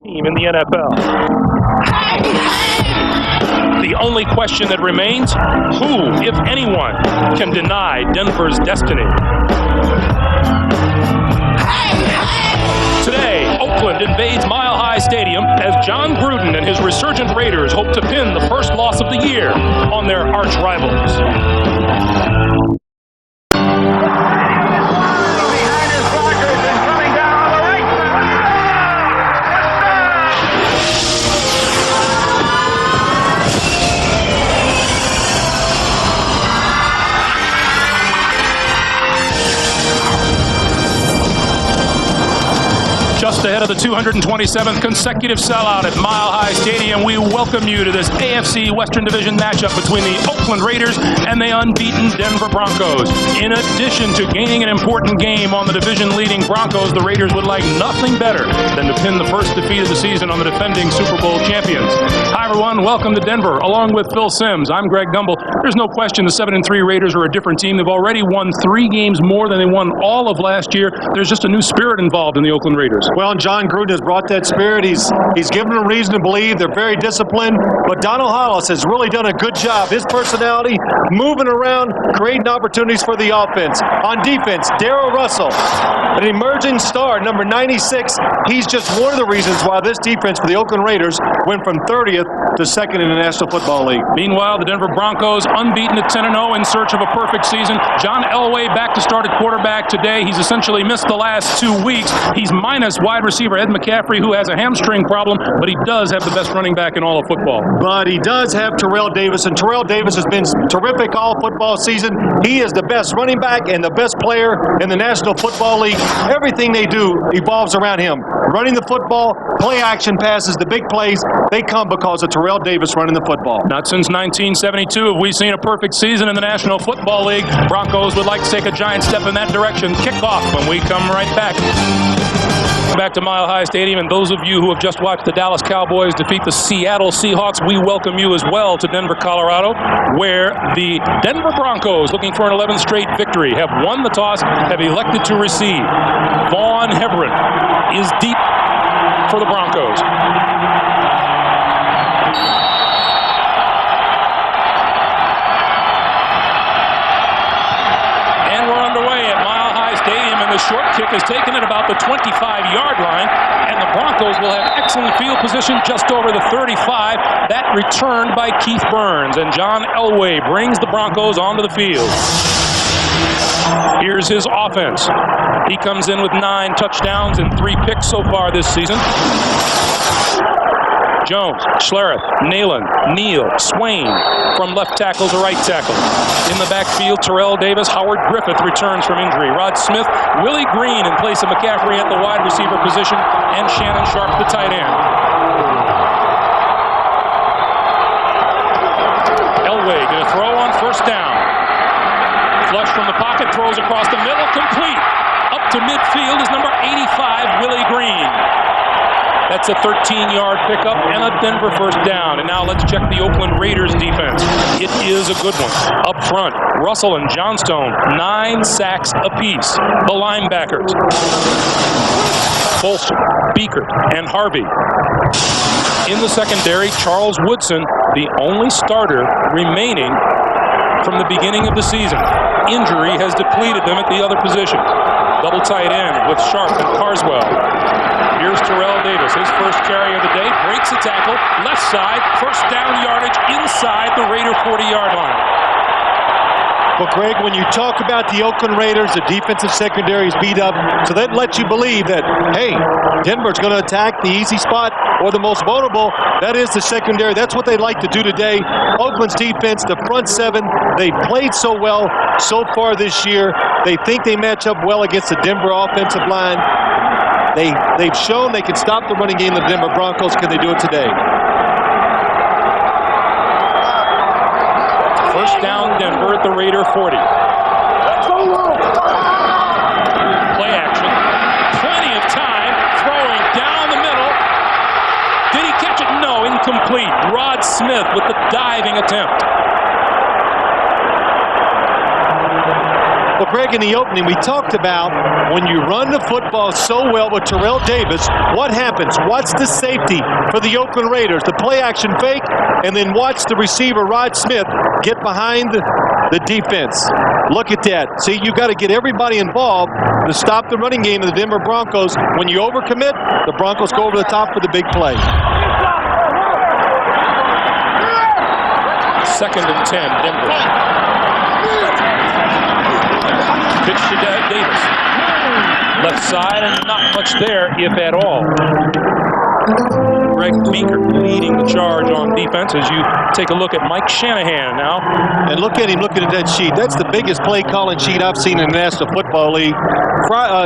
team in the NFL. The only question that remains, who, if anyone, can deny Denver's destiny? Today, Oakland invades Mile High Stadium as John Gruden and his resurgent Raiders hope to pin the first loss of the year on their arch rivals. Just ahead of the 227th consecutive sellout at Mile High Stadium, we welcome you to this AFC Western Division matchup between the Oakland Raiders and the unbeaten Denver Broncos. In addition to gaining an important game on the division-leading Broncos, the Raiders would like nothing better than to pin the first defeat of the season on the defending Super Bowl champions. Hi, everyone. Welcome to Denver. Along with Phil Simms, I'm Greg Gumbel. There's no question the 7-3 Raiders are a different team. They've already won 3 games more than they won all of last year. There's just a new spirit involved in the Oakland Raiders. Well, and John Gruden has brought that spirit. He's given them reason to believe. They're very disciplined. But Donald Hollis has really done a good job. His personality, moving around, creating opportunities for the offense. On defense, Darrell Russell, an emerging star, number 96. He's just one of the reasons why this defense for the Oakland Raiders went from 30th to 2nd in the National Football League. Meanwhile, the Denver Broncos unbeaten at 10-0 in search of a perfect season. John Elway back to start at quarterback today. He's essentially missed the last 2 weeks. He's minus wide receiver Ed McCaffrey, who has a hamstring problem, but he does have the best running back in all of football. But he does have Terrell Davis, and Terrell Davis has been terrific all football season. He is the best running back and the best player in the National Football League. Everything they do evolves around him. Running the football, play action passes, the big plays, they come because of Terrell Davis running the football. Not since 1972 have we seen a perfect season in the National Football League. Broncos would like to take a giant step in that direction. Kickoff when we come right back. Back to Mile High Stadium, and those of you who have just watched the Dallas Cowboys defeat the Seattle Seahawks, we welcome you as well to Denver, Colorado, where the Denver Broncos, looking for an 11th straight victory, have won the toss, have elected to receive. Vaughn Hebron is deep for the Broncos. And we're underway at Mile High Stadium, and the short kick is taken at about the 25-yard line, and the Broncos will have excellent field position just over the 35. That returned by Keith Burns, and John Elway brings the Broncos onto the field. Here's his offense. He comes in with 9 touchdowns and 3 picks so far this season. Jones, Schlereth, Nalen, Neal, Swain from left tackle to right tackle. In the backfield, Terrell Davis, Howard Griffith returns from injury. Rod Smith, Willie Green in place of McCaffrey at the wide receiver position, and Shannon Sharp, the tight end. Elway going to throw on first down. Flush from the pocket, throws across the middle, complete. Up to midfield is number 85, Willie Green. That's a 13-yard pickup and a Denver first down. And now let's check the Oakland Raiders defense. It is a good one. Up front, Russell and Johnstone, 9 sacks apiece. The linebackers, Bolster, Beekert, and Harvey. In the secondary, Charles Woodson, the only starter remaining from the beginning of the season. Injury has depleted them at the other positions. Double tight end with Sharp and Carswell. Here's Terrell Davis, his first carry of the day, breaks a tackle, left side, first down yardage inside the Raider 40-yard line. Well, Greg, when you talk about the Oakland Raiders, the defensive secondary is beat up, so that lets you believe that, hey, Denver's going to attack the easy spot or the most vulnerable. That is the secondary. That's what they like to do today. Oakland's defense, the front 7, they played so well so far this year. They think they match up well against the Denver offensive line. They've shown they can stop the running game of the Denver Broncos. Can they do it today? First down, Denver at the Raider 40. Play action. Plenty of time. Throwing down the middle. Did he catch it? No, incomplete. Rod Smith with the diving attempt. Well, Greg, in the opening, we talked about when you run the football so well with Terrell Davis, what happens? What's the safety for the Oakland Raiders? The play-action fake, and then watch the receiver, Rod Smith, get behind the defense. Look at that. See, you got to get everybody involved to stop the running game of the Denver Broncos. When you overcommit, the Broncos go over the top for the big play. 2nd and 10, Denver. Pitch to Davis. Left side, and not much there, if at all. Greg Meeker leading the charge on defense as you take a look at Mike Shanahan now. And look at him looking at that sheet. That's the biggest play calling sheet I've seen in the National Football League.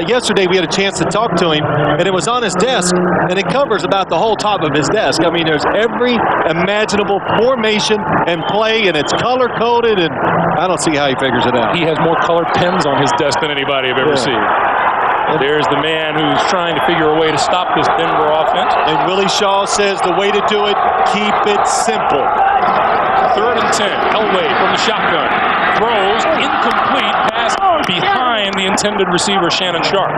Yesterday we had a chance to talk to him, and it was on his desk, and it covers about the whole top of his desk. I mean, there's every imaginable formation and play, and it's color-coded, and I don't see how he figures it out. He has more colored pens on his desk than anybody I've ever seen. There's the man who's trying to figure a way to stop this Denver offense. And Willie Shaw says the way to do it, keep it simple. 3rd and 10, Elway from the shotgun. Throws, incomplete, pass behind the intended receiver, Shannon Sharp.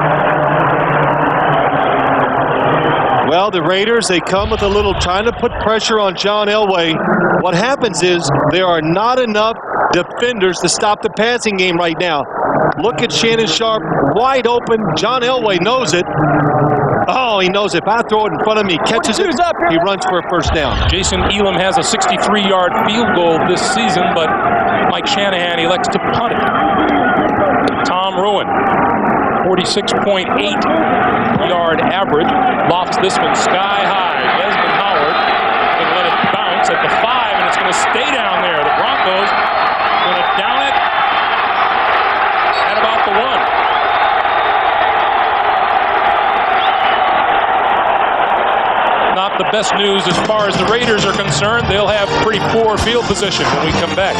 Well, the Raiders, they come with a little trying to put pressure on John Elway. What happens is there are not enough defenders to stop the passing game right now. Look at Shannon Sharp, wide open. John Elway knows it. Oh, he knows if I throw it in front of me, catches it, he runs for a first down. Jason Elam has a 63-yard field goal this season, but Mike Shanahan elects to punt it. Tom Rowan, 46.8-yard average, lofts this one sky high. Desmond Howard going to let it bounce at the 5, and it's going to stay down there. The Broncos going to down it at about the 1. Not the best news as far as the Raiders are concerned. They'll have pretty poor field position when we come back.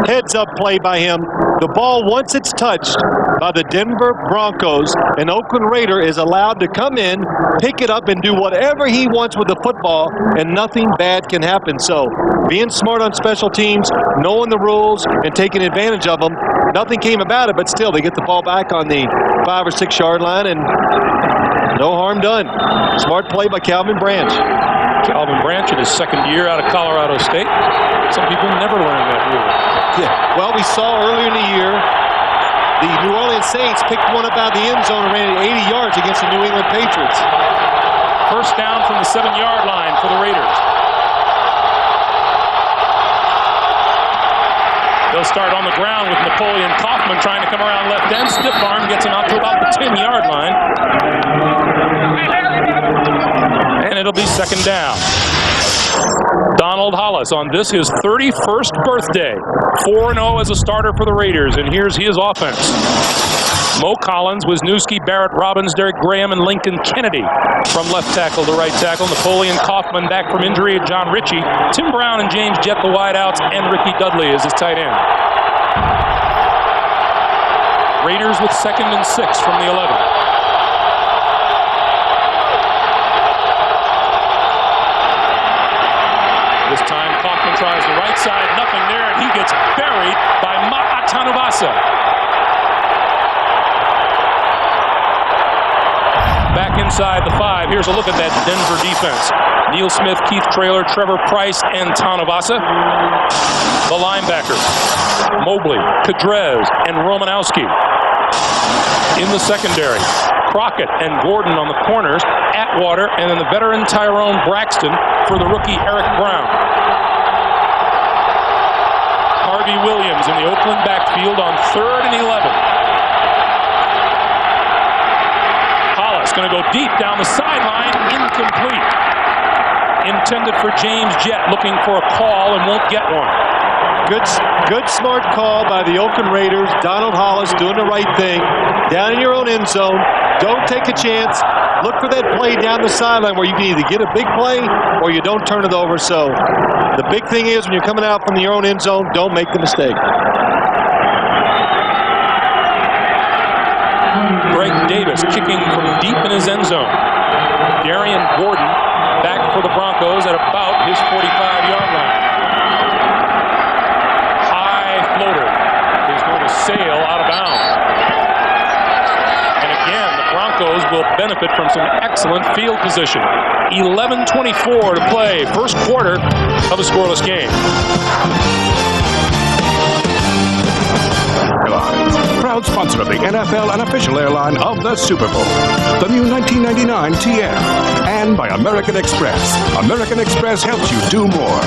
Heads-up play by him. The ball, once it's touched by the Denver Broncos, an Oakland Raider is allowed to come in, pick it up, and do whatever he wants with the football, and nothing bad can happen. So, being smart on special teams, knowing the rules, and taking advantage of them, nothing came about it, but still, they get the ball back on the 5 or 6 yard line, and no harm done. Smart play by Calvin Branch. Calvin Branch in his 2nd year out of Colorado State. Some people never learn that rule. Yeah. Well, we saw earlier in the year, the New Orleans Saints picked one up out of the end zone and ran it 80 yards against the New England Patriots. First down from the 7-yard line for the Raiders. They'll start on the ground with Napoleon Kaufman trying to come around left end. Stiff arm gets him out to about the 10-yard line. And it'll be 2nd down. Donald Hollis on this, his 31st birthday. 4-0 as a starter for the Raiders, and here's his offense. Mo Collins, Wisniewski, Barrett Robbins, Derek Graham, and Lincoln Kennedy from left tackle to right tackle. Napoleon Kaufman back from injury, and John Ritchie. Tim Brown and James Jett the wideouts, and Ricky Dudley is his tight end. Raiders with 2nd and 6 from the 11. This time Kaufman tries the right side, nothing there, and he gets buried by Ma'atanuvasa. Back inside the 5. Here's a look at that Denver defense. Neil Smith, Keith Traylor, Trevor Price, and Tanuvasa. The linebackers, Mobley, Kadrez, and Romanowski. In the secondary, Crockett and Gordon on the corners, Atwater, and then the veteran Tyrone Braxton for the rookie Eric Brown. Harvey Williams in the Oakland backfield on 3rd and 11. Hollis going to go deep down the sideline, incomplete. Intended for James Jett, looking for a call and won't get one. Good smart call by the Oakland Raiders. Donald Hollis doing the right thing. Down in your own end zone. Don't take a chance. Look for that play down the sideline where you can either get a big play or you don't turn it over. So the big thing is when you're coming out from your own end zone, don't make the mistake. Greg Davis kicking from deep in his end zone. Darian Gordon back for the Broncos at about his 45-yard line. High floater benefit from some excellent field position. 11:24 to play, first quarter of a scoreless game. Proud sponsor of the NFL and official airline of the Super Bowl. The new 1999 TM. And by American Express. American Express helps you do more.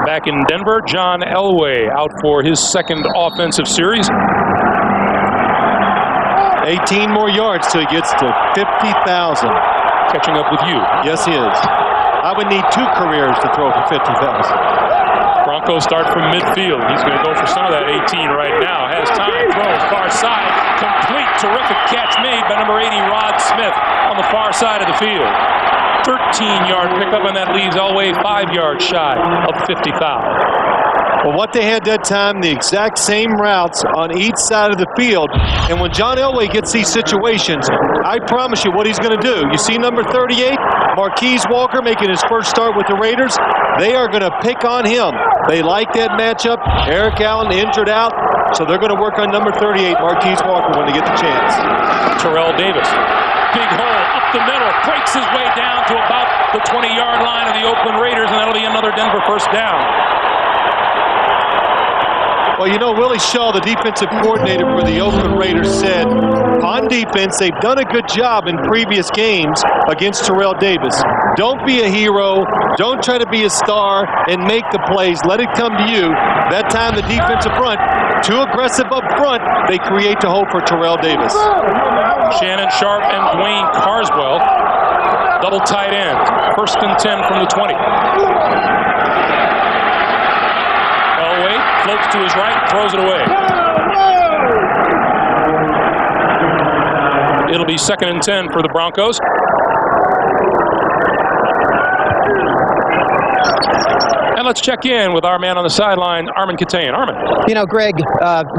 Back in Denver, John Elway out for his second offensive series. 18 more yards till he gets to 50,000. Catching up with you. Yes, he is. I would need 2 careers to throw for 50,000. Broncos start from midfield. He's going to go for some of that 18 right now. Has time, throws, far side. Complete, terrific catch made by number 80, Rod Smith, on the far side of the field. 13-yard pickup, and that leaves Elway 5 yards shy of 50,000. Well, what they had that time, the exact same routes on each side of the field. And when John Elway gets these situations, I promise you what he's going to do. You see number 38, Marquise Walker, making his first start with the Raiders. They are going to pick on him. They like that matchup. Eric Allen injured out, so they're going to work on number 38, Marquise Walker, when they get the chance. Terrell Davis. Big hole up the middle, breaks his way down to about the 20-yard line of the Oakland Raiders, and that'll be another Denver first down. Well, you know, Willie Shaw, the defensive coordinator for the Oakland Raiders, said on defense they've done a good job in previous games against Terrell Davis. Don't be a hero. Don't try to be a star and make the plays. Let it come to you. That time the defensive front, too aggressive up front, they create the hole for Terrell Davis. Shannon Sharp and Dwayne Carswell, double tight end. First and 10 from the 20. Elway floats to his right, throws it away. It'll be second and 10 for the Broncos. And let's check in with our man on the sideline, Armin Katayan. Armin. You know, Greg,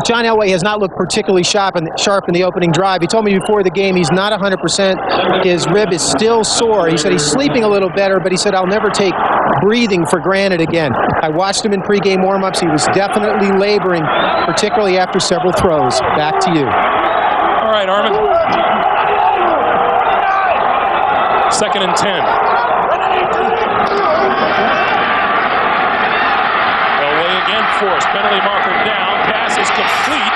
John Elway has not looked particularly sharp in the opening drive. He told me before the game he's not 100%. His rib is still sore. He said he's sleeping a little better, but he said, I'll never take breathing for granted again. I watched him in pregame warm-ups. He was definitely laboring, particularly after several throws. Back to you. All right, Armin. Second and 10. Again forced, penalty marker down, pass is complete,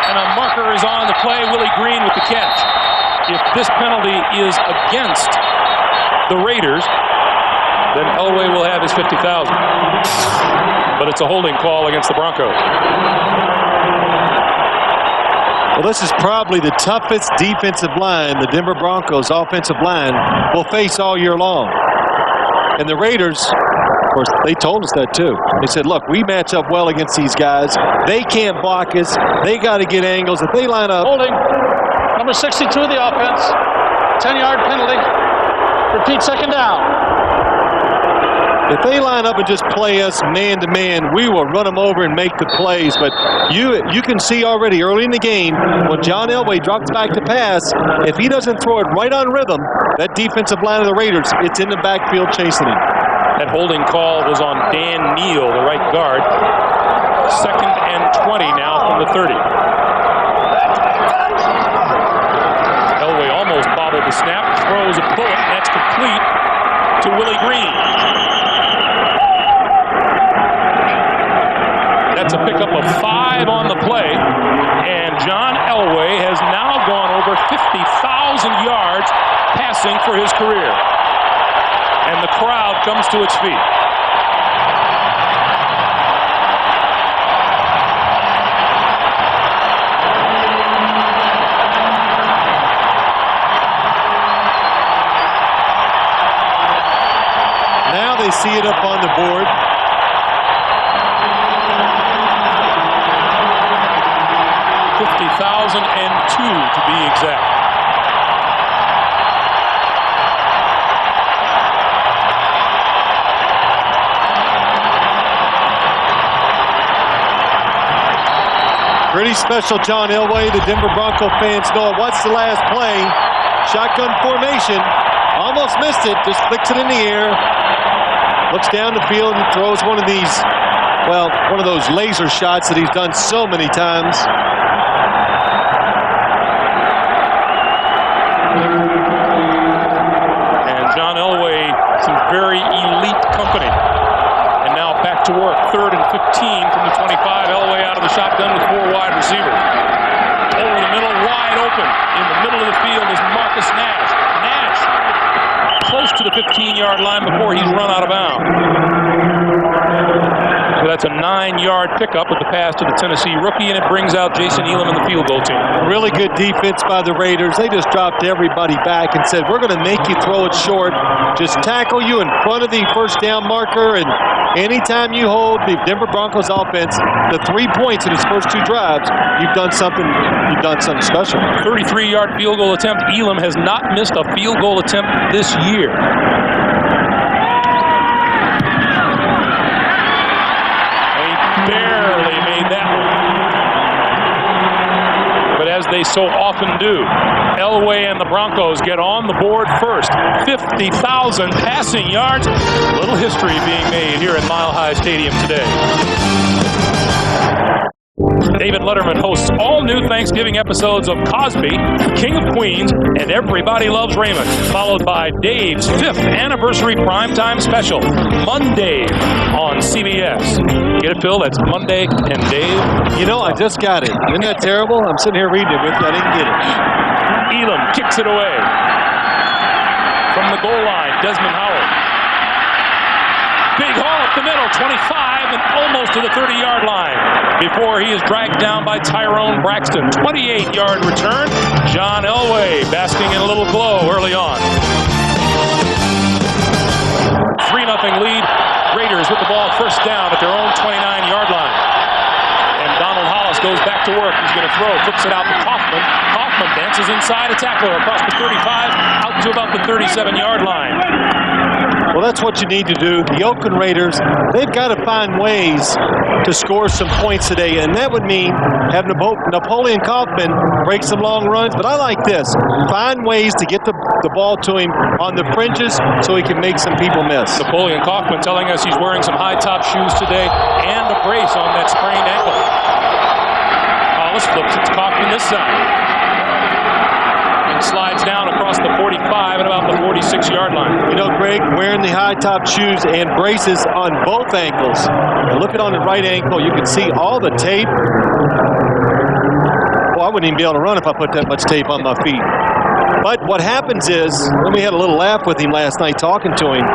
and a marker is on the play, Willie Green with the catch. If this penalty is against the Raiders, then Elway will have his 50,000. But it's a holding call against the Broncos. Well, this is probably the toughest defensive line the Denver Broncos offensive line will face all year long. And the Raiders, of course, they told us that too. They said, look, we match up well against these guys. They can't block us. They got to get angles. If they line up. Holding. Number 62 of the offense. 10-yard penalty. Repeat, second down. If they line up and just play us man-to-man, we will run them over and make the plays. But you can see already early in the game when John Elway drops back to pass, if he doesn't throw it right on rhythm, that defensive line of the Raiders, it's in the backfield chasing him. That holding call was on Dan Neal, the right guard. Second and 20 now from the 30. Elway almost bobbled the snap, throws a bullet, and that's complete to Willie Green. That's a pickup of 5 on the play, and John Elway has now gone over 50,000 yards passing for his career. And the crowd comes to its feet. Now they see it up on the board. $50,002 to be exact. Pretty special, John Elway. The Denver Bronco fans know it. What's the last play? Shotgun formation. Almost missed it. Just flicks it in the air. Looks down the field and throws one of these, well, one of those laser shots that he's done so many times. 15-yard line before he's run out of bounds. So that's a 9-yard pickup with the pass to the Tennessee rookie, and it brings out Jason Elam and the field goal team. Really good defense by the Raiders. They just dropped everybody back and said, we're going to make you throw it short. Just tackle you in front of the first down marker, and anytime you hold the Denver Broncos offense to 3 points in his first 2 drives, you've done something special. 33-yard field goal attempt. Elam has not missed a field goal attempt this year. Barely made that one. But as they so often do, Elway and the Broncos get on the board first. 50,000 passing yards. Little history being made here at Mile High Stadium today. David Letterman hosts all new Thanksgiving episodes of Cosby, King of Queens, and Everybody Loves Raymond, followed by Dave's 5th anniversary primetime special, Monday on CBS. Get it, Phil? That's Monday and Dave. You know, I just got it. Isn't that terrible? I'm sitting here reading it with you. I didn't get it. Elam kicks it away. From the goal line, Desmond Howard. Big haul up the middle, 25, and almost to the 30-yard line before he is dragged down by Tyrone Braxton. 28-yard return. John Elway basking in a little glow early on. 3-0 lead. Raiders with the ball first down at their own 29-yard line. And Donald Hollis goes back to work. He's going to throw, flips it out to Kaufman. Kaufman dances inside a tackler across the 35, out to about the 37-yard line. Well, that's what you need to do. The Oakland Raiders, they've got to find ways to score some points today, and that would mean having Napoleon Kaufman break some long runs. But I like this. Find ways to get the ball to him on the fringes so he can make some people miss. Napoleon Kaufman telling us he's wearing some high-top shoes today and a brace on that sprained ankle. Hollis flips it to Kaufman this side. And slides down across the 45 at about the 46-yard line. You know, Greg, wearing the high-top shoes and braces on both ankles. And look at on the right ankle, you can see all the tape. Well, I wouldn't even be able to run if I put that much tape on my feet. But what happens is, when we had a little laugh with him last night talking to him,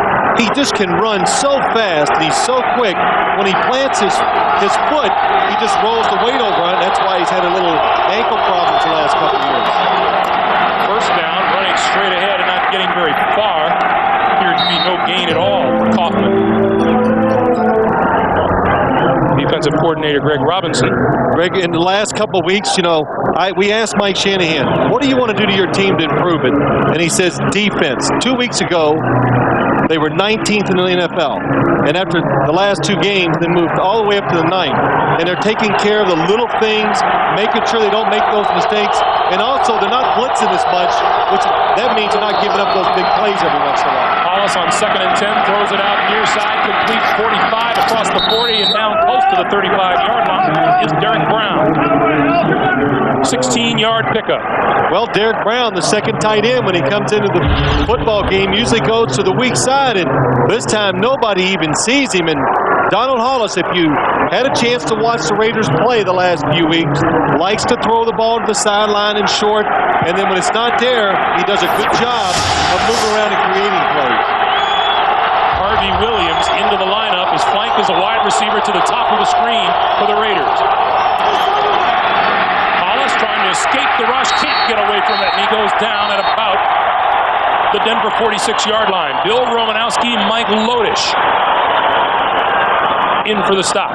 he just can run so fast and he's so quick. When he plants his foot, he just rolls the weight over on it. That's why he's had a little ankle problems the last couple of years. First down, running straight ahead and not getting very far. Appeared to be no gain at all for Kaufman. Defensive coordinator Greg Robinson. Greg, in the last couple of weeks, you know, we asked Mike Shanahan, what do you want to do to your team to improve it? And he says defense. 2 weeks ago, they were 19th in the NFL. And after the last 2 games, they moved all the way up to the 9th. And they're taking care of the little things, making sure they don't make those mistakes. And also, they're not blitzing as much, which that means they're not giving up those big plays every once in a while. Hollis on 2nd and 10 throws it out near side, completes 45 across the 40 and down close to the 35-yard line is Derek Brown. 16-yard pickup. Well, Derek Brown, the second tight end, when he comes into the football game, usually goes to the weak side, and this time nobody even sees him. And Donald Hollis, if you had a chance to watch the Raiders play the last few weeks, likes to throw the ball to the sideline and short, and then when it's not there, he does a good job of moving around and creating plays. Harvey Williams into the lineup. His flank is a wide receiver to the top of the screen for the Raiders. Hollis trying to escape the rush, can't get away from it, and he goes down at about the Denver 46-yard line. Bill Romanowski, Mike Lodish in for the stop.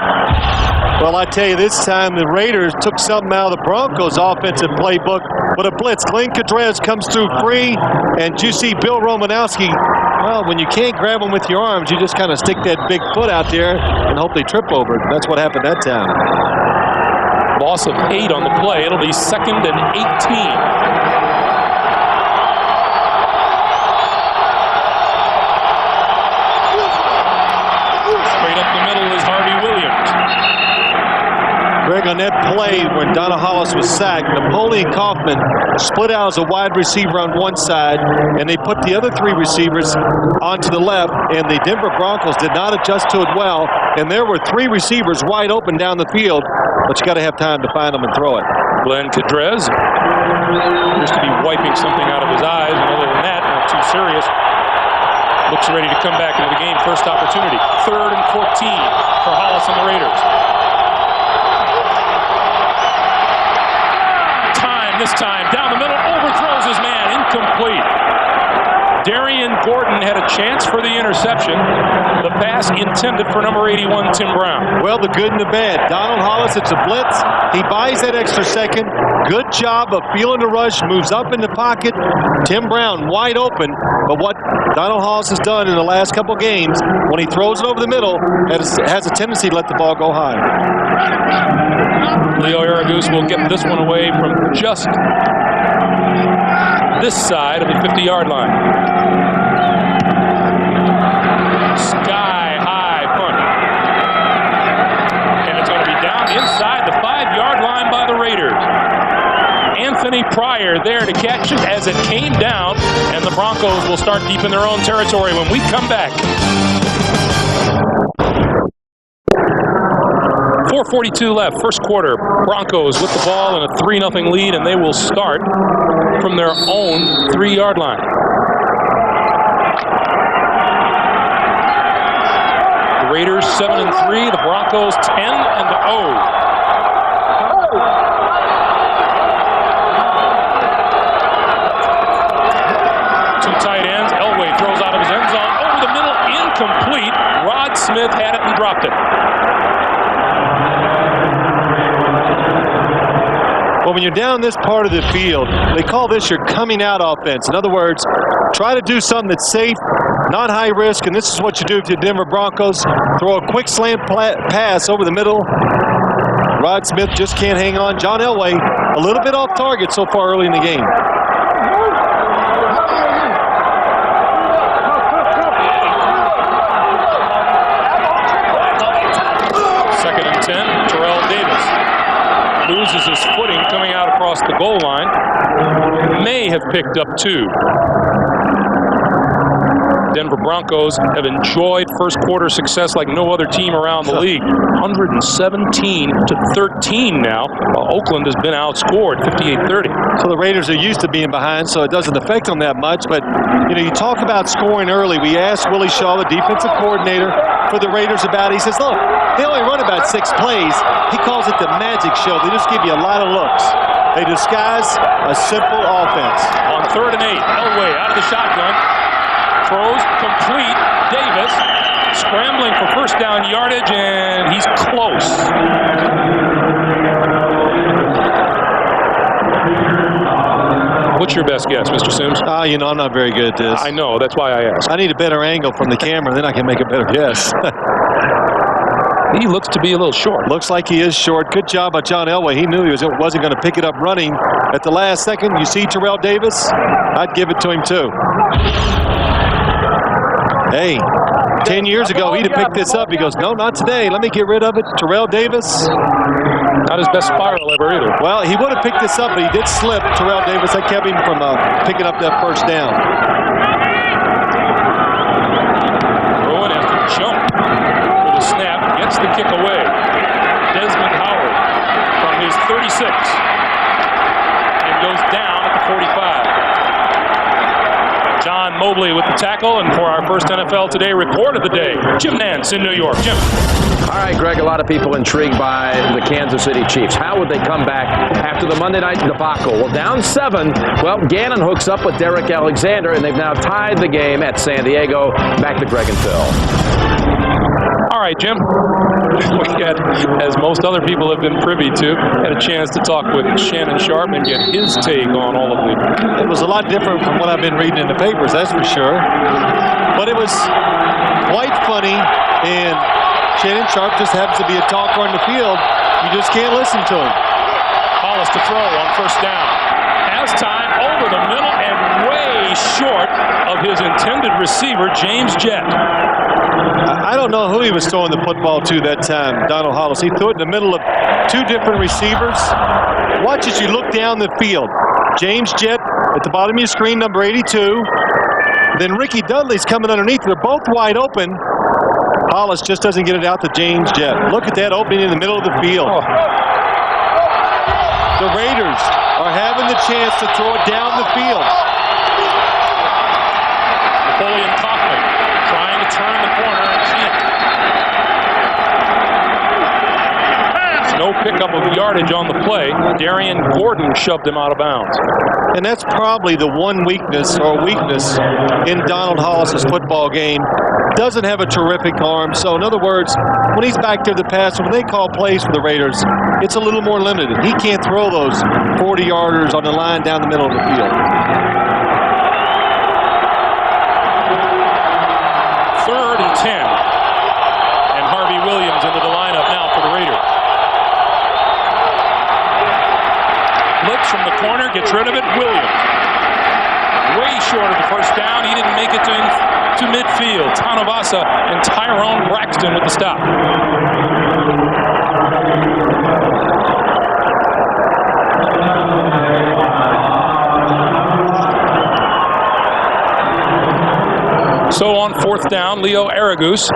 Well, I tell you, this time the Raiders took something out of the Broncos' offensive playbook with a blitz. Glenn Cadrez comes through free, and you see Bill Romanowski. Well, when you can't grab them with your arms, you just kind of stick that big foot out there and hope they trip over it. That's what happened that time. Loss of 8 on the play. It'll be 2nd and 18. Straight up the middle is Harvey Williams. Greg, on that play when Donald Hollis was sacked, Napoleon Kaufman split out as a wide receiver on one side, and they put the other 3 receivers onto the left, and the Denver Broncos did not adjust to it well, and there were 3 receivers wide open down the field, but you got to have time to find them and throw it. Glenn Cadrez appears to be wiping something out of his eyes, and other than that, not too serious. looks ready to come back into the game. First opportunity. 3rd and 14 for Hollis and the Raiders. This time, down the middle, overthrows his man, incomplete. Darian Gordon had a chance for the interception. The pass intended for number 81, Tim Brown. Well, the good and the bad. Donald Hollis, it's a blitz. He buys that extra second. Good job of feeling the rush, moves up in the pocket. Tim Brown wide open. But what Donald Hollis has done in the last couple games, when he throws it over the middle, has a tendency to let the ball go high. Leo Aragoose will get this one away from just this side of the 50-yard line. Sky-high punt. And it's going to be down inside the 5-yard line by the Raiders. Anthony Pryor there to catch it as it came down, and the Broncos will start deep in their own territory when we come back. 4:42 left, first quarter. Broncos with the ball and a 3-0 lead, and they will start from their own 3-yard line. The Raiders 7-3, the Broncos 10-0. Two tight ends. Elway throws out of his end zone over the middle, incomplete. Rod Smith had it and dropped it. Well, when you're down this part of the field, they call this your coming out offense. In other words, try to do something that's safe, not high risk, and this is what you do to the Denver Broncos. Throw a quick slant pass over the middle. Rod Smith just can't hang on. John Elway, a little bit off target so far early in the game. Second and 10, Terrell Davis loses his footing coming out across the goal line. May have picked up 2. Denver Broncos have enjoyed first quarter success like no other team around the league. 117-13 now, while Oakland has been outscored 58-30. So the Raiders are used to being behind, so it doesn't affect them that much. But, you know, you talk about scoring early. We asked Willie Shaw, the defensive coordinator for the Raiders, about it. He says, look, they only run about 6 plays. He calls it the magic show. They just give you a lot of looks. They disguise a simple offense. On 3rd and 8, Elway out of the shotgun. Throws complete. Davis scrambling for first down yardage, and he's close. What's your best guess, Mr. Sims? You know, I'm not very good at this. I know. That's why I asked. I need a better angle from the camera, then I can make a better guess. He looks to be a little short. Looks like he is short. Good job by John Elway. He knew he wasn't going to pick it up running at the last second. You see Terrell Davis? I'd give it to him too. Hey, 10 years ago, he'd have picked this up. He goes, no, not today. Let me get rid of it. Terrell Davis. Not his best spiral ever either. Well, he would have picked this up, but he did slip. Terrell Davis, that kept him from picking up that first down. Rowan has to jump for the snap. Gets the kick away. Desmond Howard from his 36 and goes down at the 45. John Mobley with the tackle, and for our first NFL Today report of the day, Jim Nance in New York. Jim. All right, Greg, a lot of people intrigued by the Kansas City Chiefs. How would they come back after the Monday night debacle? Well, down 7. Well, Gannon hooks up with Derek Alexander, and they've now tied the game at San Diego. Back to Greg and Phil. All right, Jim. We had, as most other people have been privy to, had a chance to talk with Shannon Sharp and get his take on all of it. It was a lot different from what I've been reading in the papers, that's for sure. But it was quite funny, and Shannon Sharp just happens to be a talker on the field. You just can't listen to him. Hollis to throw on first down. Has time over the middle and way short of his intended receiver, James Jett. I don't know who he was throwing the football to that time, Donald Hollis. He threw it in the middle of 2 different receivers. Watch as you look down the field. James Jett at the bottom of your screen, number 82. Then Ricky Dudley's coming underneath. They're both wide open. Hollis just doesn't get it out to James Jett. Look at that opening in the middle of the field. Oh. The Raiders are having the chance to throw it down the field. Napoleon Kaufman Trying to turn the corner and can't. No pickup of yardage on the play. Darian Gordon shoved him out of bounds. And that's probably the one weakness in Donald Hollis's football game. Doesn't have a terrific arm. So in other words, when he's back there to pass, when they call plays for the Raiders, it's a little more limited. He can't throw those 40-yarders on the line down the middle of the field. Third and 10. And Harvey Williams into the lineup now for the Raiders. Blitz from the corner, gets rid of it. Williams. Way short of the first down. He didn't make it to midfield. Tanavasa and Tyrone Braxton with the stop. So on fourth down, Leo Aragus,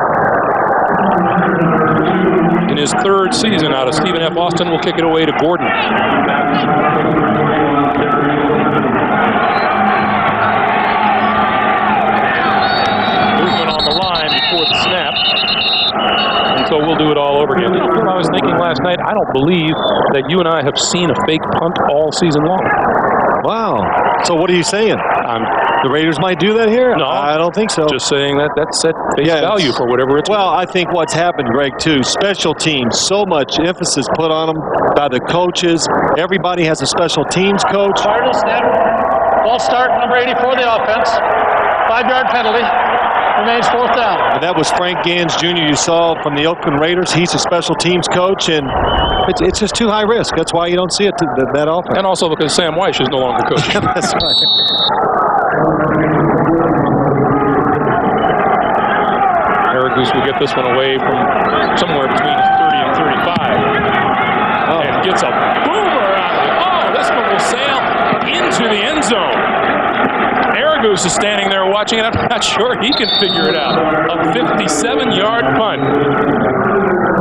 in his third season out of Stephen F. Austin, will kick it away to Gordon. Movement on the line before the snap. And so we'll do it all over again. You know what I was thinking last night? I don't believe that you and I have seen a fake punt all season long. Wow. So what are you saying? The Raiders might do that here? No. I don't think so. Just saying that's at face value for whatever it's Well, I think what's happened, Greg, too, special teams, so much emphasis put on them by the coaches. Everybody has a special teams coach. Cardinals snap. Ball start, number 80 for the offense. 5-yard penalty. Remains fourth down. And that was Frank Gans Jr. you saw from the Oakland Raiders. He's a special teams coach, and it's just too high risk. That's why you don't see it that often. And also because Sam Weish is no longer coaching. That's right. Aragus will get this one away from somewhere between 30 and 35. And gets a boomer out of it. Oh, this one will sail into the end zone. Aragus is standing there watching it. I'm not sure he can figure it out. A 57-yard punt.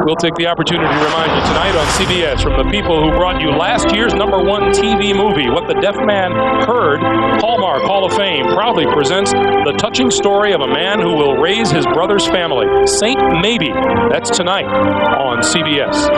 We'll take the opportunity to remind you tonight on CBS from the people who brought you last year's #1 TV movie, What the Deaf Man Heard. Hallmark Hall of Fame proudly presents the touching story of a man who will raise his brother's family. Saint Maybe. That's tonight on CBS.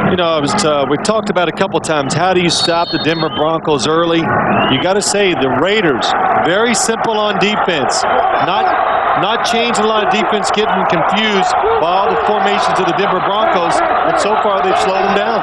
You know, we've talked about a couple times, how do you stop the Denver Broncos early? You got to say the Raiders, very simple on defense. Not changing a lot of defense, getting confused by all the formations of the Denver Broncos, and so far they've slowed them down.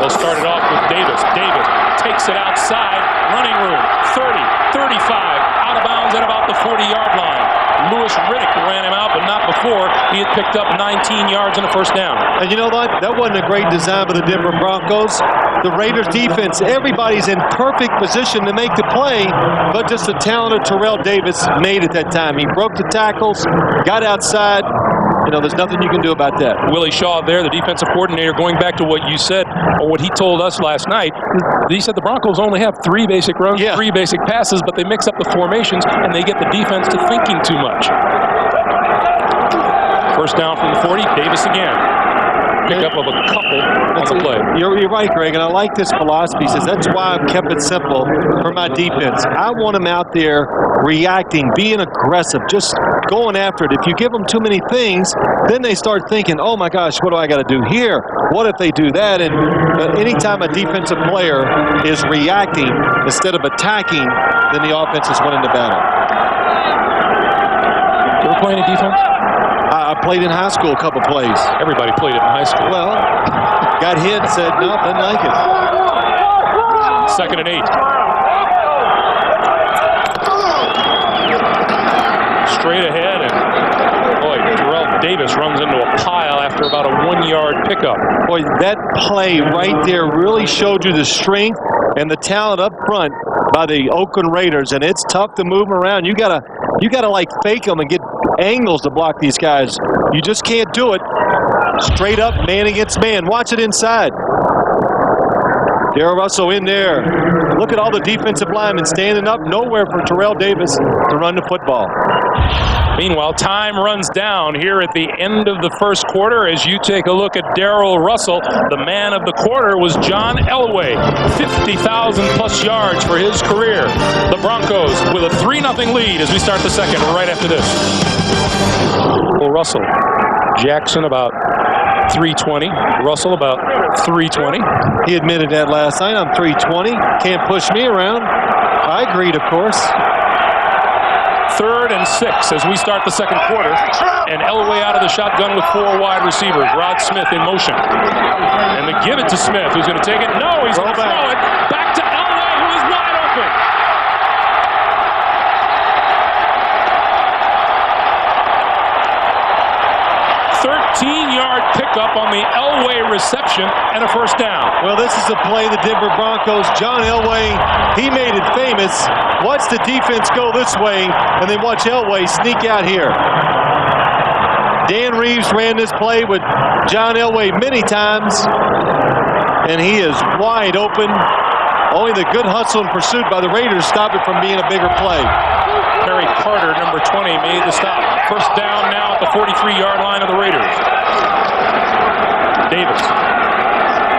They'll start it off with Davis. Davis takes it outside, running room, 30, 35, out of bounds at about the 40-yard line. Louis Riddick ran him out, but not before he had picked up 19 yards in the first down. And you know what? That wasn't a great design by the Denver Broncos. The Raiders defense, everybody's in perfect position to make the play, but just the talented Terrell Davis made it that time. He broke the tackles, got outside. You know, there's nothing you can do about that. Willie Shaw there, the defensive coordinator, going back to what you said, or what he told us last night. He said the Broncos only have 3 basic runs, 3 basic passes, but they mix up the formations and they get the defense to thinking too much. First down from the 40, Davis again. Pickup of a couple on the play. You're right, Greg, and I like this philosophy. He says that's why I've kept it simple for my defense. I want them out there reacting, being aggressive, just going after it. If you give them too many things, then they start thinking, oh my gosh, what do I got to do here? What if they do that? And anytime a defensive player is reacting instead of attacking, then the offense is winning the battle. You ever play any defense? I played in high school a couple plays. Everybody played it in high school. Well, got hit, said, no, didn't like it. 2nd and 8. Straight ahead, and boy, Terrell Davis runs into a pile after about a 1-yard pickup. Boy, that play right there really showed you the strength and the talent up front by the Oakland Raiders, and it's tough to move them around. You gotta like fake them and get angles to block these guys. You just can't do it straight up man against man. Watch it inside. Darrell Russell in there. Look at all the defensive linemen standing up. Nowhere for Terrell Davis to run the football. Meanwhile, time runs down here at the end of the first quarter as you take a look at Darrell Russell. The man of the quarter was John Elway. 50,000+ yards for his career. The Broncos with a 3-0 lead as we start the second right after this. Well, Russell. Jackson about 320. Russell about 320. He admitted that last night. I'm 320. Can't push me around. I agreed, of course. 3rd and 6 as we start the second quarter. And Elway out of the shotgun with 4 wide receivers. Rod Smith in motion. And they give it to Smith, who's going to take it. No, he's going to throw it back to Elway, who is wide open. Yard pickup on the Elway reception and a first down. Well, this is a play the Denver Broncos. John Elway, he made it famous. Watch the defense go this way, and then watch Elway sneak out here. Dan Reeves ran this play with John Elway many times, and he is wide open. Only the good hustle and pursuit by the Raiders stopped it from being a bigger play. Perry Carter, number 20, made the stop. First down now at the 43-yard line of the Raiders.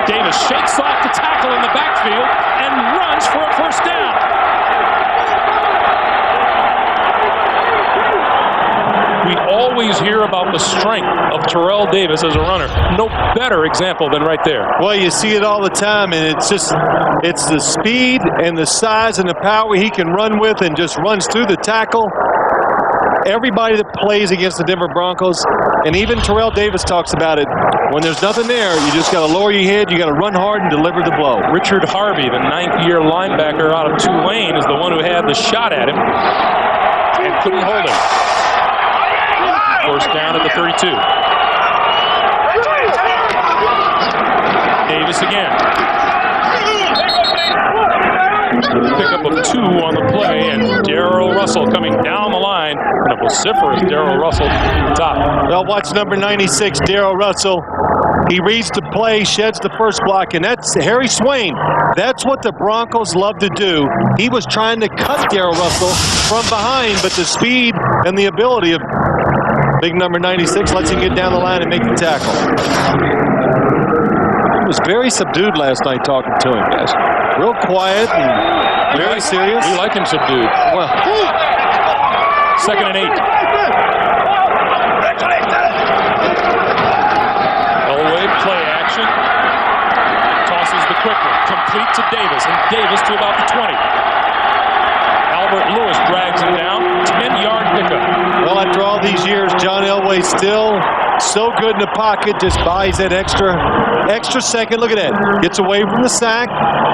Davis shakes off the tackle in the backfield and runs for a first down. We always hear about the strength of Terrell Davis as a runner. No better example than right there. Well, you see it all the time, and it's the speed and the size and the power he can run with and just runs through the tackle. Everybody that plays against the Denver Broncos, and even Terrell Davis talks about it, when there's nothing there, you just got to lower your head, you got to run hard and deliver the blow. Richard Harvey, the 9th-year linebacker out of Tulane, is the one who had the shot at him and couldn't hold him. First down at the 32. Davis again. Pickup of 2 on the play, and Darrell Russell coming down the line. And a vociferous Darrell Russell top. Well, watch number 96, Darrell Russell. He reads the play, sheds the first block, and that's Harry Swain. That's what the Broncos love to do. He was trying to cut Darrell Russell from behind, but the speed and the ability of big number 96 lets him get down the line and make the tackle. He was very subdued last night talking to him. Yes. Real quiet and very serious. We like him subdued. Well, 2nd and 8. Elway play action. Tosses the quick one. Complete to Davis. And Davis to about the 20. Albert Lewis drags him down. 10-yard pickup. Well, after all these years, John Elway still so good in the pocket. Just buys that extra second. Look at that. Gets away from the sack.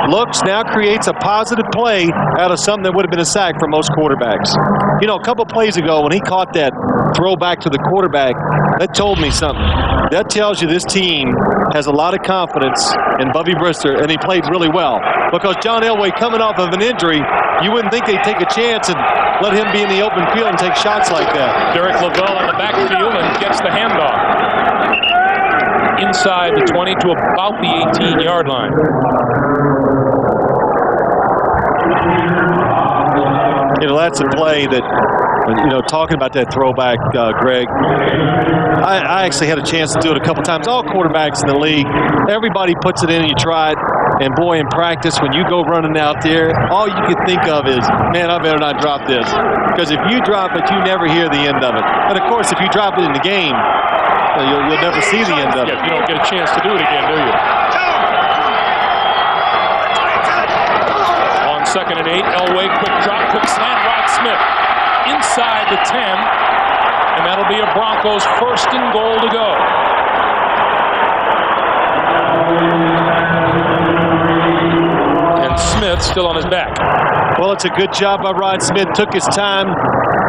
Looks, now creates a positive play out of something that would have been a sack for most quarterbacks. You know, a couple plays ago when he caught that throw back to the quarterback, that told me something. That tells you this team has a lot of confidence in Bubby Brister, and he played really well. Because John Elway coming off of an injury, you wouldn't think they'd take a chance and let him be in the open field and take shots like that. Derek Lavelle in the backfield and gets the handoff. Inside the 20 to about the 18-yard line. You know, that's a play that, you know, talking about that throwback, Greg, I actually had a chance to do it a couple times. All quarterbacks in the league, everybody puts it in and you try it. And boy, in practice, when you go running out there, all you can think of is, man, I better not drop this. Because if you drop it, you never hear the end of it. But of course, if you drop it in the game, you'll never see the end of it. You don't get a chance to do it again, do you? On 2nd and 8, Elway, quick drop, quick slant, Rod Smith inside the 10, and that'll be a Broncos 1st and goal to go. And Smith still on his back. Well, it's a good job by Rod Smith. Took his time,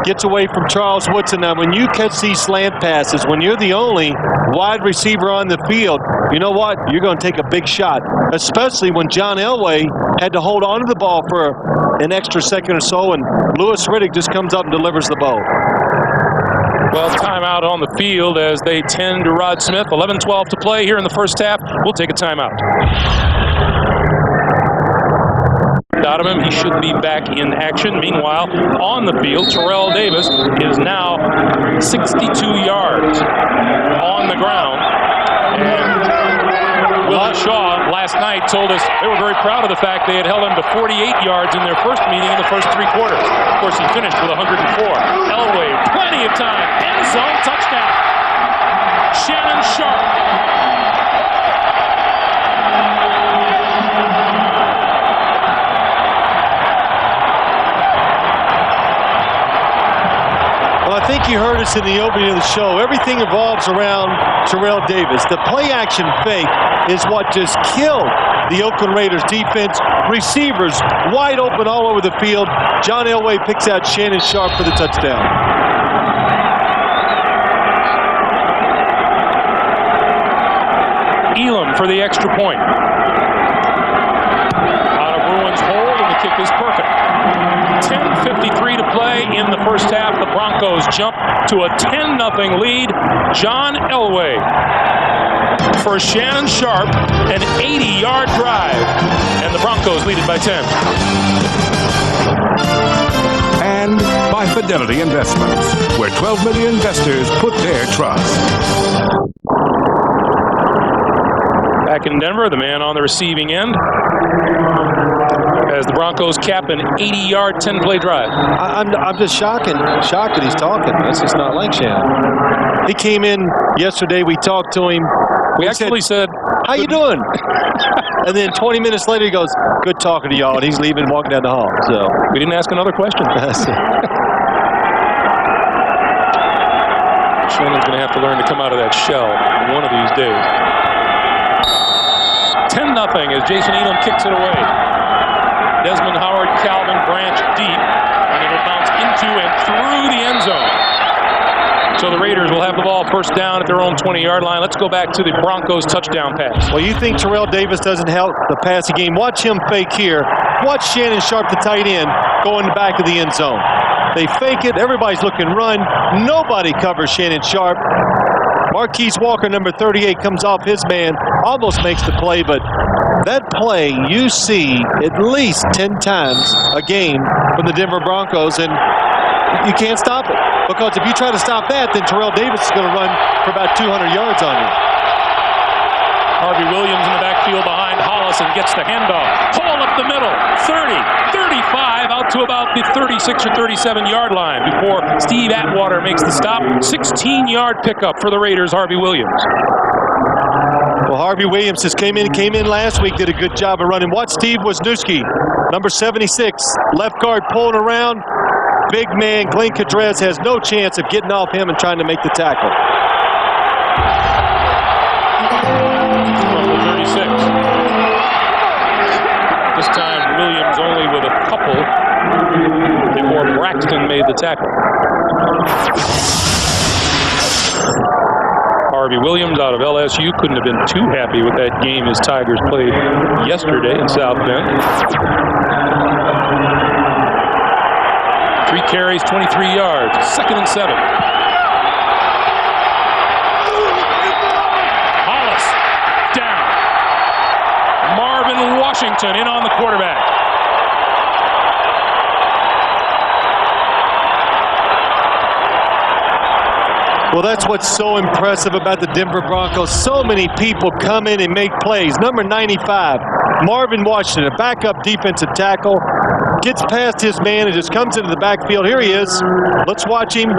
gets away from Charles Woodson. Now, when you catch these slant passes, when you're the only wide receiver on the field, you know what? You're going to take a big shot, especially when John Elway had to hold on to the ball for an extra second or so, and Louis Riddick just comes up and delivers the ball. Well, timeout on the field as they tend to Rod Smith. 11-12 to play here in the first half. We'll take a timeout. knocked out of him. He should be back in action. Meanwhile, on the field, Terrell Davis is now 62 yards on the ground. And Willie Shaw last night told us they were very proud of the fact they had held him to 48 yards in their first meeting in the first 3 quarters. Of course, he finished with 104. Elway, plenty of time. End zone, touchdown. Shannon Sharp. Well, I think you heard us in the opening of the show. Everything evolves around Terrell Davis. The play-action fake is what just killed the Oakland Raiders defense. Receivers wide open all over the field. John Elway picks out Shannon Sharp for the touchdown. Elam for the extra point. Out of Bruin's hold, and the kick is perfect. 10:53 to play in the first half. The Broncos jump to a 10-0 lead. John Elway for Shannon Sharp, an 80-yard drive, and the Broncos lead it by 10. And by Fidelity Investments, where 12 million investors put their trust. Back in Denver, the man on the receiving end, as the Broncos cap an 80-yard, 10-play drive. I'm just shocked that he's talking. That's just not like Shannon. He came in yesterday. We talked to him. We actually said, "How you doing?" And then 20 minutes later, he goes, "Good talking to y'all." And he's leaving, walking down the hall. So we didn't ask another question. Shannon's going to have to learn to come out of that shell one of these days. 10-0 as Jason Elam kicks it away. Desmond Howard, Calvin Branch deep, and it'll bounce into and through the end zone. So the Raiders will have the ball first down at their own 20-yard line. Let's go back to the Broncos touchdown pass. Well, you think Terrell Davis doesn't help the passing game. Watch him fake here. Watch Shannon Sharp, the tight end, go in the back of the end zone. They fake it. Everybody's looking run. Nobody covers Shannon Sharp. Marquise Walker, number 38, comes off his man, almost makes the play, but that play you see at least 10 times a game from the Denver Broncos, and you can't stop it. Because if you try to stop that, then Terrell Davis is going to run for about 200 yards on you. Harvey Williams in the backfield behind Hollis and gets the handoff. Hole up the middle, 30, 35, out to about the 36 or 37-yard line before Steve Atwater makes the stop. 16-yard pickup for the Raiders, Harvey Williams. Well, Harvey Williams just came in last week, did a good job of running. Watch Steve Wisniewski, number 76, left guard pulling around. Big man Glenn Cadrez has no chance of getting off him and trying to make the tackle. Number 36. This time Williams only with a couple before Braxton made the tackle. Harvey Williams out of LSU couldn't have been too happy with that game his Tigers played yesterday in South Bend. 3 carries, 23 yards, 2nd and 7. Hollis down. Marvin Washington in on the quarterback. Well, that's what's so impressive about the Denver Broncos. So many people come in and make plays. Number 95, Marvin Washington, a backup defensive tackle, gets past his man and just comes into the backfield. Here he is. Let's watch him.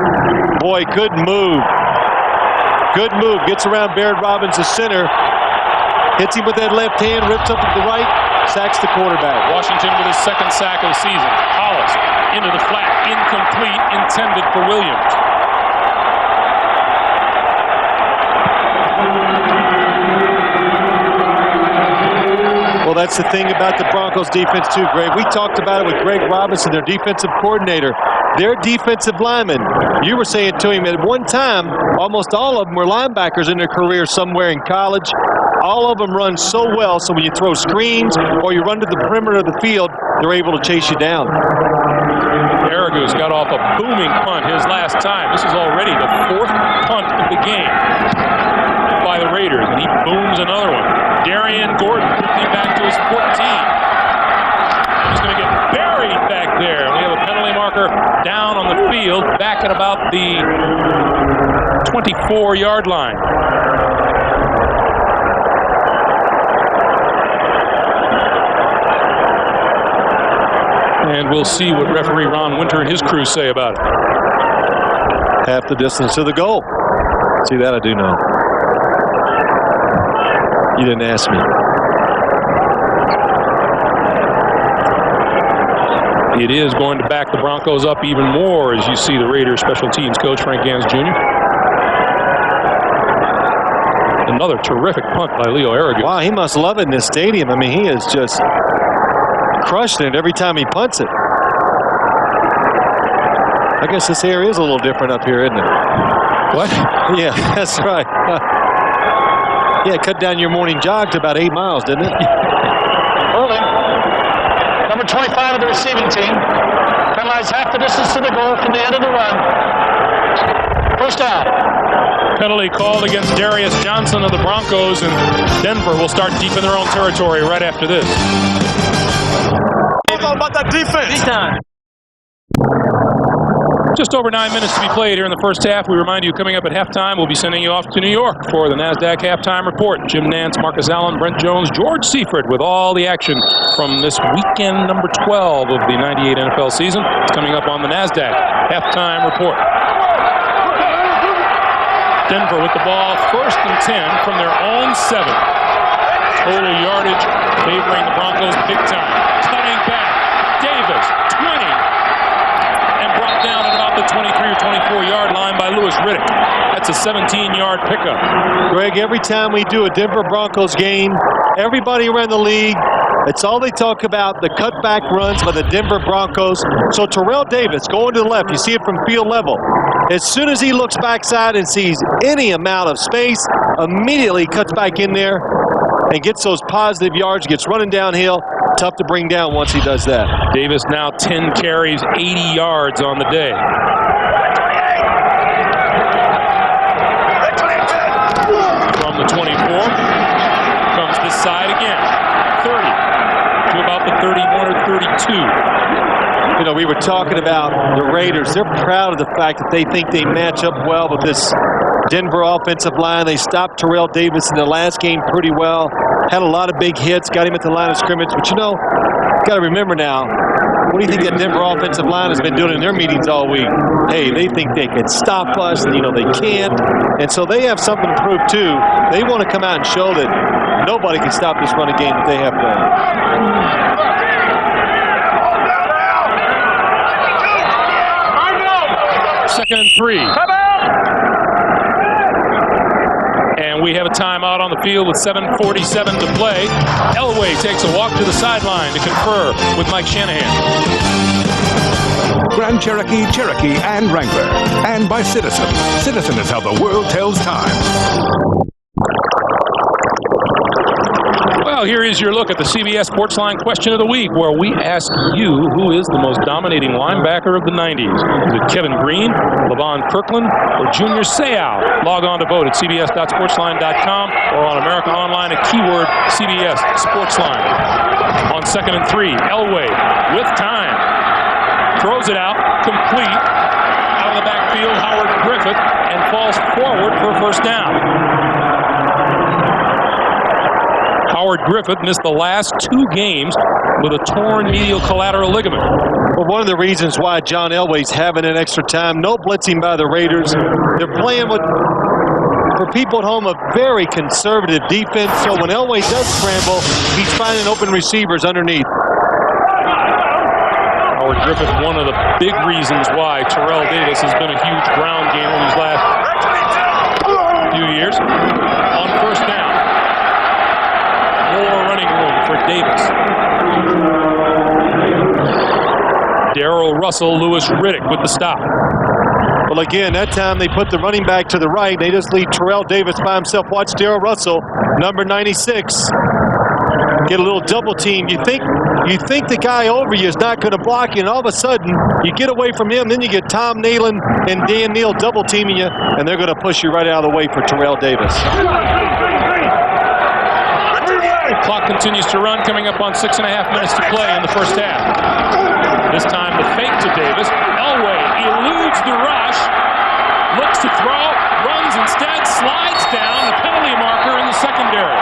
Boy, good move. Good move. Gets around Barrett Robbins, the center. Hits him with that left hand, rips up to the right, sacks the quarterback. Washington with his 2nd sack of the season. Hollis into the flat, incomplete, intended for Williams. Well, that's the thing about the Broncos defense too, Greg. We talked about it with Greg Robinson, their defensive coordinator. Their defensive linemen, you were saying to him at one time, almost all of them were linebackers in their career somewhere in college. All of them run so well, so when you throw screens or you run to the perimeter of the field, they're able to chase you down. Aragus got off a booming punt his last time. This is already the 4th punt of the game by the Raiders, and he booms another one. Darian Gordon quickly back to his 14. He's going to get at about the 24-yard line. And we'll see what referee Ron Winter and his crew say about it. Half the distance to the goal. See, that I do know. You didn't ask me. It is going to back the Broncos up even more as you see the Raiders special teams coach Frank Gans Jr. Another terrific punt by Leo Aragon. Wow, he must love it in this stadium. I mean, he is just crushing it every time he punts it. I guess this area is a little different up here, isn't it? What? Yeah, that's right. Yeah, cut down your morning jog to about 8 miles, didn't it? Early, number 25 of the receiving team, penalized half the distance to the goal from the end of the run. First down. Penalty called against Darius Johnson of the Broncos, and Denver will start deep in their own territory right after this. It's all about that defense. Just over 9 minutes to be played here in the first half. We remind you, coming up at halftime, we'll be sending you off to New York for the NASDAQ halftime report. Jim Nantz, Marcus Allen, Brent Jones, George Seifert with all the action from this weekend number 12 of the 98 NFL season. It's coming up on the NASDAQ halftime report. Denver with the ball, 1st and 10 from their own 7. Total yardage favoring the Broncos big time. Cutting back, Davis, 20. Brought down at about the 23 or 24-yard line by Louis Riddick. That's a 17-yard pickup. Greg, every time we do a Denver Broncos game, everybody around the league, it's all they talk about, the cutback runs by the Denver Broncos. So Terrell Davis going to the left, you see it from field level. As soon as he looks backside and sees any amount of space, immediately cuts back in there and gets those positive yards, gets running downhill. Tough to bring down once he does that. Davis now 10 carries, 80 yards on the day. From the 24, comes this side again. 30 to about the 31 or 32. You know, we were talking about the Raiders. They're proud of the fact that they think they match up well with this Denver offensive line. They stopped Terrell Davis in the last game pretty well. Had a lot of big hits, got him at the line of scrimmage. But you know, got to remember now, what do you think that Denver offensive line has been doing in their meetings all week? Hey, they think they can stop us. You know, they can't. And so they have something to prove, too. They want to come out and show that nobody can stop this running game that they have done. 2nd and 3. And we have a timeout on the field with 7:47 to play. Elway takes a walk to the sideline to confer with Mike Shanahan. Grand Cherokee, Cherokee, and Wrangler. And by Citizen. Citizen is how the world tells time. Well, here is your look at the CBS Sportsline question of the week, where we ask you who is the most dominating linebacker of the 90s. Is it Kevin Green, Levon Kirkland, or Junior Seau? Log on to vote at cbs.sportsline.com or on American Online at keyword CBS Sportsline. On 2nd and 3, Elway with time. Throws it out, complete. Out of the backfield, Howard Griffith, and falls forward for a first down. Howard Griffith missed the last 2 games with a torn medial collateral ligament. Well, one of the reasons why John Elway's having an extra time, no blitzing by the Raiders. They're playing with, for people at home, a very conservative defense. So when Elway does scramble, he's finding open receivers underneath. Howard Griffith, one of the big reasons why Terrell Davis has been a huge ground gainer these last few years. On first down, more running room for Davis. Darrell Russell, Louis Riddick with the stop. Well, again, that time they put the running back to the right. They just leave Terrell Davis by himself. Watch Darrell Russell, number 96. Get a little double team. You think the guy over you is not going to block you, and all of a sudden you get away from him. Then you get Tom Nealon and Dan Neal double teaming you, and they're going to push you right out of the way for Terrell Davis. Clock continues to run, coming up on 6.5 minutes to play in the first half. This time the fake to Davis. Elway eludes the rush. Looks to throw. Runs instead. Slides down. The penalty marker in the secondary.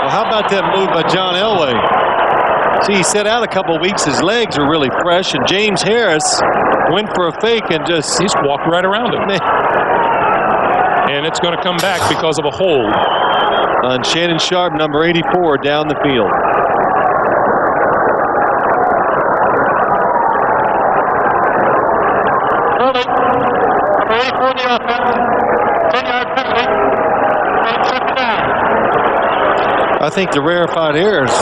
Well, how about that move by John Elway? See, he set out a couple of weeks. His legs were really fresh, and James Harris went for a fake and just walked right around him. And it's going to come back because of a hold on Shannon Sharpe, number 84, down the field. Number 84 in the offense. 10-yard penalty. And second down. I think the rarefied air's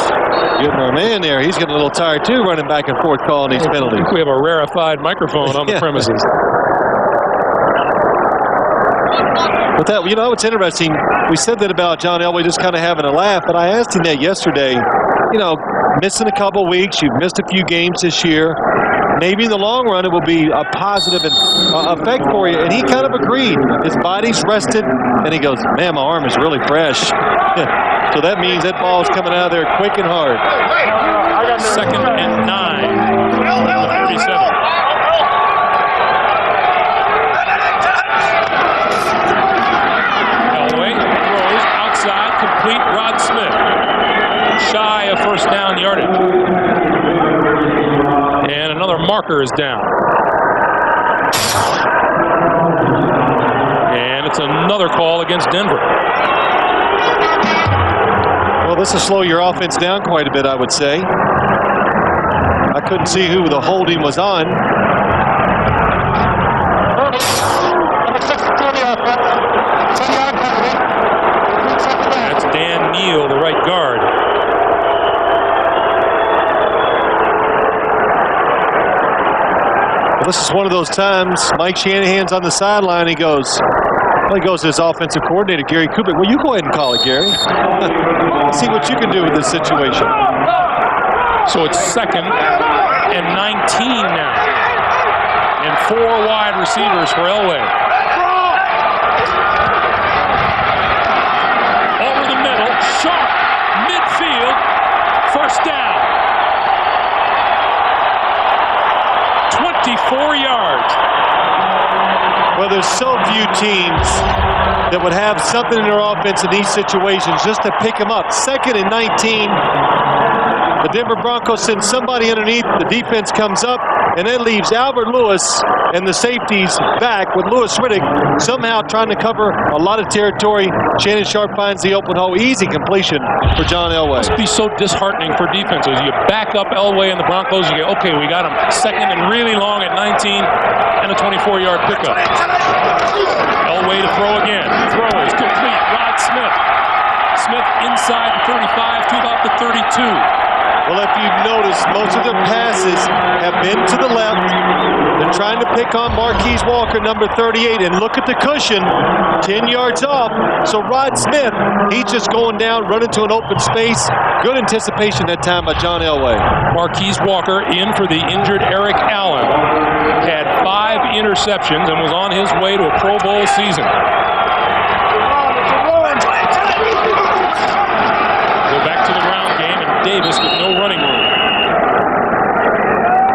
getting our man there. He's getting a little tired too, running back and forth calling these penalties. We have a rarefied microphone on the premises. But that, you know, it's interesting. We said that about John Elway just kind of having a laugh, but I asked him that yesterday. You know, missing a couple of weeks, you've missed a few games this year. Maybe in the long run it will be a positive effect for you. And he kind of agreed. His body's rested, and he goes, man, my arm is really fresh. So that means that ball's coming out of there quick and hard. Second and 9. 37. Elway throws outside, complete. Rod Smith shy of first down yardage. And another marker is down. And it's another call against Denver. Well, this will slow your offense down quite a bit, I would say. I couldn't see who the holding was on. That's Dan Neal, the right guard. Well, this is one of those times Mike Shanahan's on the sideline. He goes to his offensive coordinator, Gary Kubik. Well, you go ahead and call it, Gary. Let's see what you can do with this situation. So it's second and 19 now. And 4 wide receivers for Elway. Over the middle, Sharp, midfield, first down. 24 yards. Well, there's so few teams that would have something in their offense in these situations just to pick them up. Second and 19. The Denver Broncos send somebody underneath. The defense comes up, and that leaves Albert Lewis and the safeties back with Louis Riddick somehow trying to cover a lot of territory. Shannon Sharpe finds the open hole. Easy completion for John Elway. It must be so disheartening for defenses. You back up Elway and the Broncos. You go, okay, we got him. Second and really long at 19 and a 24-yard pickup. Elway to throw again. Throws complete. Rod Smith. Smith inside the 35 to about the 32. Well, if you've noticed, most of their passes have been to the left. They're trying to pick on Marquise Walker, number 38, and look at the cushion, 10 yards off. So Rod Smith, he's just going down, running to an open space. Good anticipation that time by John Elway. Marquise Walker in for the injured Eric Allen. Had 5 interceptions and was on his way to a Pro Bowl season. Go back to the ground game, and Davis with no running room.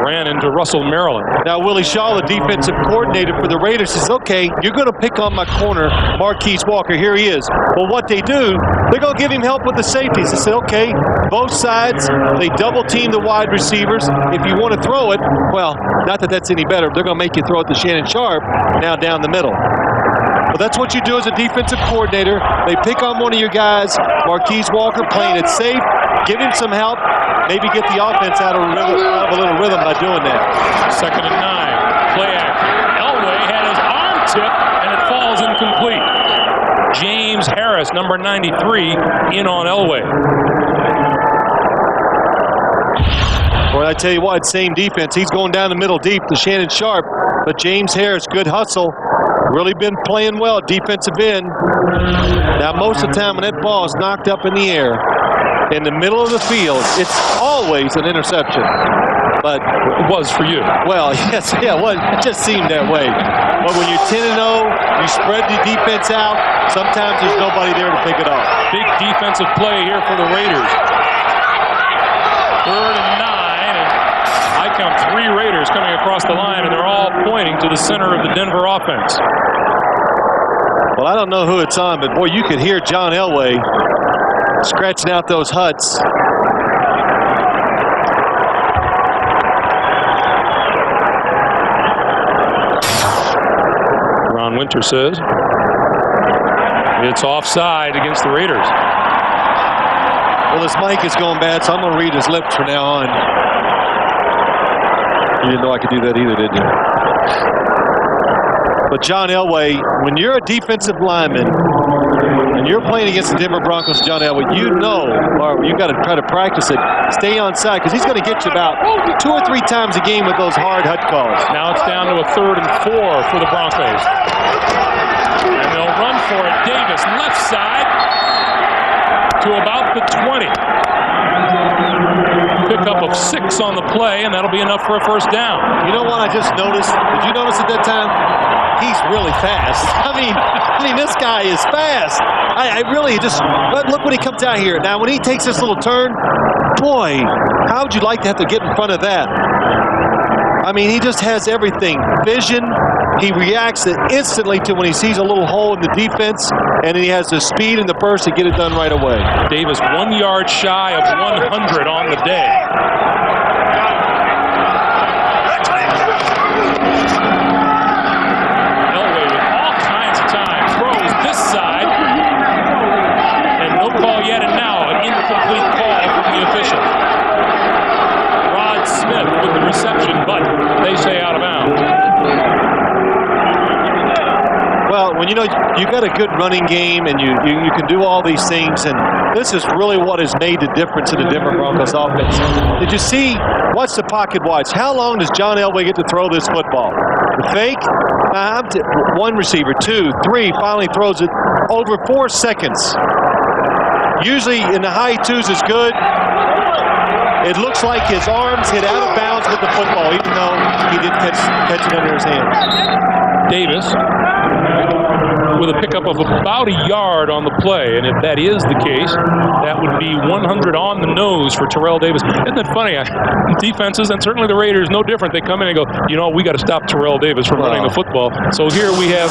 Ran into Russell, Maryland. Now, Willie Shaw, the defensive coordinator for the Raiders, says, okay, you're going to pick on my corner, Marquise Walker. Here he is. Well, what they do, they're going to give him help with the safeties. They say, okay, both sides, they double-team the wide receivers. If you want to throw it, well, not that that's any better. They're going to make you throw it to Shannon Sharpe now down the middle. But that's what you do as a defensive coordinator. They pick on one of your guys, Marquise Walker, playing it safe, give him some help, maybe get the offense out of a little rhythm by doing that. Second and 9. Play action. Elway had his arm tipped, and it falls incomplete. James Harris, number 93, in on Elway. Well, I tell you what, same defense. He's going down the middle deep to Shannon Sharpe, but James Harris, good hustle. Really been playing well, defensive end. Now, most of the time when that ball is knocked up in the air, in the middle of the field, it's always an interception. But it was for you. well, yes, yeah, well, it just seemed that way. But when you're 10-0, you spread the defense out. Sometimes there's nobody there to pick it off. Big defensive play here for the Raiders. 3rd and 9, and I count 3 Raiders coming across the line, and they're all pointing to the center of the Denver offense. Well, I don't know who it's on, but boy, you could hear John Elway scratching out those huts. Ron Winter says it's offside against the Raiders. Well, his mic is going bad, so I'm going to read his lips from now on. You didn't know I could do that either, did you? But John Elway, when you're a defensive lineman and you're playing against the Denver Broncos, John Elway, you know, or you got to try to practice it, stay on side, because he's going to get you about 2 or 3 times a game with those hard hut calls. Now it's down to a 3rd and 4 for the Broncos. And they'll run for it. Davis, left side to about the 20. Pickup of 6 on the play, and that'll be enough for a first down. You know what I just noticed? Did you notice at that time? He's really fast. I mean, this guy is fast. I really just look when he comes out here. Now, when he takes this little turn, boy, how would you like to have to get in front of that? I mean, he just has everything. Vision. He reacts instantly to when he sees a little hole in the defense, and he has the speed and the burst to get it done right away. Davis 1 yard shy of 100 on the day. Elway with all kinds of time throws this side, and no call yet, and now an incomplete call from the official. Rod Smith with the reception, but they say out of bounds. Well, when you know you got a good running game and you can do all these things, and this is really what has made the difference in the Denver Broncos offense. Did you see? Watch the pocket watch. How long does John Elway get to throw this football? The fake? One receiver, 2, 3, finally throws it over 4 seconds. Usually in the high 2s is good. It looks like his arms hit out of bounds with the football, even though he didn't catch it under his hand. Davis with a pickup of about a yard on the play, and if that is the case, that would be 100 on the nose for Terrell Davis. Isn't that funny? Defenses, and certainly the Raiders, no different. They come in and go, you know, we got to stop Terrell Davis from running the football. So here we have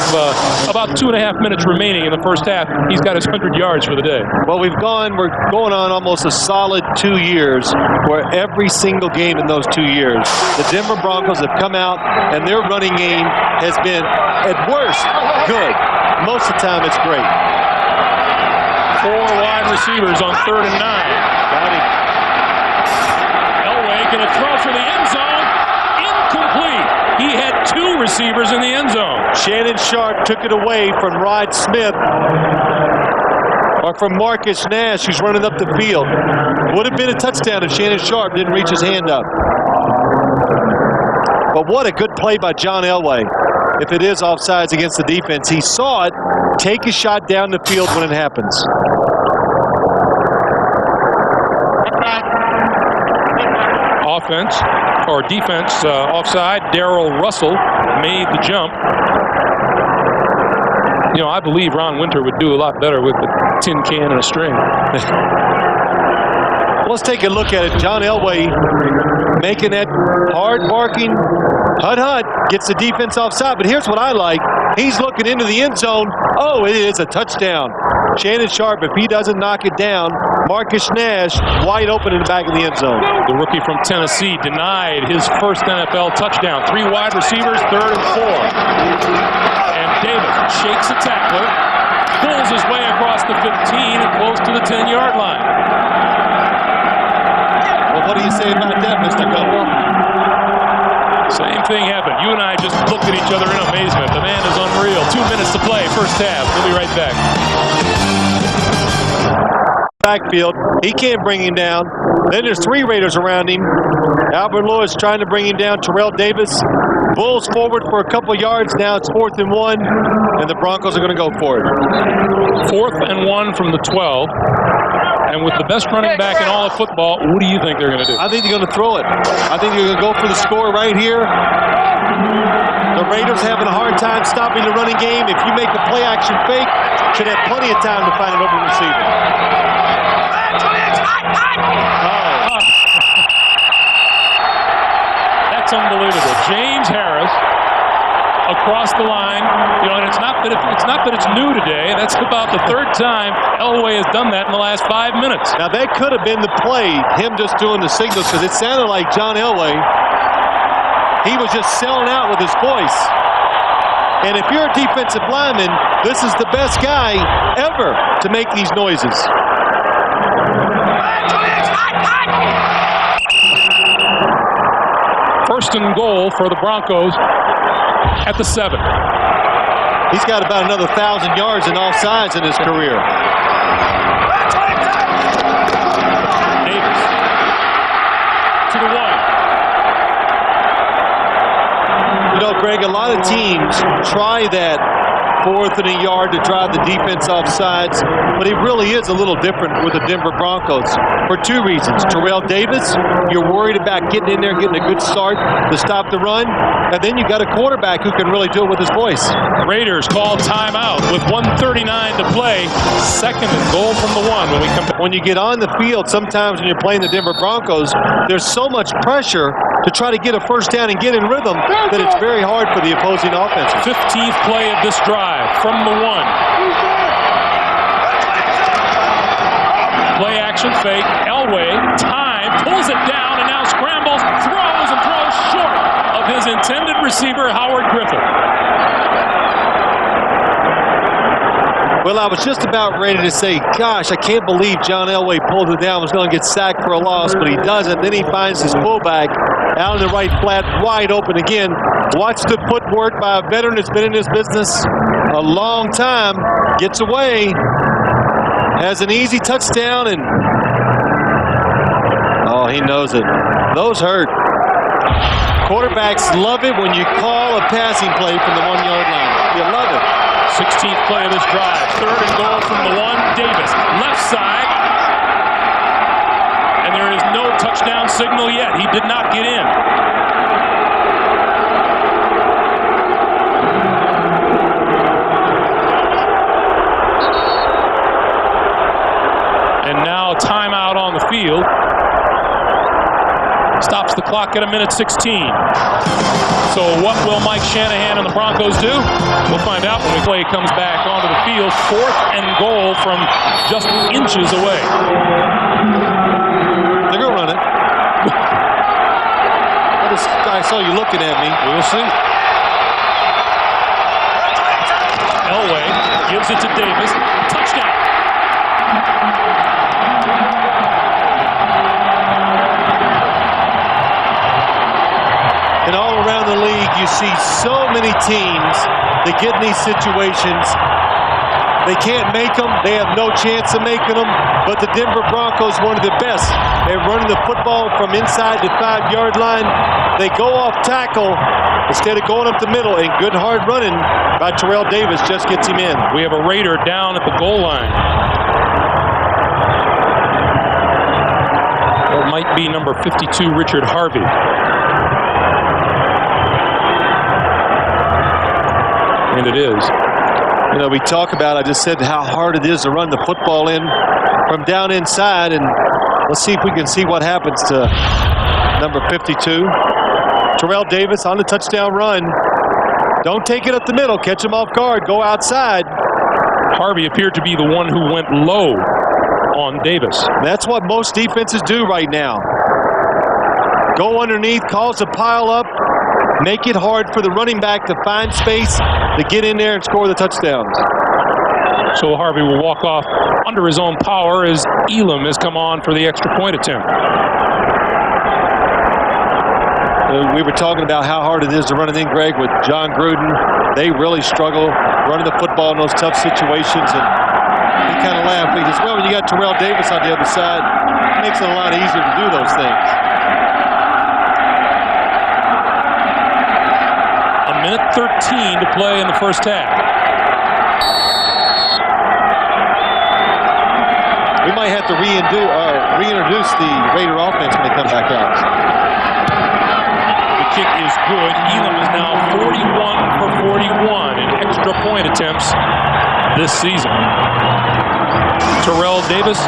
about 2.5 minutes remaining in the first half. He's got his 100 yards for the day. Well, we're going on almost a solid 2 years where every single game in those 2 years, the Denver Broncos have come out and their running game has been, at worst, good. Most of the time, it's great. 4 wide receivers on 3rd and 9. Got him. Elway going to throw for the end zone. Incomplete. He had 2 receivers in the end zone. Shannon Sharp took it away from Rod Smith, or from Marcus Nash, who's running up the field. Would have been a touchdown if Shannon Sharp didn't reach his hand up. But what a good play by John Elway. If it is offsides against the defense, he saw it, take a shot down the field when it happens. Offense, or defense, offside. Darrell Russell made the jump. You know, I believe Ron Winter would do a lot better with a tin can and a string. Let's take a look at it. John Elway making that hard barking hut, gets the defense offside. But here's what I like. He's looking into the end zone. Oh, it is a touchdown. Shannon Sharp, if he doesn't knock it down, Marcus Nash wide open in the back of the end zone. The rookie from Tennessee denied his first NFL touchdown. 3 wide receivers, 3rd and 4. And Davis shakes a tackler, pulls his way across the 15 and close to the 10-yard line. Well, what do you say about that, Mr. Gumble? Same thing happened. You and I just looked at each other in amazement. The man is unreal. 2 minutes to play, first half. We'll be right back. Backfield, he can't bring him down. Then there's 3 Raiders around him. Albert Lewis trying to bring him down. Terrell Davis Bulls forward for a couple yards. Now it's 4th and 1, and the Broncos are going to go for it. 4th and 1 from the 12. And with the best running back in all of football, what do you think they're going to do? I think they're going to throw it. I think they're going to go for the score right here. The Raiders having a hard time stopping the running game. If you make a play-action fake, should have plenty of time to find an open receiver. Oh. That's unbelievable. James Harris across the line, and it's not that it's new today. That's about the 3rd time Elway has done that in the last 5 minutes. Now that could have been the play, him just doing the signals, because it sounded like John Elway. He was just selling out with his voice. And if you're a defensive lineman, this is the best guy ever to make these noises. First and goal for the Broncos at the 7. He's got about another 1,000 yards in all sides in his career. Davis to the 1. You know, Greg, a lot of teams try that 4th and a yard to drive the defense off sides, but it really is a little different with the Denver Broncos for 2 reasons. Terrell Davis, you're worried about getting in there, getting a good start to stop the run, and then you got a quarterback who can really do it with his voice. Raiders call timeout with 1:39 to play. 2nd and goal from the 1 when we come back. When you get on the field, sometimes when you're playing the Denver Broncos, there's so much pressure to try to get a first down and get in rhythm that it's very hard for the opposing offense. 15th play of this drive from the 1. Play action fake. Elway, time, pulls it down, and now scrambles, throws short of his intended receiver, Howard Griffith. Well, I was just about ready to say, gosh, I can't believe John Elway pulled it down, was going to get sacked for a loss, but he doesn't. Then he finds his fullback out in the right flat, wide open again. Watch the footwork by a veteran that's been in this business a long time. Gets away, has an easy touchdown, and oh, he knows it. Those hurt. Quarterbacks love it when you call a passing play from the 1-yard line. You love it. 16th play of this drive. 3rd and goal from the 1. Davis, left side. And there is no touchdown signal yet. He did not get in. And now timeout on the field. Stops the clock at 1:16. So what will Mike Shanahan and the Broncos do? We'll find out when the play comes back onto the field. 4th and goal from just inches away. They're going to run it. I saw you looking at me. We'll see. Elway gives it to Davis. Touchdown. And all around the league, you see so many teams that get in these situations. They can't make them. They have no chance of making them. But the Denver Broncos, one of the best at running the football from inside the 5-yard line. They go off tackle instead of going up the middle, and good hard running by Terrell Davis just gets him in. We have a Raider down at the goal line. Or it might be number 52, Richard Harvey. And it is. You know, we talk about, I just said how hard it is to run the football in from down inside, and let's see if we can see what happens to number 52. Terrell Davis on the touchdown run. Don't take it up the middle. Catch him off guard. Go outside. Harvey appeared to be the one who went low on Davis. That's what most defenses do right now. Go underneath, cause a pile up, make it hard for the running back to find space to get in there and score the touchdowns. So Harvey will walk off under his own power as Elam has come on for the extra point attempt. We were talking about how hard it is to run it in, Greg, with John Gruden. They really struggle running the football in those tough situations, and he kind of laughed. He says, well, when you got Terrell Davis on the other side, it makes it a lot easier to do those things. Minute 13 to play in the first half. We might have to reintroduce the Raider offense when they come back out. The kick is good. Elam is now 41 for 41 in extra point attempts this season. Terrell Davis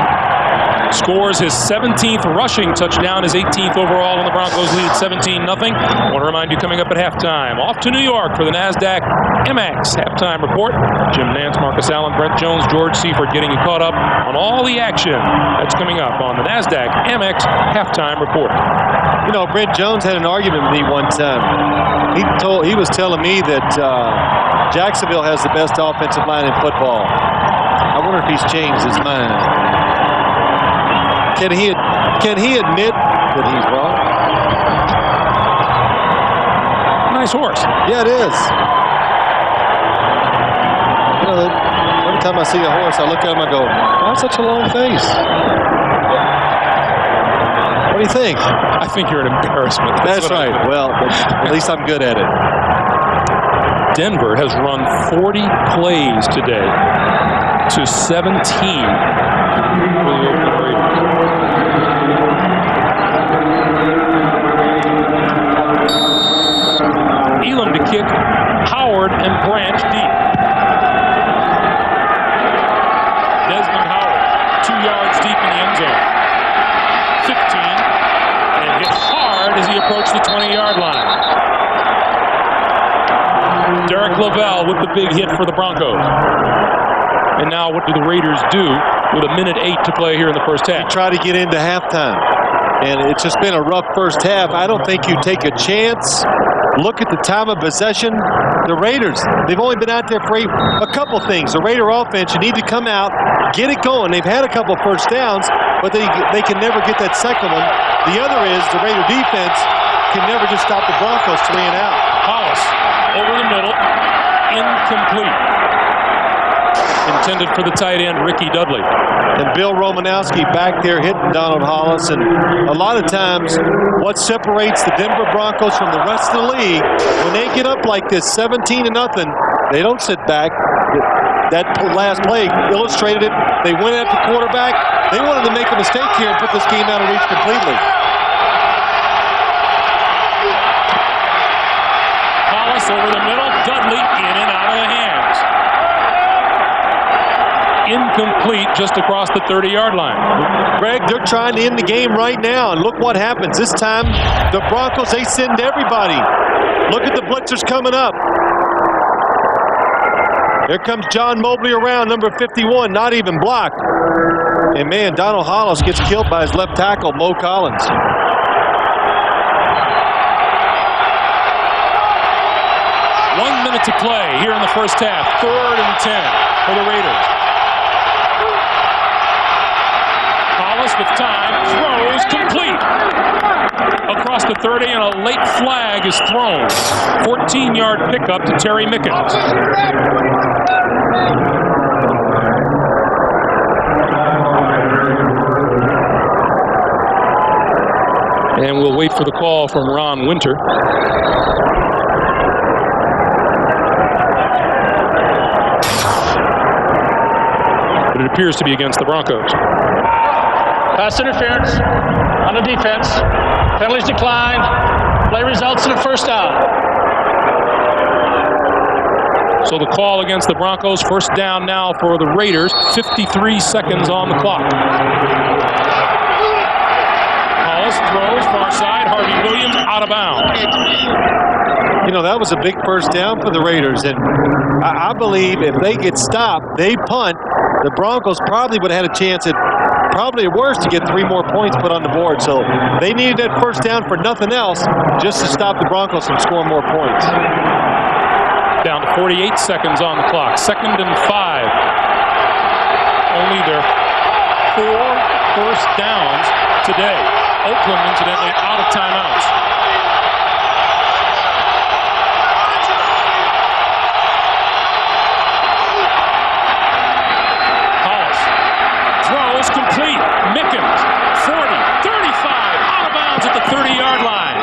scores his 17th rushing touchdown, his 18th overall, and the Broncos lead 17-0. I want to remind you, coming up at halftime, off to New York for the NASDAQ MX halftime report. Jim Nance, Marcus Allen, Brent Jones, George Seifert getting you caught up on all the action that's coming up on the NASDAQ MX halftime report. You know, Brent Jones had an argument with me one time. He was telling me that Jacksonville has the best offensive line in football. I wonder if he's changed his mind. Can he admit that he's wrong? Nice horse. Yeah, it is. You know, every time I see a horse, I look at him and I go, why such a long face? What do you think? I think you're an embarrassment. That's right. Well, at least I'm good at it. Denver has run 40 plays today to 17 for the Oakland Raiders. Elam to kick, Howard and Branch deep. Desmond Howard, 2 yards deep in the end zone. 15, and hit hard as he approached the 20-yard line. Derek Lavelle with the big hit for the Broncos. And now what do the Raiders do with 1:08 to play here in the first half? Try to get into halftime. And it's just been a rough first half. I don't think you take a chance. Look at the time of possession. The Raiders, they've only been out there for a couple things. The Raider offense, you need to come out, get it going. They've had a couple first downs, but they can never get that second one. The other is the Raider defense can never just stop the Broncos 3 and out. Hollis over the middle, incomplete. Intended for the tight end, Ricky Dudley. And Bill Romanowski back there hitting Donald Hollis. And a lot of times, what separates the Denver Broncos from the rest of the league, when they get up like this, 17-0, they don't sit back. That last play illustrated it. They went at the quarterback. They wanted to make a mistake here and put this game out of reach completely. Hollis over the middle, Dudley in and out of the hands. Incomplete just across the 30-yard line. Greg, they're trying to end the game right now, and look what happens. This time, the Broncos, they send everybody. Look at the blitzers coming up. Here comes John Mobley around, number 51, not even blocked. And man, Donald Hollis gets killed by his left tackle, Mo Collins. One minute to play here in the first half. 3rd and 10 for the Raiders. Hollis with time, throws complete. Across the 30, and a late flag is thrown. 14-yard pickup to Terry Mickens. And we'll wait for the call from Ron Winter. But it appears to be against the Broncos. Pass interference on the defense. Penalties declined. Play results in a first down. So the call against the Broncos, first down now for the Raiders. 53 seconds on the clock. Hollis throws far side. Harvey Williams out of bounds. You know, that was a big first down for the Raiders. And I believe if they get stopped, they punt, the Broncos probably would have had a chance at probably at worst to get 3 more points put on the board. So they needed that first down for nothing else, just to stop the Broncos from scoring more points. Down to 48 seconds on the clock. 2nd and 5. Only their 4 first downs today. Oakland, incidentally, out of timeouts. Throws complete. Mickens, 40, 35, out of bounds at the 30-yard line.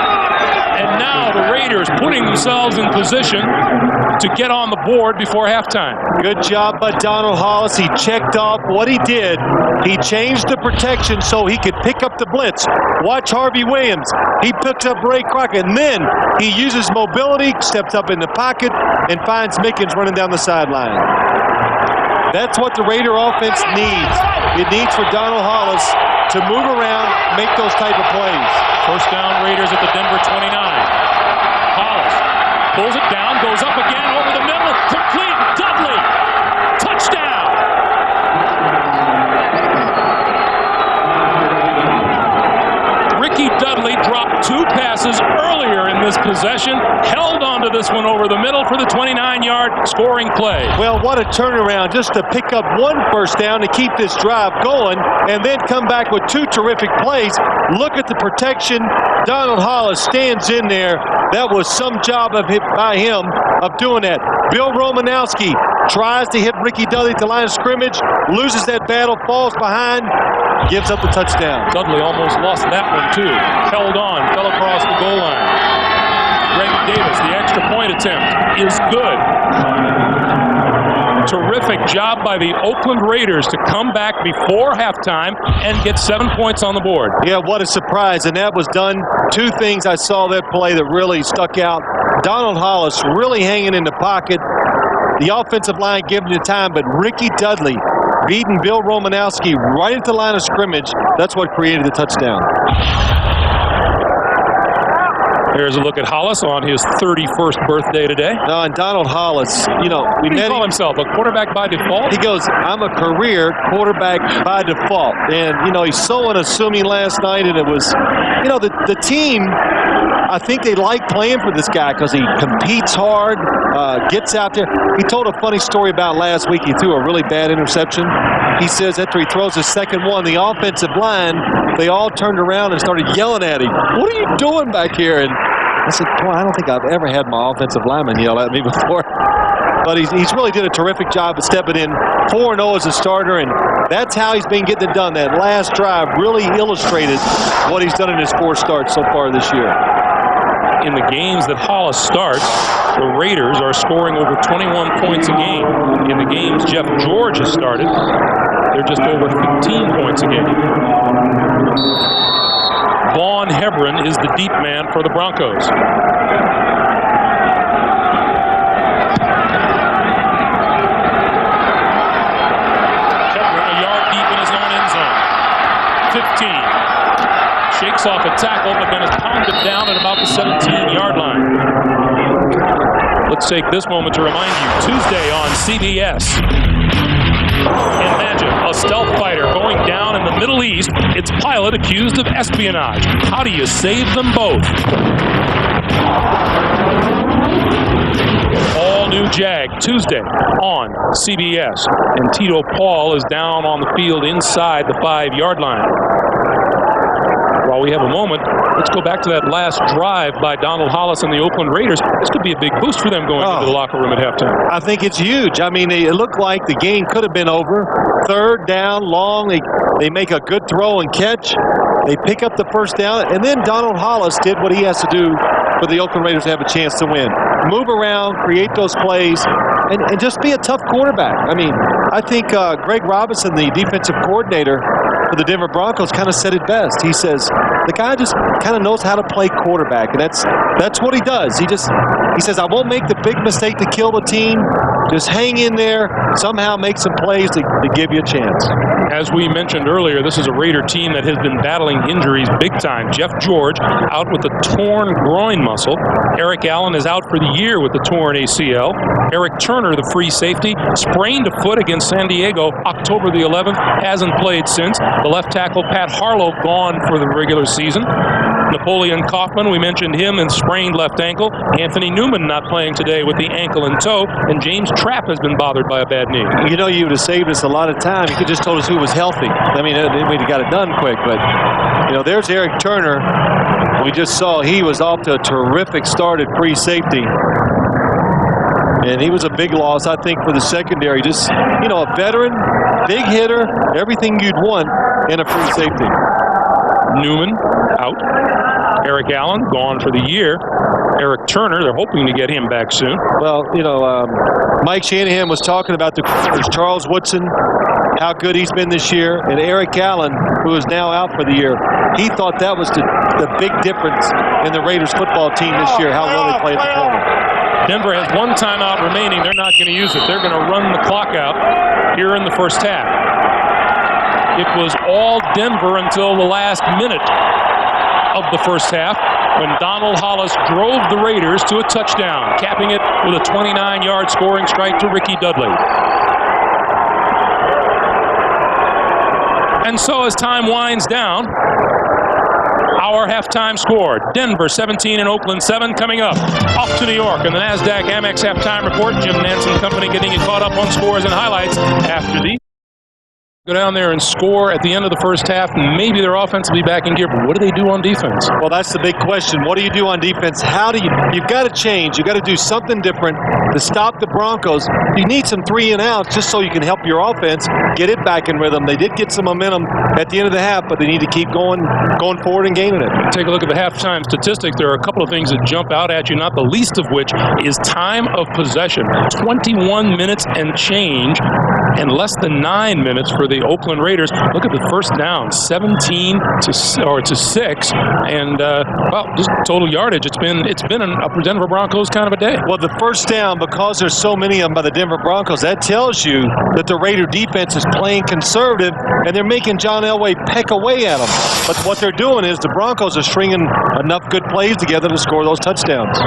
And now the Raiders Raiders putting themselves in position to get on the board before halftime. Good job by Donald Hollis. He checked off what he did. He changed the protection so he could pick up the blitz. Watch Harvey Williams. He picks up Ray Crockett, and then he uses mobility, steps up in the pocket, and finds Mickens running down the sideline. That's what the Raider offense needs. It needs for Donald Hollis to move around, make those type of plays. First down, Raiders at the Denver 29. Hollis pulls it down, goes up again, over the middle, complete, Dudley, touchdown! Ricky Dudley dropped 2 passes earlier in this possession, held onto this one over the middle for the 29-yard scoring play. Well, what a turnaround just to pick up 1 first down to keep this drive going and then come back with 2 terrific plays. Look at the protection. Donald Hollis stands in there. That was some job by him of doing that. Bill Romanowski tries to hit Ricky Dudley at the line of scrimmage, loses that battle, falls behind, gives up the touchdown. Dudley almost lost that one too. Held on, fell across the goal line. Greg Davis, the extra point attempt is good. Terrific job by the Oakland Raiders to come back before halftime and get 7 points on the board. Yeah, what a surprise. And that was done. 2 things I saw that play that really stuck out. Donald Hollis really hanging in the pocket. The offensive line giving the time, but Ricky Dudley beating Bill Romanowski right at the line of scrimmage. That's what created the touchdown. Here's a look at Hollis on his 31st birthday today. And Donald Hollis, we What do met you call him. himself? A quarterback by default? He goes, I'm a career quarterback by default. And, he's so unassuming last night, and it was, the team, I think they like playing for this guy because he competes hard, gets out there. He told a funny story about last week. He threw a really bad interception. He says after he throws his second one, the offensive line, they all turned around and started yelling at him. What are you doing back here? And I said, boy, I don't think I've ever had my offensive lineman yell at me before. But he's really did a terrific job of stepping in 4-0 as a starter, and that's how he's been getting it done. That last drive really illustrated what he's done in his 4 starts so far this year. In the games that Hollis starts, the Raiders are scoring over 21 points a game. In the games Jeff George has started, they're just over 15 points a game. Vaughn Hebron is the deep man for the Broncos. Hebron a yard deep in his own end zone. 15. Shakes off a tackle, but then is pounded down at about the 17-yard line. Let's take this moment to remind you, Tuesday on CBS. Imagine a stealth fighter going down in the Middle East, its pilot accused of espionage. How do you save them both? All new Jag, Tuesday on CBS. And Tito Paul is down on the field inside the 5-yard line. While we have a moment, let's go back to that last drive by Donald Hollis and the Oakland Raiders. This could be a big boost for them going into the locker room at halftime. I think it's huge. I mean, it looked like the game could have been over. 3rd down, long. They make a good throw and catch. They pick up the first down, and then Donald Hollis did what he has to do for the Oakland Raiders to have a chance to win. Move around, create those plays, and just be a tough quarterback. I mean, I think Greg Robinson, the defensive coordinator for the Denver Broncos, kind of said it best. He says the guy just kind of knows how to play quarterback, and that's what he does. He says, I won't make the big mistake to kill the team. Just hang in there, somehow make some plays to give you a chance. As we mentioned earlier, this is a Raider team that has been battling injuries big time. Jeff George out with a torn groin muscle. Eric Allen is out for the year with the torn ACL. Eric Turner, the free safety, sprained a foot against San Diego October the 11th, hasn't played since. The left tackle, Pat Harlow, gone for the regular season. Napoleon Kaufman, we mentioned him, and sprained left ankle. Anthony Newman not playing today with the ankle and toe. And James Trapp has been bothered by a bad knee. You would have saved us a lot of time. You could just told us who was healthy. I mean, we'd have got it done quick. But, there's Eric Turner. We just saw he was off to a terrific start at free safety. And he was a big loss, I think, for the secondary. Just, a veteran, big hitter, everything you'd want in a free safety. Newman out. Eric Allen gone for the year. Eric Turner, they're hoping to get him back soon. Well, Mike Shanahan was talking about the corners. Charles Woodson, how good he's been this year, and Eric Allen, who is now out for the year. He thought that was the big difference in the Raiders football team this year, how well they played the corner. Denver has one timeout remaining. They're not going to use it. They're going to run the clock out here in the first half. It was all Denver until the last minute of the first half when Donald Hollis drove the Raiders to a touchdown, capping it with a 29-yard scoring strike to Ricky Dudley. And so as time winds down, our halftime score, Denver 17 and Oakland 7. Coming up, off to New York and the NASDAQ Amex halftime report. Jim Nantz and company getting you caught up on scores and highlights after the go down there and score at the end of the first half. Maybe their offense will be back in gear, but what do they do on defense? Well, that's the big question. What do you do on defense? You've got to change. You've got to do something different to stop the Broncos. You need some 3 and outs just so you can help your offense get it back in rhythm. They did get some momentum at the end of the half, but they need to keep going forward and gaining it. Take a look at the halftime statistics. There are a couple of things that jump out at you, not the least of which is time of possession. 21 minutes and change, and less than 9 minutes for the Oakland Raiders. Look at the first down, 17 to 6, and just total yardage. It's been an upper Denver Broncos kind of a day. Well, the first down, because there's so many of them by the Denver Broncos, that tells you that the Raider defense is playing conservative, and they're making John Elway peck away at them. But what they're doing is the Broncos are stringing enough good plays together to score those touchdowns.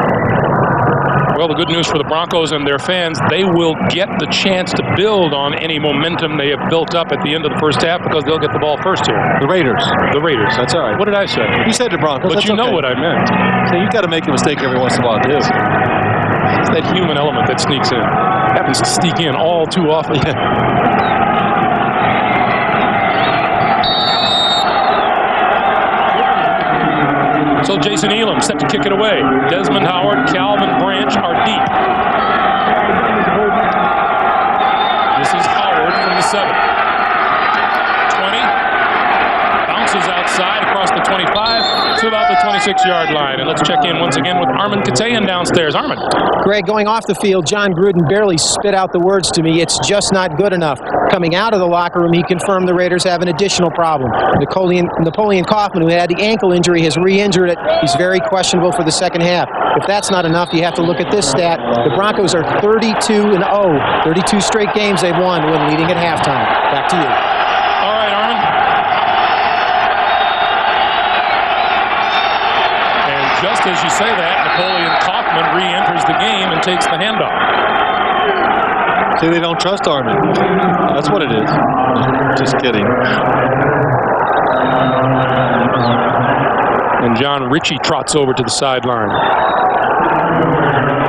Well, the good news for the Broncos and their fans, they will get the chance to build on any momentum they have built up at the end of the first half because they'll get the ball first here. The Raiders. The Raiders. That's all right. What did I say? You said the Broncos. But that's you know okay. what I meant. So you've got to make a mistake every once in a while, too. It's that human element that sneaks in. Happens to sneak in all too often. So Jason Elam set to kick it away. Desmond Howard, Calvin Branch are deep. This is Howard from the 7. 20. Bounces outside across the 25 to about the 26-yard line. And let's check in once again with Armin Katayan downstairs. Armin. Greg, going off the field, John Gruden barely spit out the words to me. It's just not good enough. Coming out of the locker room, he confirmed the Raiders have an additional problem. Napoleon Kaufman, who had the ankle injury, has re-injured it. He's very questionable for the second half. If that's not enough, you have to look at this stat. The Broncos are 32-0. 32 straight games they've won when leading at halftime. Back to you. All right, Armin. And just as you say that, Napoleon Kaufman re-enters the game and takes the handoff. See, they don't trust Armin. That's what it is. Just kidding. And John Ritchie trots over to the sideline.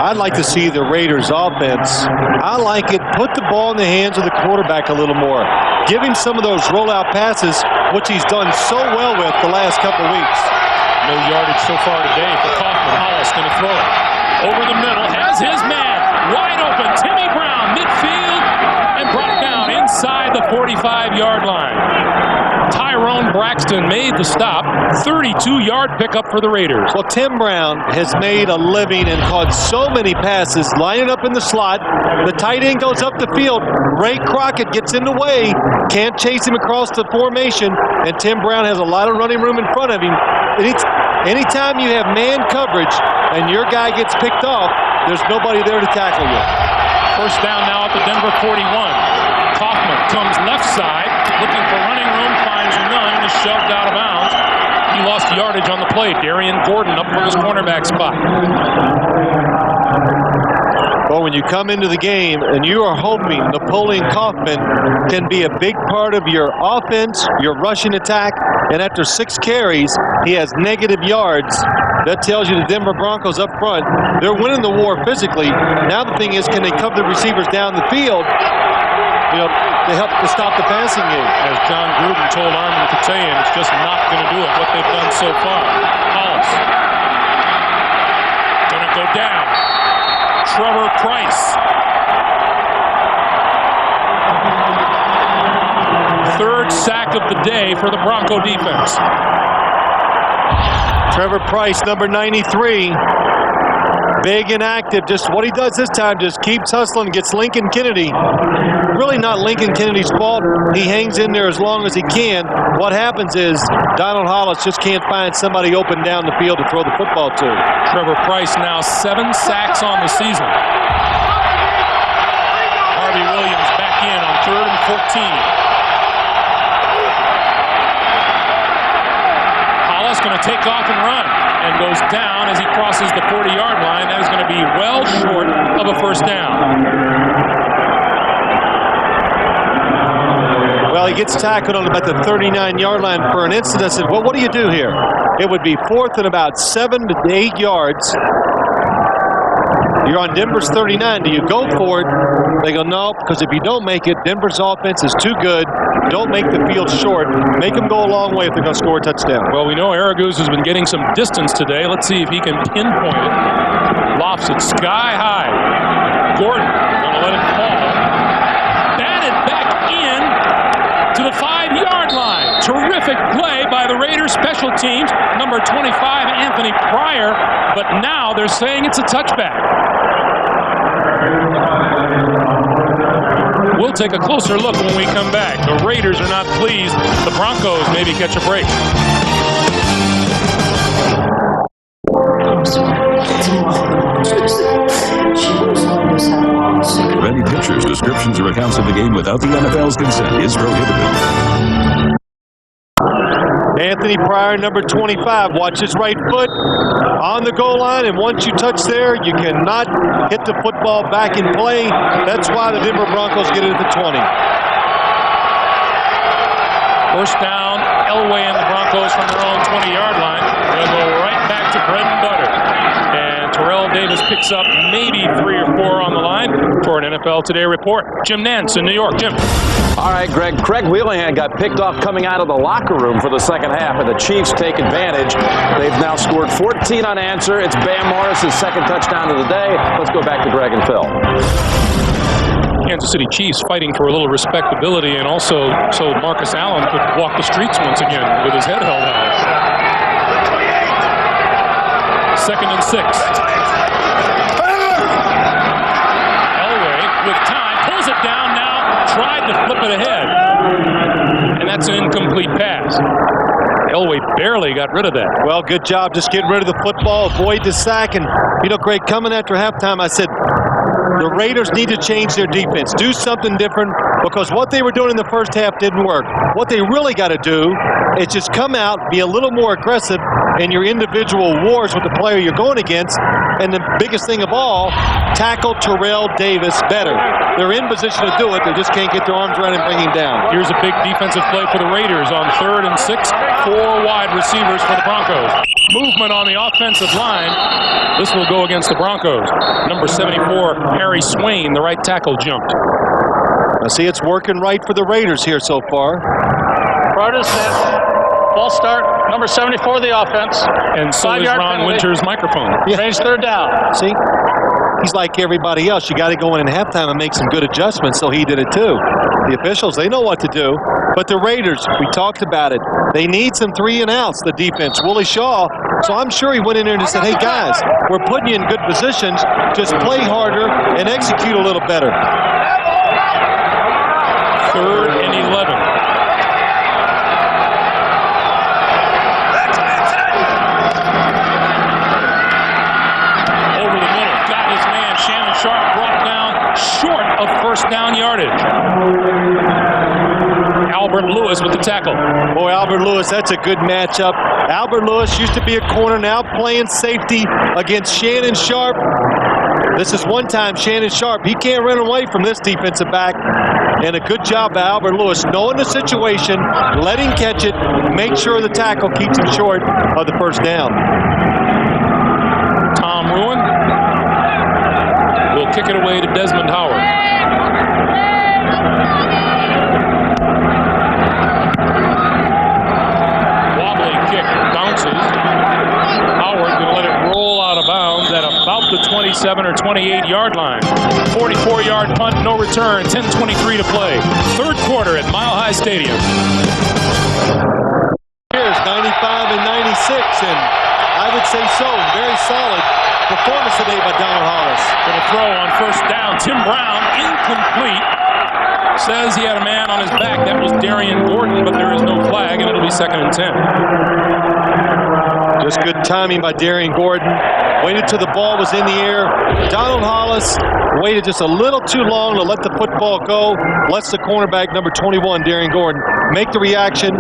I'd like to see the Raiders offense. I like it. Put the ball in the hands of the quarterback a little more. Give him some of those rollout passes, which he's done so well with the last couple of weeks. No yardage so far today for Kaufman. Hollis going to throw it. Over the middle, has his man. Wide open, Timmy Brown, midfield, and brought down inside the 45-yard line. Tyrone Braxton made the stop. 32-yard pickup for the Raiders. Well, Tim Brown has made a living and caught so many passes, lining up in the slot. The tight end goes up the field. Ray Crockett gets in the way, can't chase him across the formation, and Tim Brown has a lot of running room in front of him. Anytime you have man coverage and your guy gets picked off, there's nobody there to tackle you. First down now at the Denver 41. Kaufman comes left side, looking for running room, finds none, and is shoved out of bounds. He lost yardage on the play. Darian Gordon up for his cornerback spot. Well, when you come into the game and you are hoping Napoleon Kaufman can be a big part of your offense, your rushing attack, and after 6 carries, he has negative yards. That tells you the Denver Broncos up front, they're winning the war physically. Now the thing is, can they cover the receivers down the field, to help to stop the passing game? As John Gruden told Armin Katayan, it's just not going to do it, what they've done so far. Hollis. Going to go down. Trevor Price. Third sack of the day for the Bronco defense. Trevor Price, number 93. Big and active. Just what he does this time, just keeps hustling, gets Lincoln Kennedy. Really not Lincoln Kennedy's fault. He hangs in there as long as he can. What happens is Donald Hollis just can't find somebody open down the field to throw the football to. Trevor Price now 7 sacks on the season. Harvey Williams back in on 3rd and 14. Hollis going to take off and run, and goes down as he crosses the 40-yard line. That is going to be well short of a first down. Well, he gets tackled on about the 39-yard line for an instant. I said, well, what do you do here? It would be 4th and about 7 to 8 yards. You're on Denver's 39. Do you go for it? They go, no, because if you don't make it, Denver's offense is too good. Don't make the field short. Make them go a long way if they're going to score a touchdown. Well, we know Araguz has been getting some distance today. Let's see if he can pinpoint it. Lofts it sky high. Gordon going to let it fall. Batted back in to the 5-yard line. Terrific play by the Raiders special teams. Number 25, Anthony Pryor. But now they're saying it's a touchback. We'll take a closer look when we come back. The Raiders are not pleased. The Broncos maybe catch a break. Any pictures, descriptions, or accounts of the game without the NFL's consent is prohibited. Anthony Pryor, number 25, watch his right foot on the goal line, and once you touch there, you cannot hit the football back in play. That's why the Denver Broncos get it at the 20. First down, Elway and the Broncos from their own 20-yard line. They'll go right back to bread and butter. And Terrell Davis picks up maybe 3 or 4 on the line for an NFL Today report. Jim Nantz in New York. Jim. All right, Greg. Craig Wheelahan got picked off coming out of the locker room for the second half, and the Chiefs take advantage. They've now scored 14 unanswered. It's Bam Morris's second touchdown of the day. Let's go back to Greg and Phil. Kansas City Chiefs fighting for a little respectability, and also so Marcus Allen could walk the streets once again with his head held high. 2nd and 6. Elway with time pulls it down now, tried to flip it ahead, and that's an incomplete pass. Elway barely got rid of that. Well, good job just getting rid of the football, avoid the sack. And, you know, Craig, coming after halftime, I said, the Raiders need to change their defense, do something different, because what they were doing in the first half didn't work. What they really got to do is just come out, be a little more aggressive in your individual wars with the player you're going against, and the biggest thing of all, tackle Terrell Davis better. They're in position to do it, they just can't get their arms around and bring him down. Here's a big defensive play for the Raiders on 3rd and 6, 4 wide receivers for the Broncos. Movement on the offensive line. This will go against the Broncos. Number 74, Harry Swain, the right tackle, jumped. I see it's working right for the Raiders here so far. Brothers, false start. Number 74, the offense. And so is Ron penalty. Winter's microphone. Yeah. Range 3rd down. See? He's like everybody else. You got to go in halftime and make some good adjustments, so he did it too. The officials, they know what to do. But the Raiders, we talked about it. They need some 3 and outs, the defense. Willie Shaw, so I'm sure he went in there and just said, hey, guys, we're putting you in good positions. Just play harder and execute a little better. 3rd and 11. Over the middle, got his man. Shannon Sharp brought down short of first down yardage. Albert Lewis with the tackle. Boy, Albert Lewis, that's a good matchup. Albert Lewis used to be a corner, now playing safety against Shannon Sharp. This is one time Shannon Sharp. He can't run away from this defensive back. And a good job by Albert Lewis, knowing the situation, let him catch it, make sure the tackle keeps him short of the first down. Tom Ruin will kick it away to Desmond Howard. Wobbly kick, bounces. Howard going to let it roll out of bounds at about the 27 or 28-yard line. 44-yard punt, no return, 10:23 to play. 3rd quarter at Mile High Stadium. Here's 95 and 96. and I would say so. Very solid performance today by Donald Hollis. Going to throw on first down. Tim Brown, incomplete. Says he had a man on his back. That was Darian Gordon, but there is no flag, and it'll be 2nd and 10. Just good timing by Darian Gordon. Waited till the ball was in the air. Donald Hollis waited just a little too long to let the football go. Lets the cornerback, number 21, Darian Gordon, make the reaction.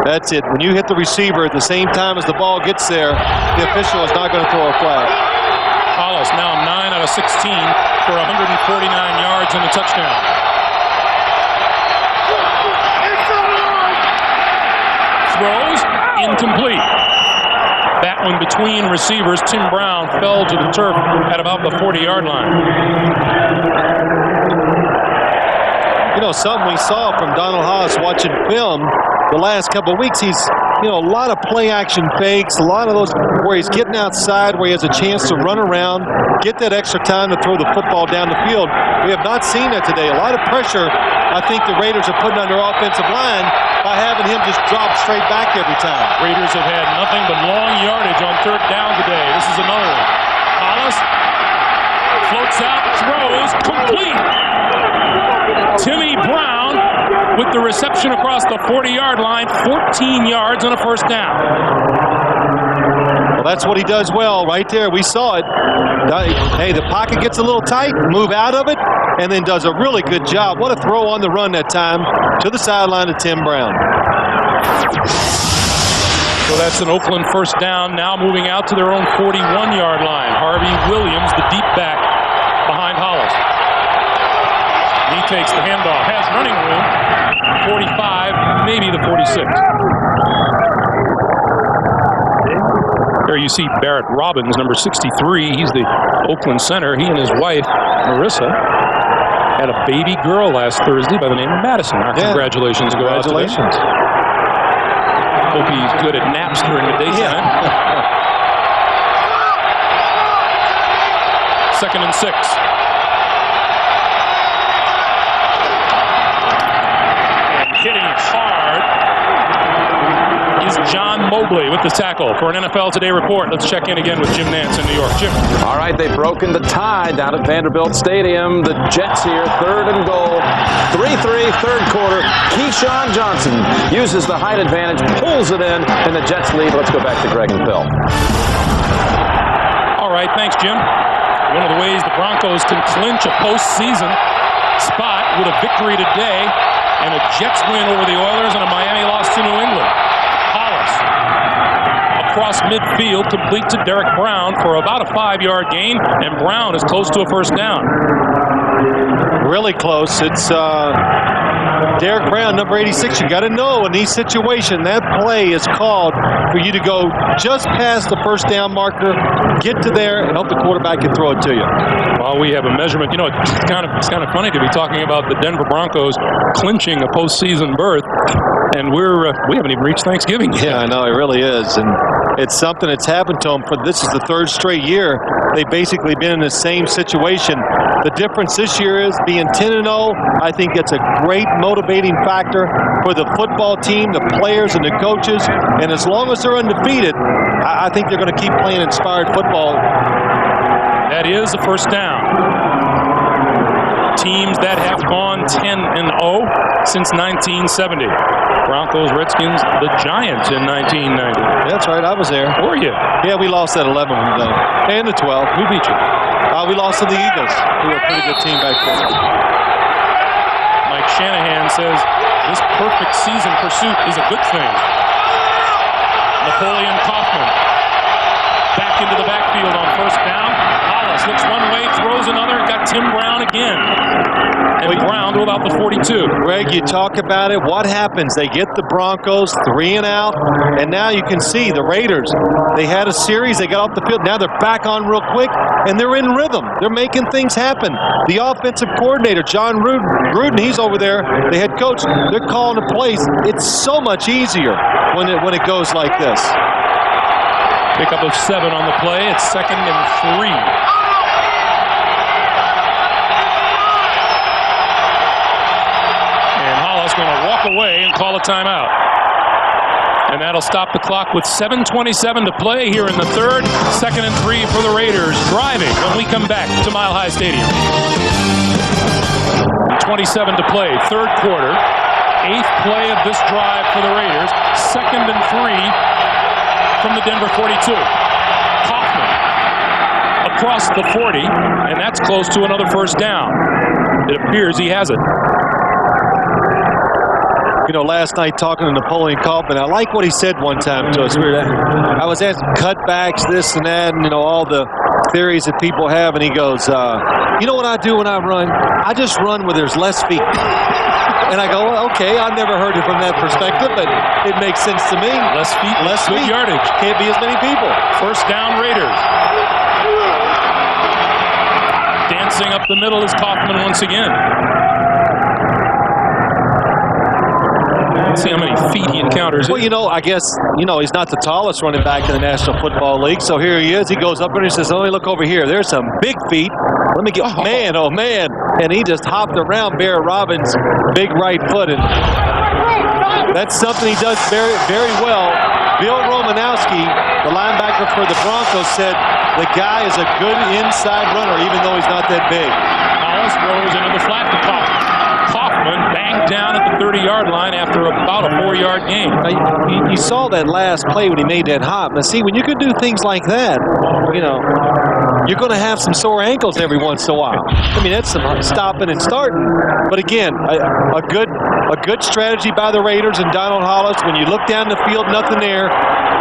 That's it. When you hit the receiver at the same time as the ball gets there, the official is not going to throw a flag. Hollis now 9 out of 16 for 149 yards and a touchdown. Throws incomplete. That one between receivers. Tim Brown fell to the turf at about the 40-yard line. You know, something we saw from Donald Hollis watching film the last couple of weeks, he's, you know, a lot of play action fakes, a lot of those where he's getting outside, where he has a chance to run around, get that extra time to throw the football down the field. We have not seen that today. A lot of pressure I think the Raiders are putting on their offensive line by having him just drop straight back every time. Raiders have had nothing but long yardage on 3rd down today. This is another one. Hollis floats out, throws, complete. Timmy Brown with the reception across the 40-yard line, 14 yards on a first down. Well, that's what he does well right there. We saw it. Hey, the pocket gets a little tight, move out of it, and then does a really good job. What a throw on the run that time to the sideline to Tim Brown. So that's an Oakland first down, now moving out to their own 41-yard line. Harvey Williams, the deep back, behind Hollis. He takes the handoff, has running room, 45, maybe the 46. There you see Barrett Robbins, number 63. He's the Oakland center. He and his wife, Marissa, had a baby girl last Thursday by the name of Madison. Our congratulations go out to them. Hope he's good at naps during the daytime. Yeah. 2nd and 6. Hitting hard is John Mobley with the tackle. For an NFL Today report, let's check in again with Jim Nantz in New York. Jim. All right, they've broken the tie down at Vanderbilt Stadium. The Jets here, 3rd and goal. 3-3, 3rd quarter. Keyshawn Johnson uses the height advantage, pulls it in, and the Jets lead. Let's go back to Greg and Phil. All right, thanks, Jim. One of the ways the Broncos can clinch a postseason spot with a victory today, and a Jets win over the Oilers and a Miami loss to New England. Hollis across midfield, complete to Derek Brown for about a 5-yard gain, and Brown is close to a first down. Really close. It's Derek Brown, number 86. You got to know in these situations that play is called for you to go just past the first down marker, get to there, and hope the quarterback can throw it to you. Well, we have a measurement. You know, it's kind of funny to be talking about the Denver Broncos clinching a postseason berth, and we haven't even reached Thanksgiving yet. Yeah, I know, it really is, and it's something that's happened to them for this is the 3rd straight year. They've basically been in the same situation. The difference this year is being 10-0. I think it's a great motivating factor for the football team, the players, and the coaches. And as long as they're undefeated, I think they're going to keep playing inspired football. That is a first down. Teams that have gone 10-0 since 1970. Broncos, Redskins, the Giants in 1990. That's right, I was there. Were you? Yeah, we lost at 11 and the 12. Who beat you? We lost to the Eagles, who were a pretty good team back then. Mike Shanahan says this perfect season pursuit is a good thing. Napoleon Kaufman back into the backfield on first down. Hollis looks one way, throws another, got Tim Brown again. And Brown to about the 42. Greg, you talk about it. What happens? They get the Broncos 3 and out, and now you can see the Raiders. They had a series. They got off the field. Now they're back on real quick, and they're in rhythm. They're making things happen. The offensive coordinator, John Gruden, he's over there. The head coach, they're calling the plays. It's so much easier when it goes like this. Pickup of 7 on the play. It's 2nd and 3. Going to walk away and call a timeout. And that'll stop the clock with 7:27 to play here in the third. 2nd and 3 for the Raiders, driving when we come back to Mile High Stadium. 27 to play, third quarter. 8th play of this drive for the Raiders. 2nd and 3 from the Denver 42. Hoffman across the 40, and that's close to another first down. It appears he has it. You know, last night talking to Napoleon Kaufman, I like what he said one time to us. I was asking cutbacks, this and that, and, you know, all the theories that people have, and he goes, you know what I do when I run? I just run where there's less feet. And I go, well, okay, I've never heard it from that perspective, but it makes sense to me. Less feet, less good feet. yardage. Can't be as many people. First down, Raiders. Dancing up the middle is Kaufman once again. Let's see how many feet he encounters. Well, you know, I guess, you know, he's not the tallest running back in the National Football League. So here he is. He goes up and he says, let me look over here. There's some big feet. Let me get, oh man. And he just hopped around Barrett Robbins' big right foot. And that's something he does very, very well. Bill Romanowski, the linebacker for the Broncos, said the guy is a good inside runner, even though he's not that big. Hollis throws into the flat to Kaufman. Kaufman banged down at the 30-yard line after about a 4-yard gain. Now, you saw that last play when he made that hop. Now, see, when you can do things like that, you know, you're going to have some sore ankles every once in a while. I mean, that's some stopping and starting. But again, a good strategy by the Raiders and Donald Hollis. When you look down the field, nothing there.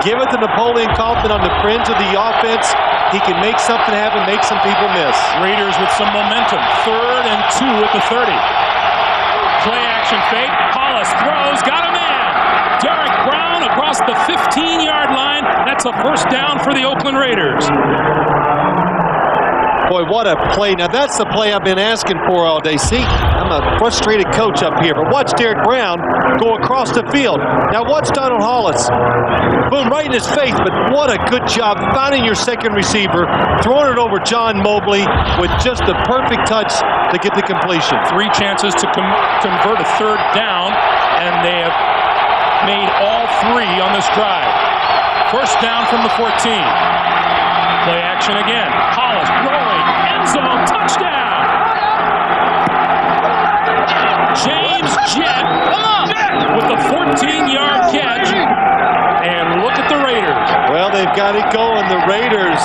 Give it to Napoleon Kaufman on the fringe of the offense. He can make something happen, make some people miss. Raiders with some momentum. 3rd and 2 at the 30. Play action fake. Hollis throws. Got a man. Derek Brown across the 15-yard line. That's a first down for the Oakland Raiders. Boy, what a play. Now, that's the play I've been asking for all day. See, I'm a frustrated coach up here, but watch Derek Brown go across the field. Now, watch Donald Hollis. Boom, right in his face, but what a good job finding your second receiver, throwing it over John Mobley with just the perfect touch to get the completion. 3 chances to convert a third down, and they have made all 3 on this drive. First down from the 14. Play action again. Hollis rolling. End zone. Touchdown. James Jett with the 14-yard catch. And look at the Raiders. Well, they've got it going. The Raiders,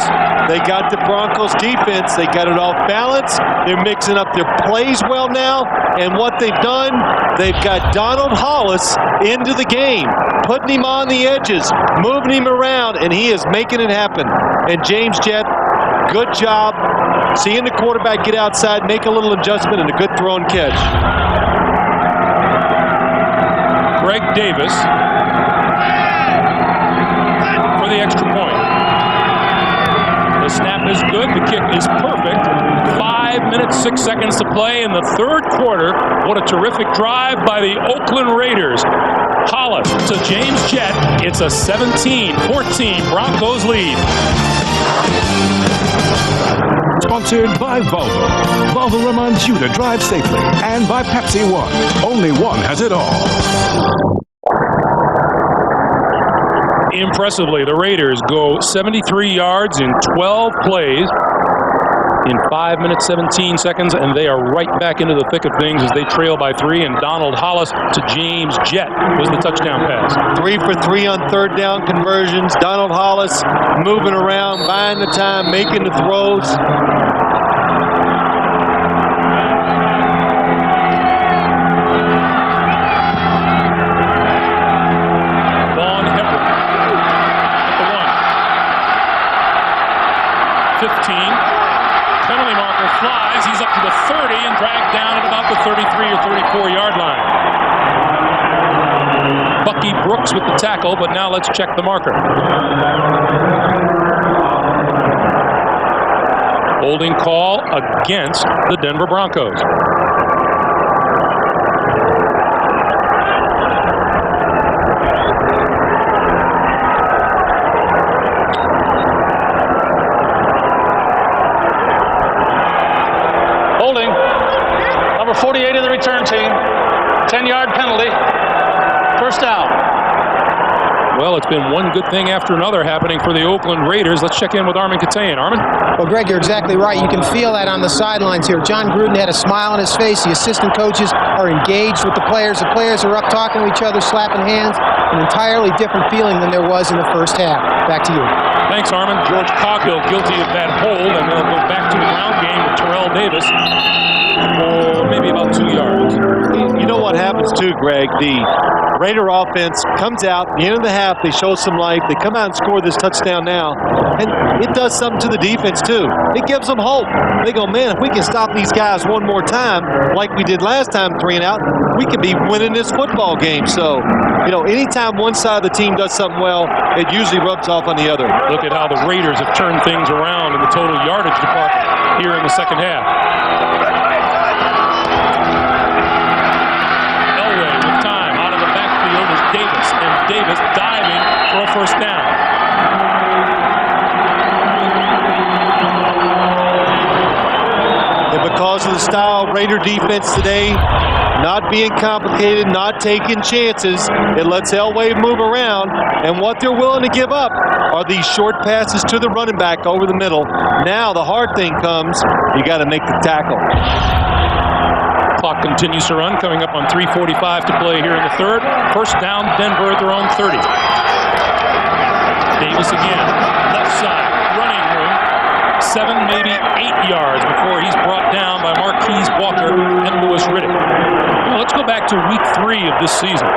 they got the Broncos defense. They got it off balance. They're mixing up their plays well now. And what they've done, they've got Donald Hollis into the game, putting him on the edges, moving him around, and he is making it happen. And James Jett, good job seeing the quarterback get outside, make a little adjustment, and a good throw and catch. Greg Davis for the extra point. The snap is good. The kick is perfect. 5 minutes, 6 seconds to play in the third quarter. What a terrific drive by the Oakland Raiders. Hollis to James Jett. It's a 17-14 Broncos lead. Sponsored by Volvo. Volvo reminds you to drive safely. And by Pepsi One. Only one has it all. Impressively, the Raiders go 73 yards in 12 plays in 5 minutes, 17 seconds, and they are right back into the thick of things as they trail by 3, and Donald Hollis to James Jett was the touchdown pass. 3 for 3 on third down conversions. Donald Hollis moving around, buying the time, making the throws. Vaughn Hepburn at the 1. 15. Penalty marker flies. He's up to the 30 and dragged down at about the 33 or 34-yard line. Bucky Brooks with the tackle, but now let's check the marker. Holding call against the Denver Broncos. Holding. Number 48 of the return team. 10-yard penalty. First down. Well, it's been one good thing after another happening for the Oakland Raiders. Let's check in with Armin Katayan. Armin? Well, Greg, you're exactly right. You can feel that on the sidelines here. John Gruden had a smile on his face. The assistant coaches are engaged with the players. The players are up talking to each other, slapping hands. An entirely different feeling than there was in the first half. Back to you. Thanks, Armin. George Coghill guilty of that hold, and they'll go back to the ground game with Terrell Davis for maybe about 2 yards. You know what happens too, Greg? The Raider offense comes out, at the end of the half, they show some life. They come out and score this touchdown now, and it does something to the defense too. It gives them hope. They go, man, if we can stop these guys one more time, like we did last time, 3 and out, we could be winning this football game. So, you know, anytime one side of the team does something well, it usually rubs off on the other. Look at how the Raiders have turned things around in the total yardage department here in the second half. Elway with time out of the backfield is Davis, and Davis diving for a first down. And because of the style of Raider defense today, not being complicated, not taking chances, it lets Elway move around, and what they're willing to give up are these short passes to the running back over the middle. Now the hard thing comes, you got to make the tackle. Clock continues to run, coming up on 3:45 to play here in the third. First down, Denver at their own 30. Davis again, left side, running room, 7, maybe 8 yards before he's brought down by Marquise Walker and Louis Riddick. Now let's go back to week 3 of this season.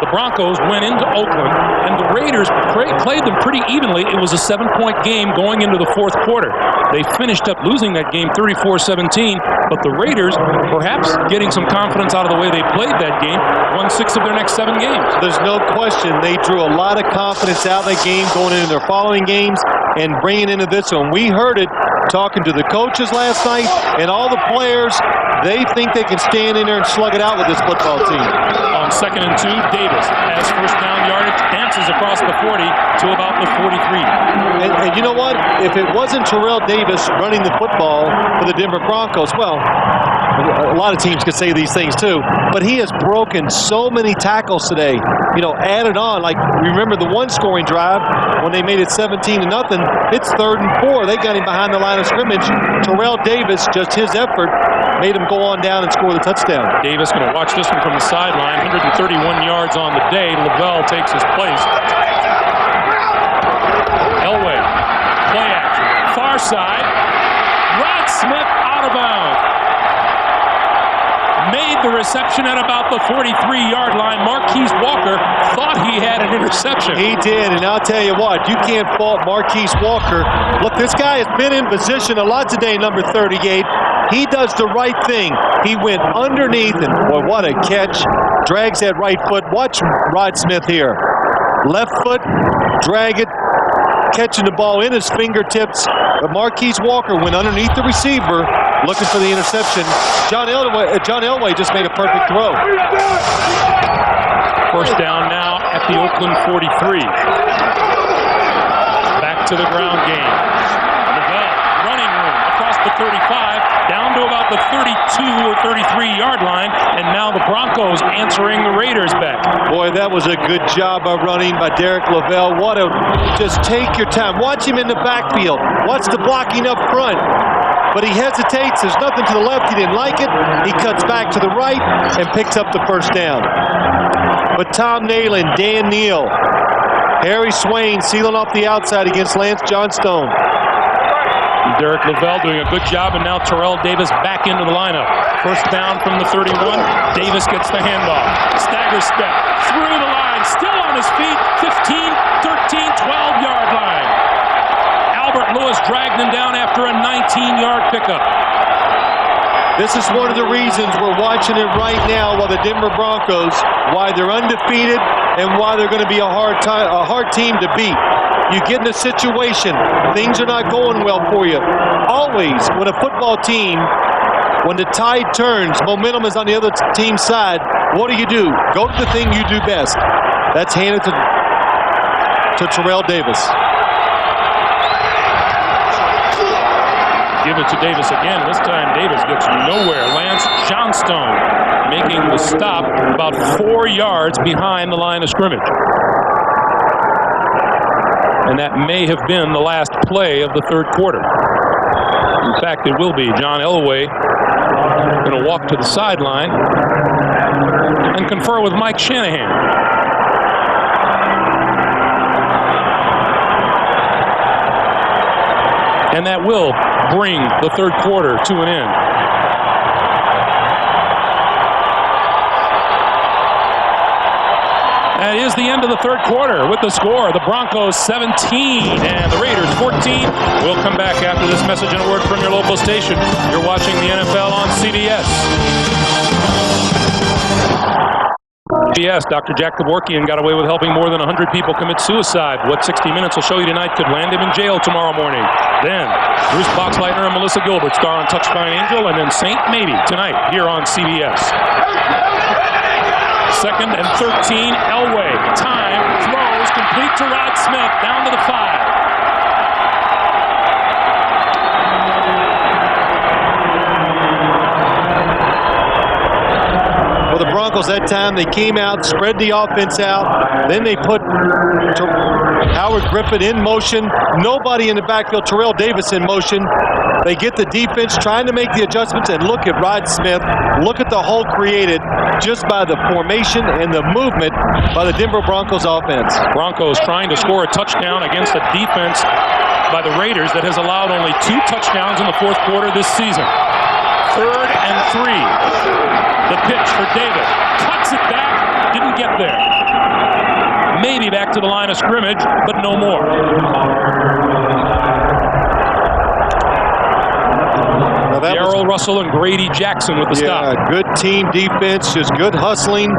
The Broncos went into Oakland, and the Raiders played them pretty evenly. It was a 7-point game going into the fourth quarter. They finished up losing that game 34-17, but the Raiders, perhaps getting some confidence out of the way they played that game, won 6 of their next 7 games. There's no question they drew a lot of confidence out of that game going into their following games and bringing into this one. We heard it talking to the coaches last night and all the players. They think they can stand in there and slug it out with this football team. On 2nd and 2, Davis has first down yardage, dances across the 40 to about the 43. And you know what? If it wasn't Terrell Davis running the football for the Denver Broncos, well, a lot of teams could say these things too, but he has broken so many tackles today. You know, added on, like remember the one scoring drive when they made it 17-0. It's 3rd and 4. They got him behind the line of scrimmage. Terrell Davis, just his effort, made him go on down and score the touchdown. Davis going to watch this one from the sideline. 131 yards on the day. Lavelle takes his place. Elway, play action, far side. Rod Smith out of bounds. Made the reception at about the 43-yard line. Marquise Walker thought he had an interception. He did, and I'll tell you what, you can't fault Marquise Walker. Look, this guy has been in position a lot today, number 38. He does the right thing. He went underneath, and boy, what a catch. Drags that right foot. Watch Rod Smith here. Left foot, drag it, catching the ball in his fingertips. But Marquise Walker went underneath the receiver, looking for the interception. John Elway just made a perfect throw. First down now at the Oakland 43. Back to the ground game. Lavelle, running room across the 35, down to about the 32 or 33-yard line, and now the Broncos answering the Raiders back. Boy, that was a good job of running by Derek Lavelle. Just take your time. Watch him in the backfield. Watch the blocking up front. But he hesitates. There's nothing to the left. He didn't like it. He cuts back to the right and picks up the first down. But Tom Nalen, Dan Neal, Harry Swain sealing off the outside against Lance Johnstone. Derek Lavelle doing a good job, and now Terrell Davis back into the lineup. First down from the 31. Davis gets the handoff. Stagger step through the line. Still on his feet. 15, 13, 12-yard line. Albert Lewis dragged him down after a 19-yard pickup. This is one of the reasons we're watching it right now while the Denver Broncos, why they're undefeated and why they're going to be a hard team to beat. You get in a situation, things are not going well for you. Always, when a football team, when the tide turns, momentum is on the other team's side, what do? Go to the thing you do best. That's handed to Terrell Davis. Give it to Davis again. This time Davis gets nowhere. Lance Johnstone making the stop about 4 yards behind the line of scrimmage. And that may have been the last play of the third quarter. In fact, it will be. John Elway going to walk to the sideline and confer with Mike Shanahan. And that will bring the third quarter to an end. That is the end of the third quarter with the score. The Broncos 17 and the Raiders 14. We'll come back after this message and a word from your local station. You're watching the NFL on CBS. CBS, Dr. Jack Kevorkian got away with helping more than 100 people commit suicide. What 60 Minutes will show you tonight could land him in jail tomorrow morning. Then, Bruce Boxleitner and Melissa Gilbert star on Touched by an Angel, and then Saint Maybe tonight here on CBS. Second and 13, Elway. Time, throws, complete to Rod Smith, down to the 5. For the Broncos that time, they came out, spread the offense out. Then they put Howard Griffith in motion. Nobody in the backfield. Terrell Davis in motion. They get the defense trying to make the adjustments, and look at Rod Smith. Look at the hole created just by the formation and the movement by the Denver Broncos offense. Broncos trying to score a touchdown against a defense by the Raiders that has allowed only 2 touchdowns in the fourth quarter this season. Third and 3. The pitch for David. Cuts it back. Didn't get there. Maybe back to the line of scrimmage, but no more. Darrell Russell and Grady Jackson with the stop. Good team defense, just good hustling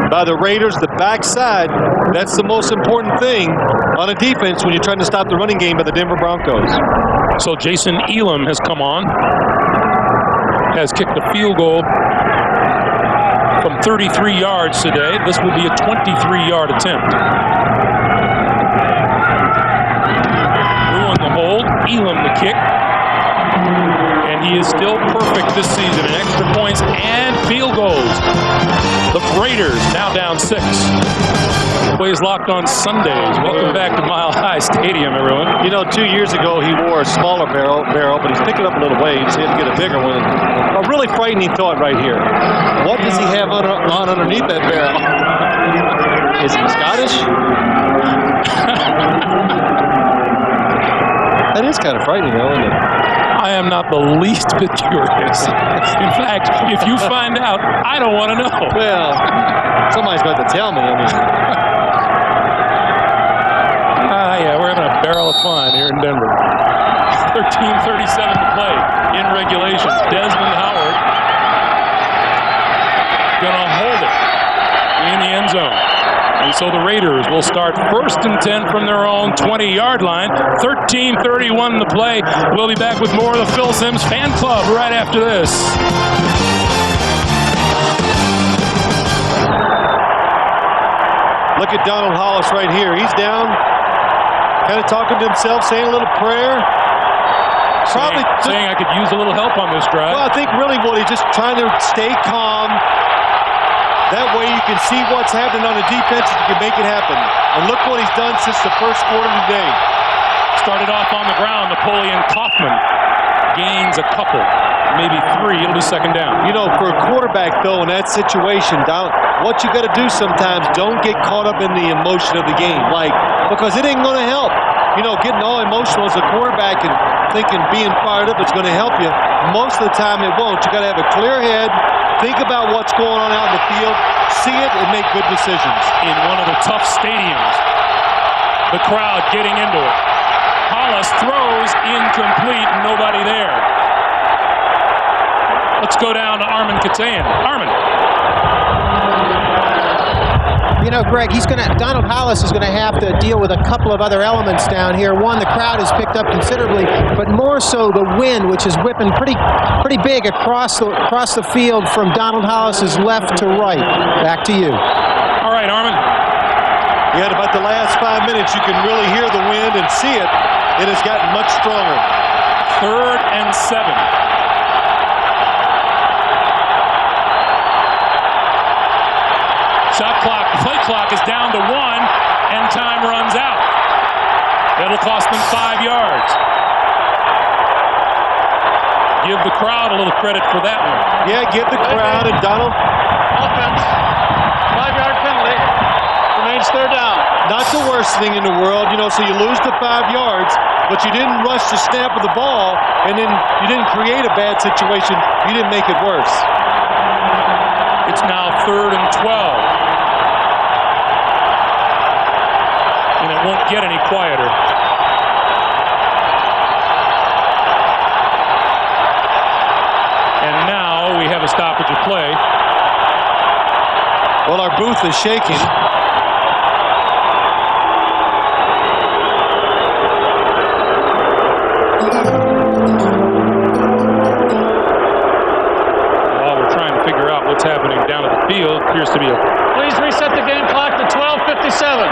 by the Raiders. The backside, that's the most important thing on a defense when you're trying to stop the running game by the Denver Broncos. So Jason Elam has come on, has kicked a field goal from 33 yards today. This will be a 23-yard attempt. Ruin the hold. Elam the kick. And he is still perfect this season in extra points and field goals. The Raiders now down 6. Plays locked on Sundays. Welcome back to Mile High Stadium, everyone. You know, 2 years ago he wore a smaller barrel, but he's picking up a little weight. So he had to get a bigger one. A really frightening thought right here. What does he have on underneath that barrel? Is he Scottish? That is kind of frightening, though, isn't it? I am not the least bit curious. In fact, if you find out, I don't want to know. Well, somebody's about to tell me. I mean. Yeah, we're having a barrel of fun here in Denver. 13:37 to play in regulation. Desmond Howard gonna hold it in the end zone. And so the Raiders will start 1st and 10 from their own 20-yard line. 13:31 to play. We'll be back with more of the Phil Simms Fan Club right after this. Look at Donald Hollis right here. He's down, kind of talking to himself, saying a little prayer. Probably saying I could use a little help on this drive. Well, I think really, Woody, just trying to stay calm. That way you can see what's happening on the defense and you can make it happen. And look what he's done since the first quarter today. Started off on the ground. Napoleon Kaufman gains a couple, maybe 3. It'll be 2nd down. You know, for a quarterback, though, in that situation, what you got to do sometimes, don't get caught up in the emotion of the game. Because it ain't going to help. You know, getting all emotional as a quarterback and thinking being fired up is going to help you. Most of the time it won't. You got to have a clear head. Think about what's going on out in the field, see it, and make good decisions. In one of the tough stadiums, the crowd getting into it. Hollis throws incomplete, nobody there. Let's go down to Armin Katayan. Armin. You know, Greg, Donald Hollis is going to have to deal with a couple of other elements down here. One, the crowd has picked up considerably, but more so the wind, which is whipping pretty big across the field from Donald Hollis's left to right. Back to you. All right, Armin. Yeah, in about the last 5 minutes, you can really hear the wind and see it. It has gotten much stronger. 3rd and 7. Shot clock, play clock is down to 1, and time runs out. They'll It'll cost them 5 yards. Give the crowd a little credit for that one. Yeah, give the crowd and Donald. Offense. 5-yard penalty. Remains third down. Not the worst thing in the world, so you lose the 5 yards, but you didn't rush the snap of the ball, and then you didn't create a bad situation. You didn't make it worse. It's now 3rd and 12. And it won't get any quieter. And now we have a stoppage of play. Well, our booth is shaking. What's happening down at the field appears to be Please reset the game clock to 12:57.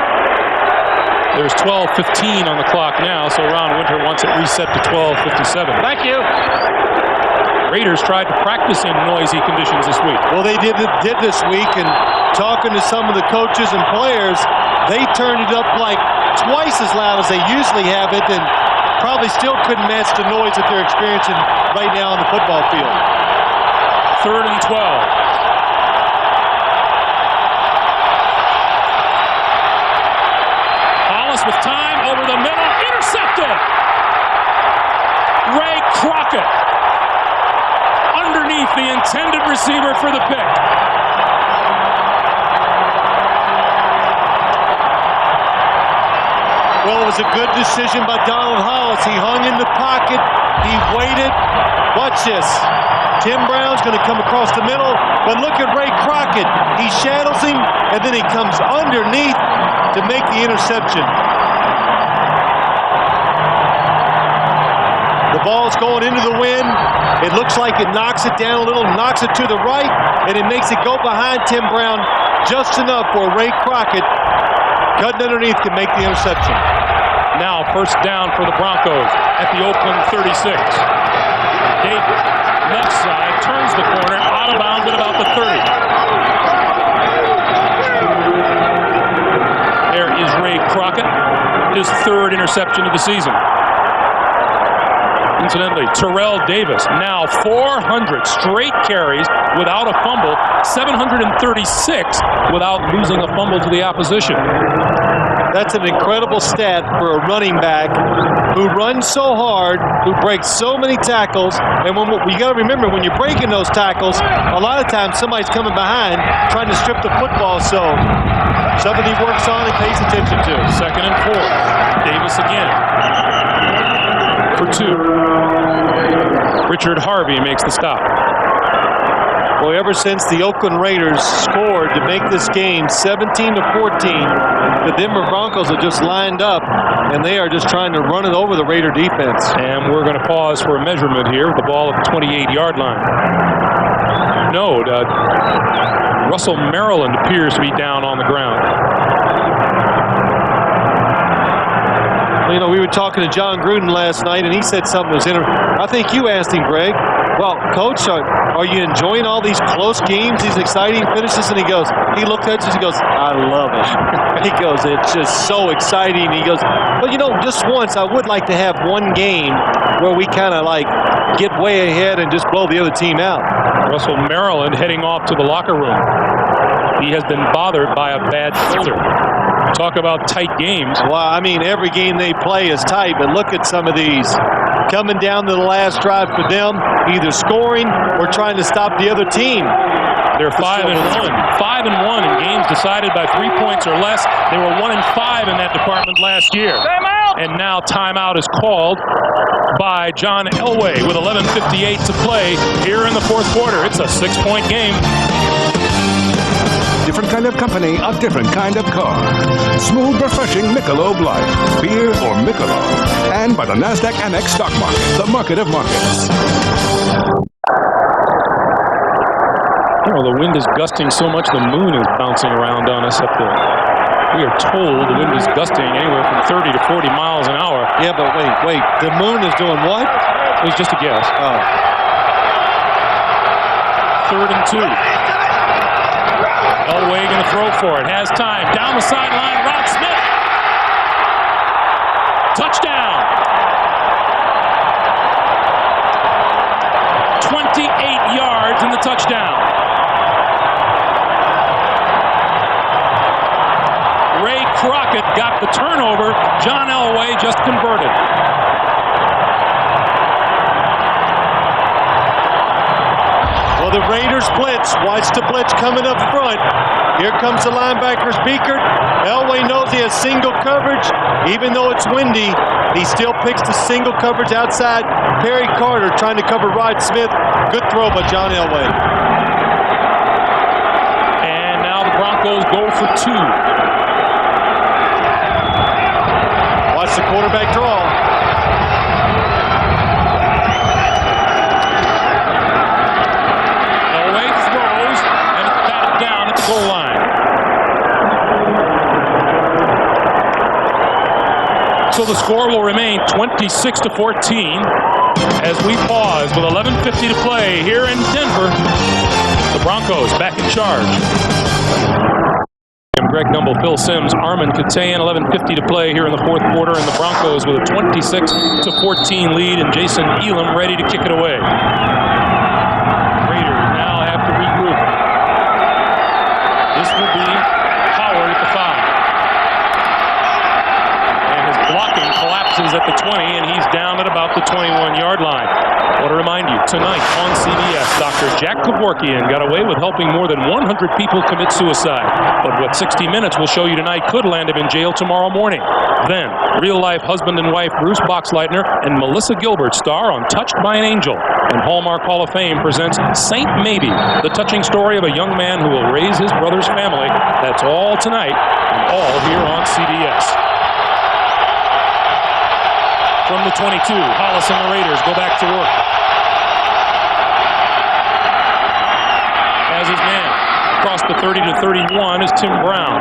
There's 12:15 on the clock now, so Ron Winter wants it reset to 12:57. Thank you. Raiders tried to practice in noisy conditions this week. Well, they did this week, and talking to some of the coaches and players, they turned it up like twice as loud as they usually have it, and probably still couldn't match the noise that they're experiencing right now on the football field. 3rd and 12. Hollis with time over the middle. Intercepted. Ray Crockett underneath the intended receiver for the pick. Well, it was a good decision by Donald Hollis. He hung in the pocket. He waited. Watch this. Tim Brown's going to come across the middle, but look at Ray Crockett. He shadows him, and then he comes underneath to make the interception. The ball's going into the wind. It looks like it knocks it down a little, knocks it to the right, and it makes it go behind Tim Brown just enough for Ray Crockett cutting underneath to make the interception. Now 1st down for the Broncos at the Oakland 36. Davis, left side, turns the corner, out of bounds at about the 30. There is Ray Crockett, his 3rd interception of the season. Incidentally, Terrell Davis, now 400 straight carries without a fumble, 736 without losing a fumble to the opposition. That's an incredible stat for a running back who runs so hard, who breaks so many tackles. And you got to remember, when you're breaking those tackles, a lot of times somebody's coming behind trying to strip the football. So somebody works on and pays attention to. 2nd and 4. Davis again for 2. Richard Harvey makes the stop. Well, ever since the Oakland Raiders scored to make this game 17-14, the Denver Broncos are just lined up, and they are just trying to run it over the Raider defense. And we're going to pause for a measurement here with the ball at the 28-yard line. No, Russell Maryland appears to be down on the ground. Well, we were talking to John Gruden last night, and he said something that was interesting. I think you asked him, Greg, well, Coach, are you enjoying all these close games, these exciting finishes? And he looked at us, he goes, I love it. He goes, it's just so exciting. He goes, but just once, I would like to have one game where we kind of like get way ahead and just blow the other team out. Russell Maryland heading off to the locker room. He has been bothered by a bad shoulder. Talk about tight games. Well, every game they play is tight, but look at some of these. Coming down to the last drive for them, either scoring or trying to stop the other team. They're 5-1. 5-1 in games decided by 3 points or less. They were 1-5 in that department last year. Timeout! And now timeout is called by John Elway with 11:58 to play here in the 4th quarter. It's a 6-point game. Different kind of company, a different kind of car. Smooth, refreshing Michelob Light. Beer or Michelob. And by the NASDAQ Annex Stock Market, the market of markets. The wind is gusting so much the moon is bouncing around on us up there. We are told the wind is gusting anywhere from 30 to 40 miles an hour. Yeah, but wait. The moon is doing what? It was just a guess. Oh. 3rd and 2. Elway going to throw for it. Has time. Down the sideline. Rob Smith touchdown. 28 yards in the touchdown. Ray Crockett got the turnover. John Elway just converted. Well, the Raiders blitz. Watch the blitz coming up front. Here comes the linebackers, Beekert. Elway knows he has single coverage. Even though it's windy, he still picks the single coverage outside. Perry Carter trying to cover Rod Smith. Good throw by John Elway. And now the Broncos go for 2. Watch the quarterback draw. Elway throws, and it's batted down at the goal line. So the score will remain 26-14 as we pause with 11:50 to play here in Denver. The Broncos back in charge. Greg Gumbel, Phil Simms, Armin Katayan, 11:50 to play here in the fourth quarter, and the Broncos with a 26-14 lead, and Jason Elam ready to kick it away. Raiders now have to regroup. This will be Howard at the 5. And his blocking collapses at the 20, and he's down at about the 21-yard line. I want to remind you, tonight on CBS, Dr. Jack Kevorkian got away with helping more than 100 people commit suicide. But what 60 Minutes will show you tonight could land him in jail tomorrow morning. Then, real-life husband and wife Bruce Boxleitner and Melissa Gilbert star on Touched by an Angel. And Hallmark Hall of Fame presents Saint Maybe, the touching story of a young man who will raise his brother's family. That's all tonight, and all here on CBS. From the 22, Hollis and the Raiders go back to work. As his man across the 30 to 31 is Tim Brown.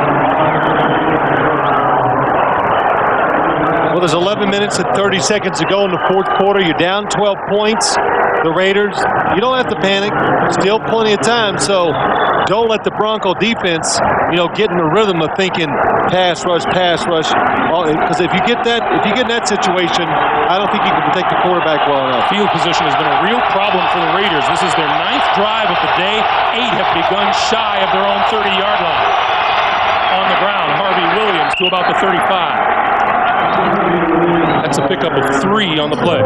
Well, there's 11 minutes and 30 seconds to go in the fourth quarter. You're down 12 points. The Raiders, you don't have to panic. Still plenty of time, so don't let the Bronco defense, get in the rhythm of thinking pass rush. Because if you get in that situation, I don't think you can protect the quarterback well enough. Field position has been a real problem for the Raiders. This is their 9th drive of the day. 8 have begun shy of their own 30-yard line. On the ground, Harvey Williams to about the 35. That's a pickup of 3 on the play.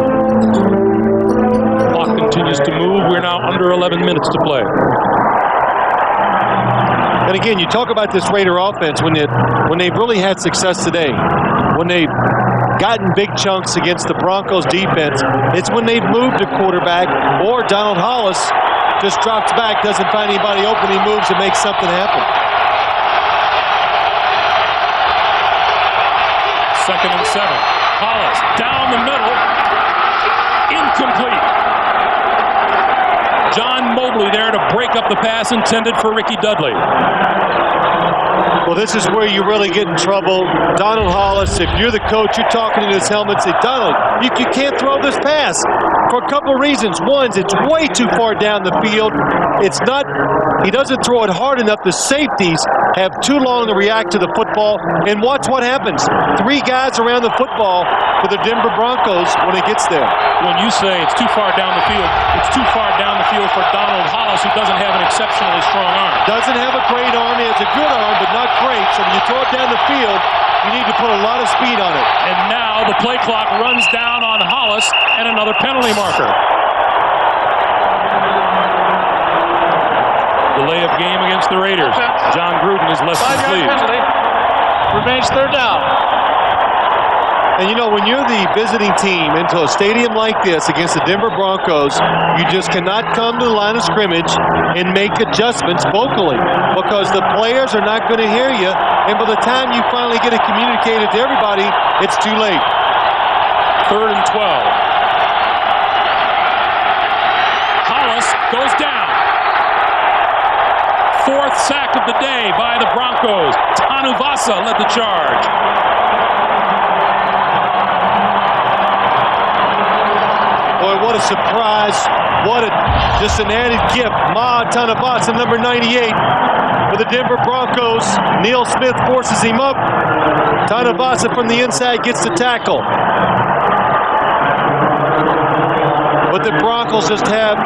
Clock continues to move. We're now under 11 minutes to play. And again, you talk about this Raider offense when they've really had success today, when they've gotten big chunks against the Broncos defense, it's when they've moved the quarterback or Donald Hollis just drops back, doesn't find anybody open, he moves and makes something happen. 2nd and 7. Hollis down the middle. Incomplete. John Mobley there to break up the pass intended for Ricky Dudley. Well, this is where you really get in trouble. Donald Hollis, if you're the coach, you're talking in his helmet, say, Donald, you can't throw this pass for a couple of reasons. One, it's way too far down the field. He doesn't throw it hard enough. The safeties have too long to react to the football. And watch what happens. 3 guys around the football for the Denver Broncos when it gets there. When you say it's too far down the field, it's too far down the field for Donald Hollis, who doesn't have an exceptionally strong arm. Doesn't have a great arm. He has a good arm, but not great. So when you throw it down the field, you need to put a lot of speed on it. And now the play clock runs down on Hollis and another penalty marker. Delay of game against the Raiders. John Gruden is less than pleased. Remains 3rd down. And when you're the visiting team into a stadium like this against the Denver Broncos, you just cannot come to the line of scrimmage and make adjustments vocally because the players are not going to hear you. And by the time you finally get it communicated to everybody, it's too late. 3rd and 12. Hollis goes down. 4th sack of the day by the Broncos. Tanuvasa led the charge. Boy, what a surprise. Just an added gift. Tanuvasa, number 98 for the Denver Broncos. Neil Smith forces him up. Tanuvasa from the inside gets the tackle. But the Broncos just have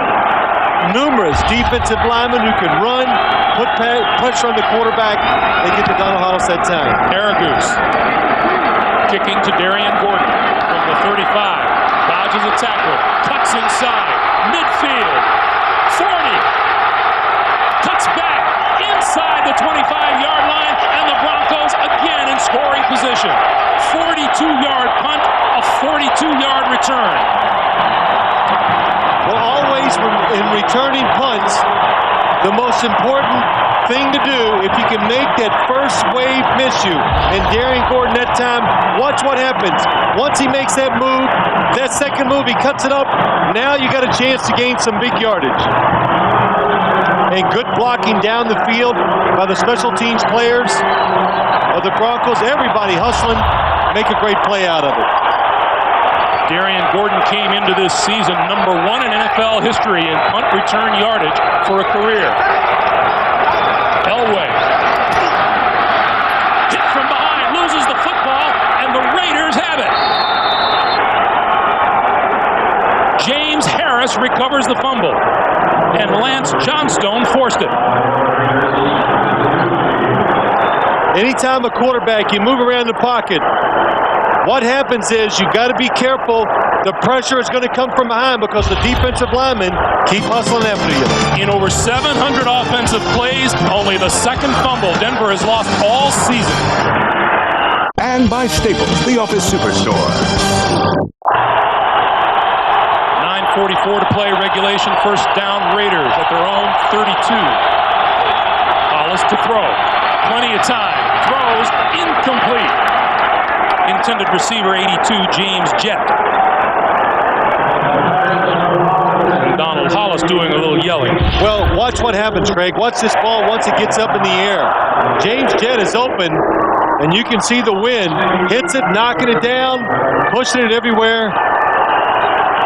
numerous defensive linemen who can run, put pressure on the quarterback. They get to Donald Hollis that time. Aragoose kicking to Darian Gordon from the 35. Dodges a tackle. Cuts inside. Midfield. 40. Cuts back inside the 25-yard line. And the Broncos again in scoring position. 42-yard punt. A 42-yard return. Well, always in returning punts, the most important thing to do, if you can make that first wave miss you, and Darian Gordon that time, watch what happens. Once he makes that move, that second move, he cuts it up. Now you got a chance to gain some big yardage. And good blocking down the field by the special teams players of the Broncos. Everybody hustling, make a great play out of it. Darian Gordon came into this season #1 in NFL history in punt return yardage for a career. Elway. Hit from behind, loses the football, and the Raiders have it. James Harris recovers the fumble, and Lance Johnstone forced it. Anytime a quarterback, you move around the pocket, what happens is you got to be careful. The pressure is going to come from behind because the defensive linemen keep hustling after you. In over 700 offensive plays, only the second fumble Denver has lost all season. And by Staples, the office superstore. 9:44 to play, regulation, first down, Raiders at their own 32. Hollis to throw. Plenty of time. Throws incomplete. Intended receiver 82, James Jett. Donald Hollis doing a little yelling. Well, watch what happens, Craig. Watch this ball once it gets up in the air. James Jett is open, and you can see the wind. Hits it, knocking it down, pushing it everywhere.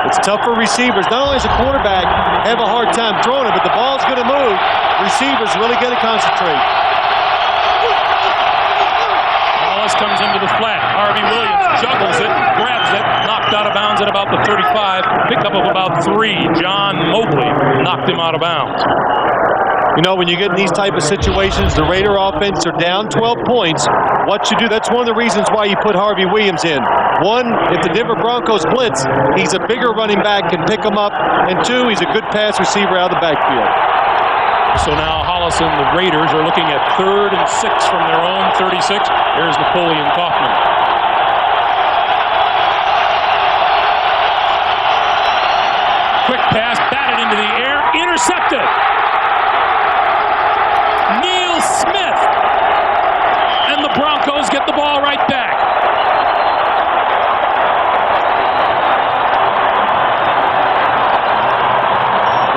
It's tough for receivers. Not only does a quarterback have a hard time throwing it, but the ball's going to move. Receivers really got to concentrate. Hollis comes into the flat. Harvey Williams juggles it, grabs it, knocked out of bounds at about the 35. Pickup of about 3. John Mobley knocked him out of bounds. You know, when you get in these type of situations, the Raider offense are down 12 points. What you do, that's one of the reasons why you put Harvey Williams in. One, if the Denver Broncos blitz, he's a bigger running back, can pick him up. And 2, he's a good pass receiver out of the backfield. So now Hollis and the Raiders are looking at 3rd and 6 from their own 36. Here's Napoleon Kaufman. Quick pass, batted into the air, intercepted. Neil Smith. And the Broncos get the ball right back.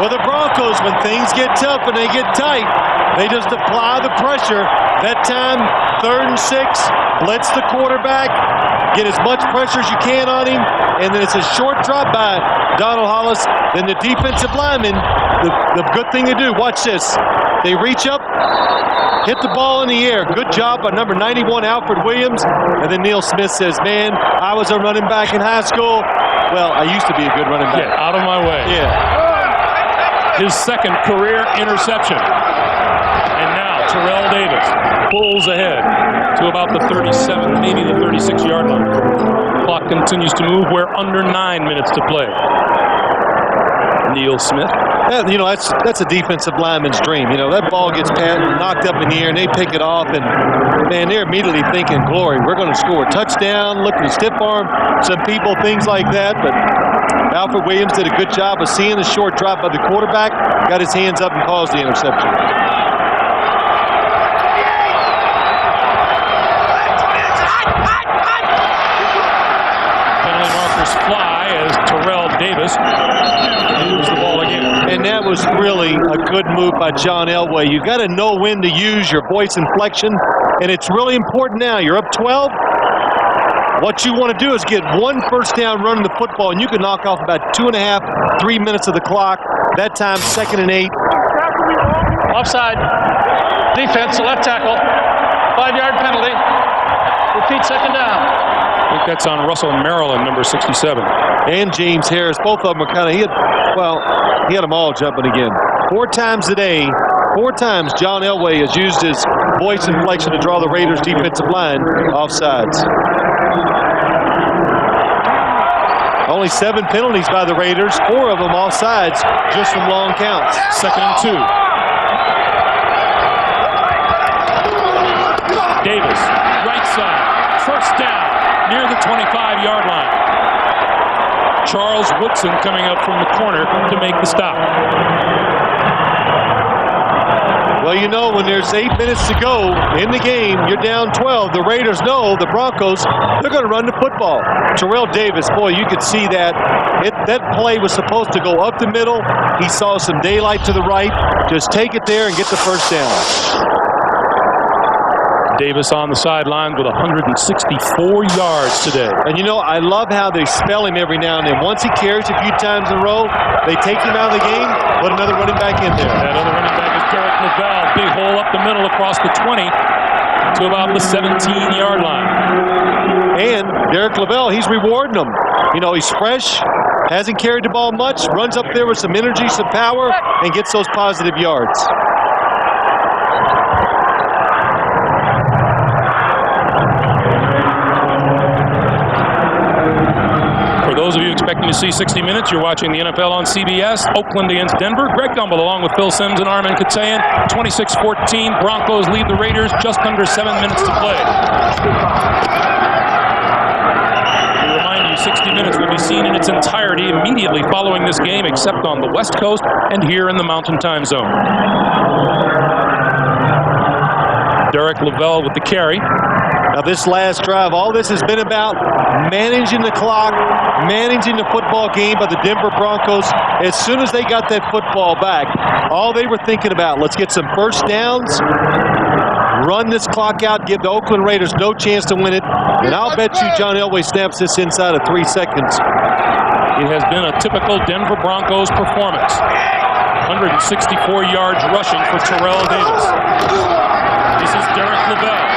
Well, the Broncos, when things get tough and they get tight, they just apply the pressure. That time, 3rd and 6, blitz the quarterback, get as much pressure as you can on him, and then it's a short drop by Donald Hollis. Then the defensive lineman, the good thing to do, watch this. They reach up, hit the ball in the air. Good job by number 91, Alfred Williams. And then Neil Smith says, man, I was a running back in high school. Well, I used to be a good running back. Get out of my way. Yeah. His second career interception. And now Terrell Davis pulls ahead to about the 37, maybe the 36-yard line. Clock continues to move. We're under 9 minutes to play. Neil Smith. Yeah, you know, that's a defensive lineman's dream. You know, that ball gets knocked up in the air and they pick it off, and man, they're immediately thinking, glory, we're going to score a touchdown, look at the stiff arm, some people, things like that. But Alfred Williams did a good job of seeing the short drop by the quarterback, got his hands up and caused the interception. Penalty markers fly as Terrell Davis moves the ball again. And that was really a good move by John Elway. You got to know when to use your voice inflection, and it's really important now. You're up 12. What you want to do is get 1 first down running the football, and you can knock off about 2.5, 3 minutes of the clock. That time, 2nd and 8. Offside. Defense, left tackle. 5-yard penalty. Repeat, second down. I think that's on Russell Maryland, number 67. And James Harris. Both of them are kind of, he had them all jumping again. 4 times today, 4 times John Elway has used his voice inflection to draw the Raiders defensive line offsides. Only 7 penalties by the Raiders, 4 of them offsides just from long counts. 2nd and 2. Davis, right side, first down, near the 25-yard line. Charles Woodson coming up from the corner to make the stop. Well, you know, when there's 8 minutes to go in the game, you're down 12. The Raiders know the Broncos, they're going to run the football. Terrell Davis, boy, you could see that. That play was supposed to go up the middle. He saw some daylight to the right. Just take it there and get the first down. Davis on the sideline with 164 yards today. And you know, I love how they spell him every now and then. Once he carries a few times in a row, they take him out of the game, put another running back in there. That other running back is Derek Lavelle. Big hole up the middle across the 20 to about the 17-yard line. And Derek Lavelle, he's rewarding them. You know, he's fresh, hasn't carried the ball much, runs up there with some energy, some power, and gets those positive yards. For those of you expecting to see 60 Minutes, you're watching the NFL on CBS. Oakland against Denver. Greg Gumbel along with Phil Simms and Armin Katayan. 26-14. Broncos lead the Raiders. Just under 7 minutes to play. We remind you, 60 Minutes will be seen in its entirety immediately following this game, except on the West Coast and here in the Mountain Time Zone. Derek Lavelle with the carry. Now this last drive, all this has been about managing the clock, managing the football game by the Denver Broncos. As soon as they got that football back, all they were thinking about, let's get some first downs, run this clock out, give the Oakland Raiders no chance to win it, and I'll bet you John Elway snaps this inside of 3 seconds. It has been a typical Denver Broncos performance. 164 yards rushing for Terrell Davis. This is Derek Lavelle.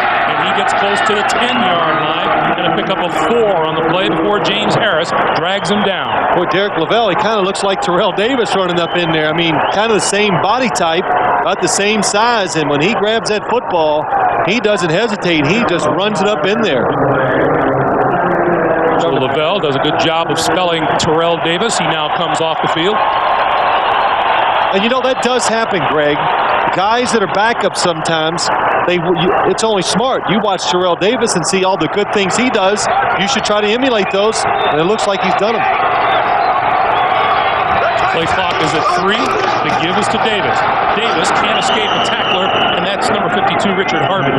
He gets close to the 10-yard line. Going to pick up a 4 on the play before James Harris drags him down. Boy, Derek Lavelle, he kind of looks like Terrell Davis running up in there. I mean, kind of the same body type, about the same size. And when he grabs that football, he doesn't hesitate. He just runs it up in there. So Lavelle does a good job of spelling Terrell Davis. He now comes off the field. And you know, that does happen, Greg. Guys that are backups sometimes, it's only smart. You watch Terrell Davis and see all the good things he does. You should try to emulate those, and it looks like he's done them. Play clock is at 3. The give is to Davis. Davis can't escape a tackler, and that's number 52, Richard Harvey.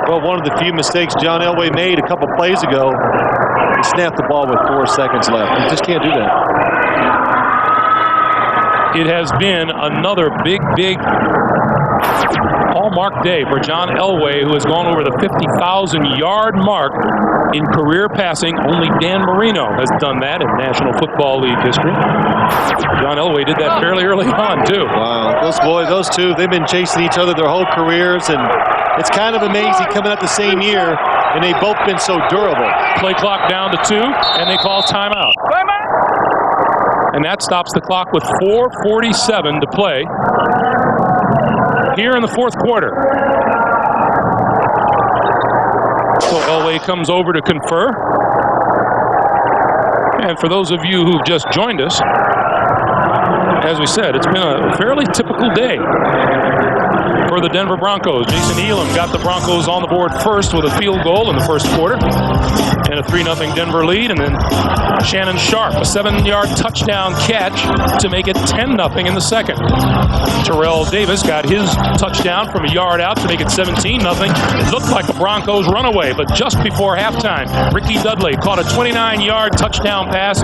Well, one of the few mistakes John Elway made a couple plays ago, he snapped the ball with 4 seconds left. You just can't do that. It has been another big hallmark day for John Elway, who has gone over the 50,000-yard mark in career passing. Only Dan Marino has done that in National Football League history. John Elway did that fairly early on, too. Wow, those two, they've been chasing each other their whole careers, and it's kind of amazing coming out the same year, and they've both been so durable. Play clock down to 2, and they call timeout. And that stops the clock with 4:47 to play here in the fourth quarter. So Elway comes over to confer. And for those of you who've just joined us, as we said, it's been a fairly typical day for the Denver Broncos. Jason Elam got the Broncos on the board first with a field goal in the first quarter and a 3-0 Denver lead, and then Shannon Sharp, a 7-yard touchdown catch to make it 10-0 in the second. Terrell Davis got his touchdown from a yard out to make it 17-0. It looked like a Broncos runaway, but just before halftime, Ricky Dudley caught a 29-yard touchdown pass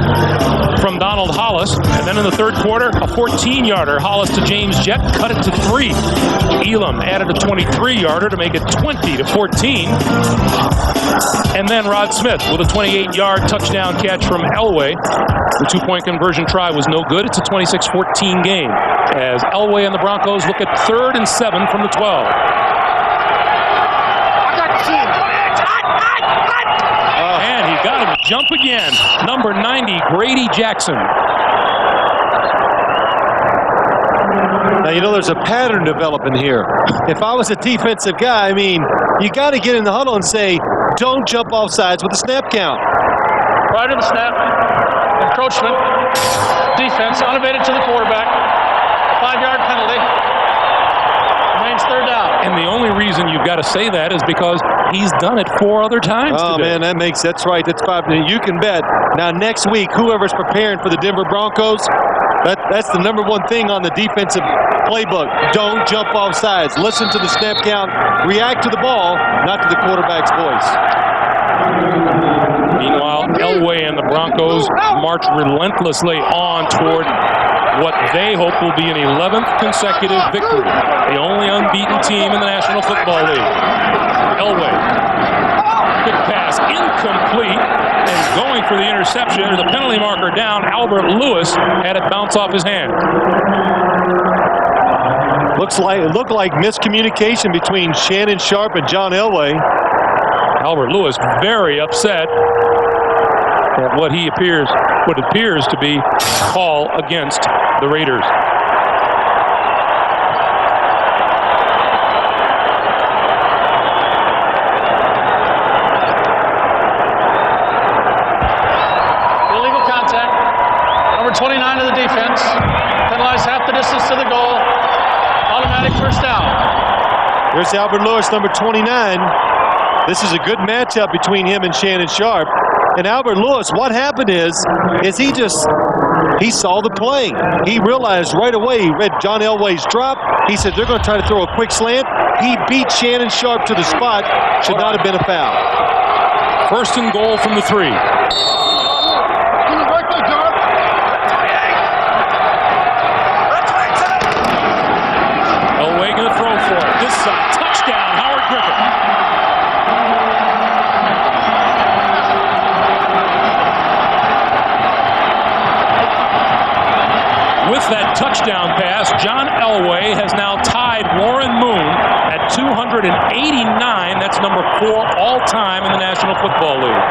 from Donald Hollis, and then in the third quarter, a 14-yarder. Hollis to James Jett cut it to 3. Elam added a 23-yarder to make it 20-14. And then Rod Smith with a 28-yard touchdown catch from Elway. The 2-point conversion try was no good. It's a 26-14 game as Elway and the Broncos look at 3rd and 7 from the 12. And he got him to jump again. Number 90, Grady Jackson. Now, you know, there's a pattern developing here. If I was a defensive guy, I mean, you got to get in the huddle and say, don't jump off sides with the snap count. Prior to the snap, encroachment, defense, elevated to the quarterback, 5-yard penalty, remains third down. And the only reason you've got to say that is because he's done it 4 other times today. Man, that's right. That's 5. You can bet. Now, next week, whoever's preparing for the Denver Broncos, that's the number one thing on the defensive playbook. Don't jump off sides. Listen to the snap count. React to the ball, not to the quarterback's voice. Meanwhile, Elway and the Broncos march relentlessly on toward what they hope will be an 11th consecutive victory. The only unbeaten team in the National Football League. Elway. Quick pass, incomplete, and going for the interception, or the penalty marker down. Albert Lewis had it bounce off his hand. It looked like miscommunication between Shannon Sharp and John Elway. Albert Lewis very upset at what appears to be a call against the Raiders. Illegal contact. Number 29 of the defense. Penalized half the distance to the goal. Automatic first down. Here's Albert Lewis, number 29. This is a good matchup between him and Shannon Sharp. And Albert Lewis, what happened is he saw the play. He realized right away, he read John Elway's drop. He said they're going to try to throw a quick slant. He beat Shannon Sharp to the spot. Should not have been a foul. 1st and goal from the 3. Elway going to throw for it. This is a touchdown, Howard Griffin. With that touchdown pass, John Elway has now tied Warren Moon at 289. That's number 4 all-time in the National Football League.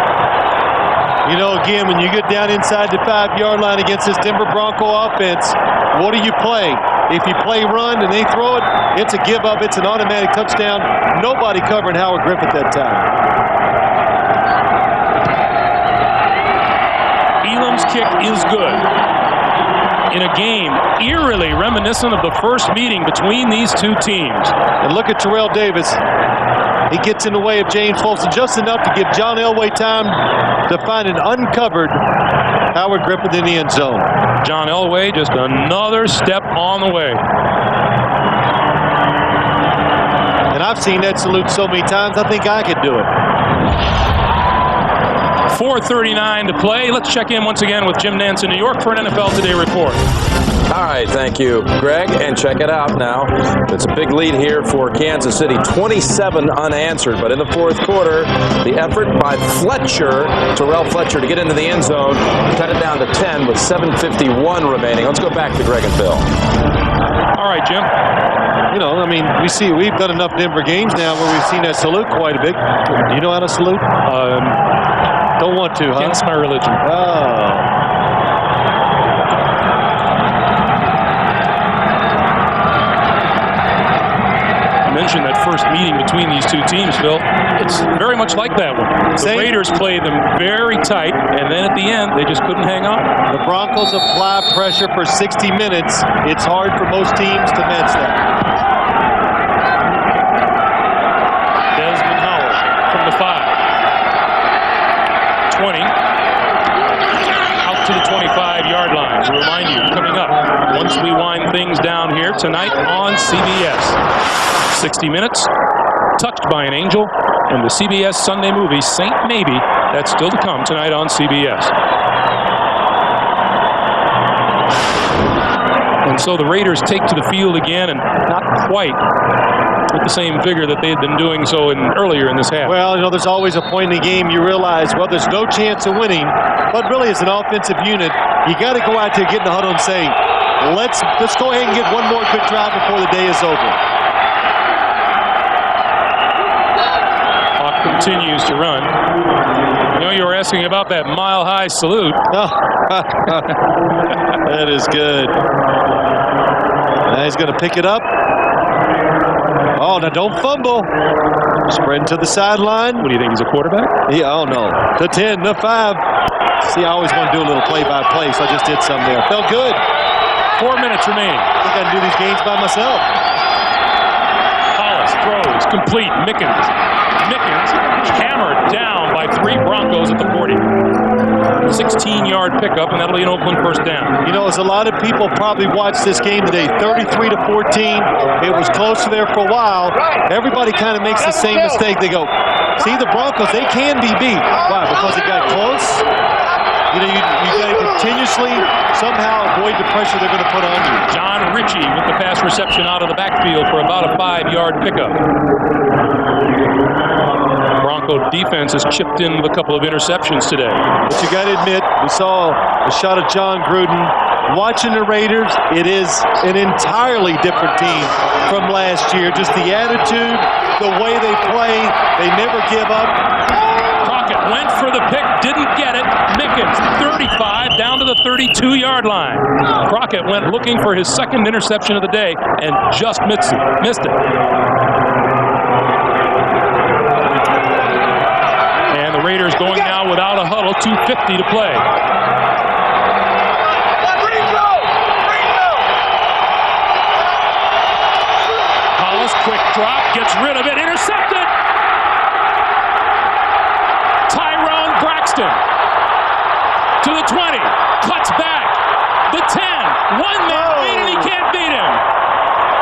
You know, again, when you get down inside the 5-yard line against this Denver Bronco offense, what do you play? If you play run and they throw it, it's a give up. It's an automatic touchdown. Nobody covering Howard Griffith that time. Elam's kick is good. In a game eerily reminiscent of the first meeting between these two teams. And look at Terrell Davis. He gets in the way of James Folsom just enough to give John Elway time to find an uncovered Howard Griffith in the end zone. John Elway just another step on the way. And I've seen that salute so many times, I think I could do it. 4:39 to play. Let's check in once again with Jim Nance in New York for an NFL Today report. All right, thank you, Greg. And check it out now. It's a big lead here for Kansas City, 27 unanswered. But in the 4th quarter, the effort by Terrell Fletcher, to get into the end zone, cut it down to 10 with 7:51 remaining. Let's go back to Greg and Phil. All right, Jim. You know, I mean, we've done enough Denver games now where we've seen that salute quite a bit. Do you know how to salute? Don't want to, huh? Against my religion. Oh. Mentioned that first meeting between these two teams, Phil. It's very much like that one. The Raiders played them very tight, and then at the end, they just couldn't hang on. The Broncos apply pressure for 60 minutes. It's hard for most teams to match that. Desmond Howard from the 5. 20. Out to the 25-yard line. To remind you, coming up, once we wind things down here tonight on CBS. 60 Minutes, Touched by an Angel, and the CBS Sunday movie Saint Maybe. That's still to come tonight on CBS. And so the Raiders take to the field again, and not quite with the same vigor that they had been doing so earlier in this half. Well, you know, there's always a point in the game you realize, well, there's no chance of winning, but really as an offensive unit, you got to go out there, get in the huddle and say, let's go ahead and get one more good drive before the day is over. continues to run. You know, you were asking about that mile-high salute. That is good. Now he's going to pick it up. Oh, now don't fumble. Spreading to the sideline. What do you think, he's a quarterback? Yeah, oh no. The 10, the 5. See, I always want to do a little play-by-play, so I just did some there. Felt good. 4 minutes remaining. I think I can do these games by myself. Hollis throws, complete. Mickens hammered down by 3 Broncos at the 40. 16-yard pickup, and that'll be an Oakland first down. You know, as a lot of people probably watched this game today, 33-14. It was close there for a while. Everybody kind of makes the same mistake. They go, see, the Broncos, they can be beat. Why? Because it got close. You know, you got to continuously somehow avoid the pressure they're going to put on you. John Ritchie with the pass reception out of the backfield for about a 5-yard pickup. Bronco defense has chipped in with a couple of interceptions today. But you got to admit, we saw a shot of John Gruden. Watching the Raiders, it is an entirely different team from last year. Just the attitude, the way they play, they never give up. Crockett went for the pick, didn't get it. Mickens, 35, down to the 32-yard line. Crockett went looking for his second interception of the day and just missed it. And the Raiders going now without a huddle, 2:50 to play. Hollis, quick drop, gets rid of it, intercepted! Braxton to the 20, cuts back, the 10, one man beat and he can't beat him.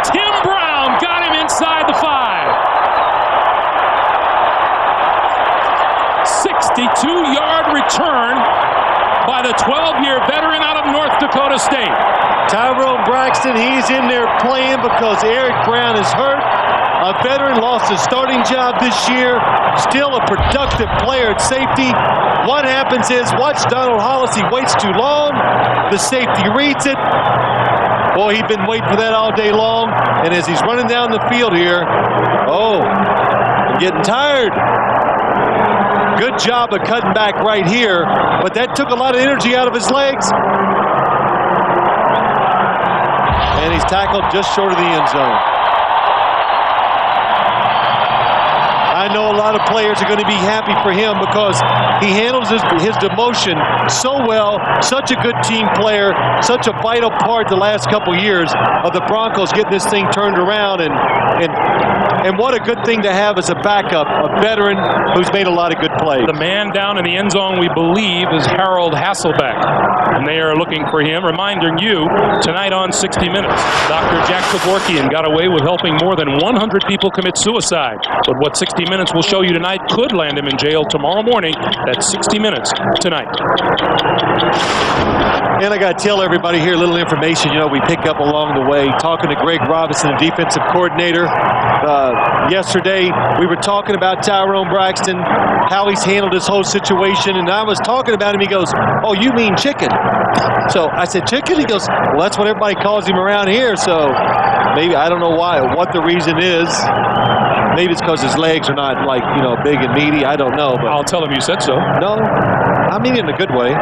Tim Brown got him inside the 5. 62-yard return by the 12-year veteran out of North Dakota State. Tyrone Braxton, he's in there playing because Eric Brown is hurt. A veteran lost his starting job this year. Still a productive player at safety. What happens is, watch Donald Hollis. He waits too long. The safety reads it. Boy, he'd been waiting for that all day long. And as he's running down the field here, I'm getting tired. Good job of cutting back right here. But that took a lot of energy out of his legs. And he's tackled just short of the end zone. I know a lot of players are going to be happy for him because he handles his demotion so well. Such a good team player, such a vital part the last couple years of the Broncos getting this thing turned around. And what a good thing to have as a backup, a veteran who's made a lot of good plays. The man down in the end zone, we believe, is Harold Hasselbeck. And they are looking for him. Reminding you, tonight on 60 Minutes, Dr. Jack Kevorkian got away with helping more than 100 people commit suicide. But what 60 Minutes will show you tonight could land him in jail tomorrow morning. That's 60 Minutes tonight. And I got to tell everybody here a little information, we pick up along the way. Talking to Greg Robinson, the defensive coordinator. Yesterday, we were talking about Tyrone Braxton, how he's handled this whole situation. And I was talking about him. He goes, "Oh, you mean chicken?" So I said, "Chicken?" He goes, "Well, that's what everybody calls him around here." So maybe, I don't know what the reason is. Maybe it's because his legs are not big and meaty. I don't know. But I'll tell him you said so. No, I mean it in a good way.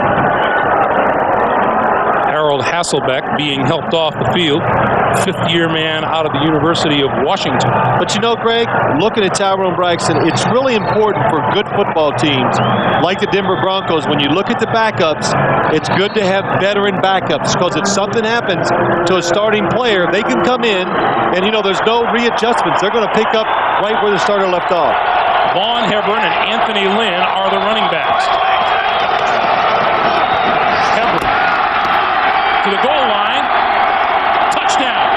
Harold Hasselbeck being helped off the field. 5th-year man out of the University of Washington. But Greg, looking at Tyrone Braxton, it's really important for good football teams like the Denver Broncos. When you look at the backups, it's good to have veteran backups because if something happens to a starting player, they can come in and, there's no readjustments. They're going to pick up right where the starter left off. Vaughn Hebron and Anthony Lynn are the running backs. Hebron to the goal line. Touchdown.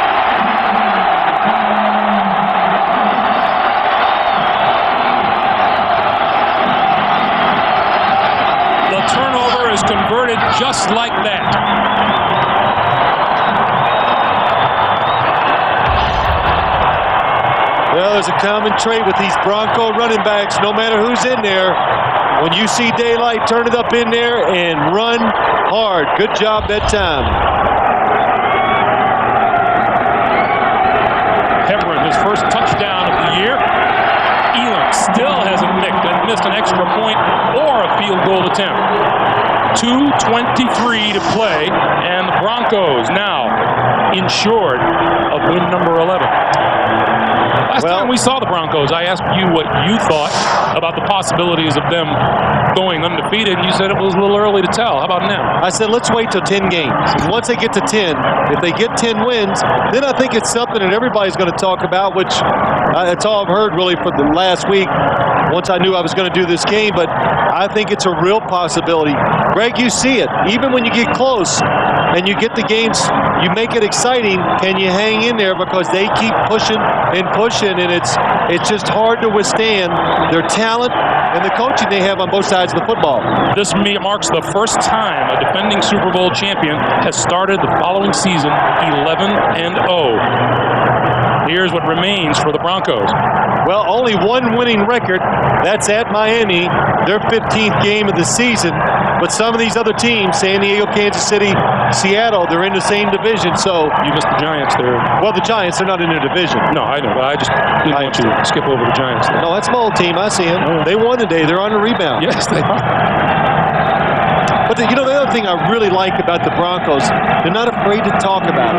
The turnover is converted just like that. Well, there's a common trait with these Bronco running backs, no matter who's in there. When you see daylight, turn it up in there and run hard. Good job that time. Hebron, his first touchdown of the year. Elam still hasn't picked extra point or a field goal attempt. 2:23 to play, and the Broncos now insured of win number 11. Last time we saw the Broncos, I asked you what you thought about the possibilities of them going undefeated, and you said it was a little early to tell. How about now? I said, let's wait till 10 games. And once they get to 10, if they get 10 wins, then I think it's something that everybody's going to talk about, which that's all I've heard really for the last week once I knew I was going to do this game. But I think it's a real possibility. Greg, you see it. Even when you get close and you get the games, you make it exciting. Can you hang in there? Because they keep pushing and pushing, and it's just hard to withstand their talent and the coaching they have on both sides of the football. This marks the first time a defending Super Bowl champion has started the following season 11-0. Here's what remains for the Broncos. Well, only one winning record. That's at Miami, their 15th game of the season. But some of these other teams, San Diego, Kansas City, Seattle, they're in the same division. So you missed the Giants there. Well, the Giants, they're not in their division. No, I know, but I just didn't want you to skip over the Giants there. No, that's my old team. I see them. They won today. They're on the rebound. Yes, they are. But the other thing I really like about the Broncos, they're not afraid to talk about it.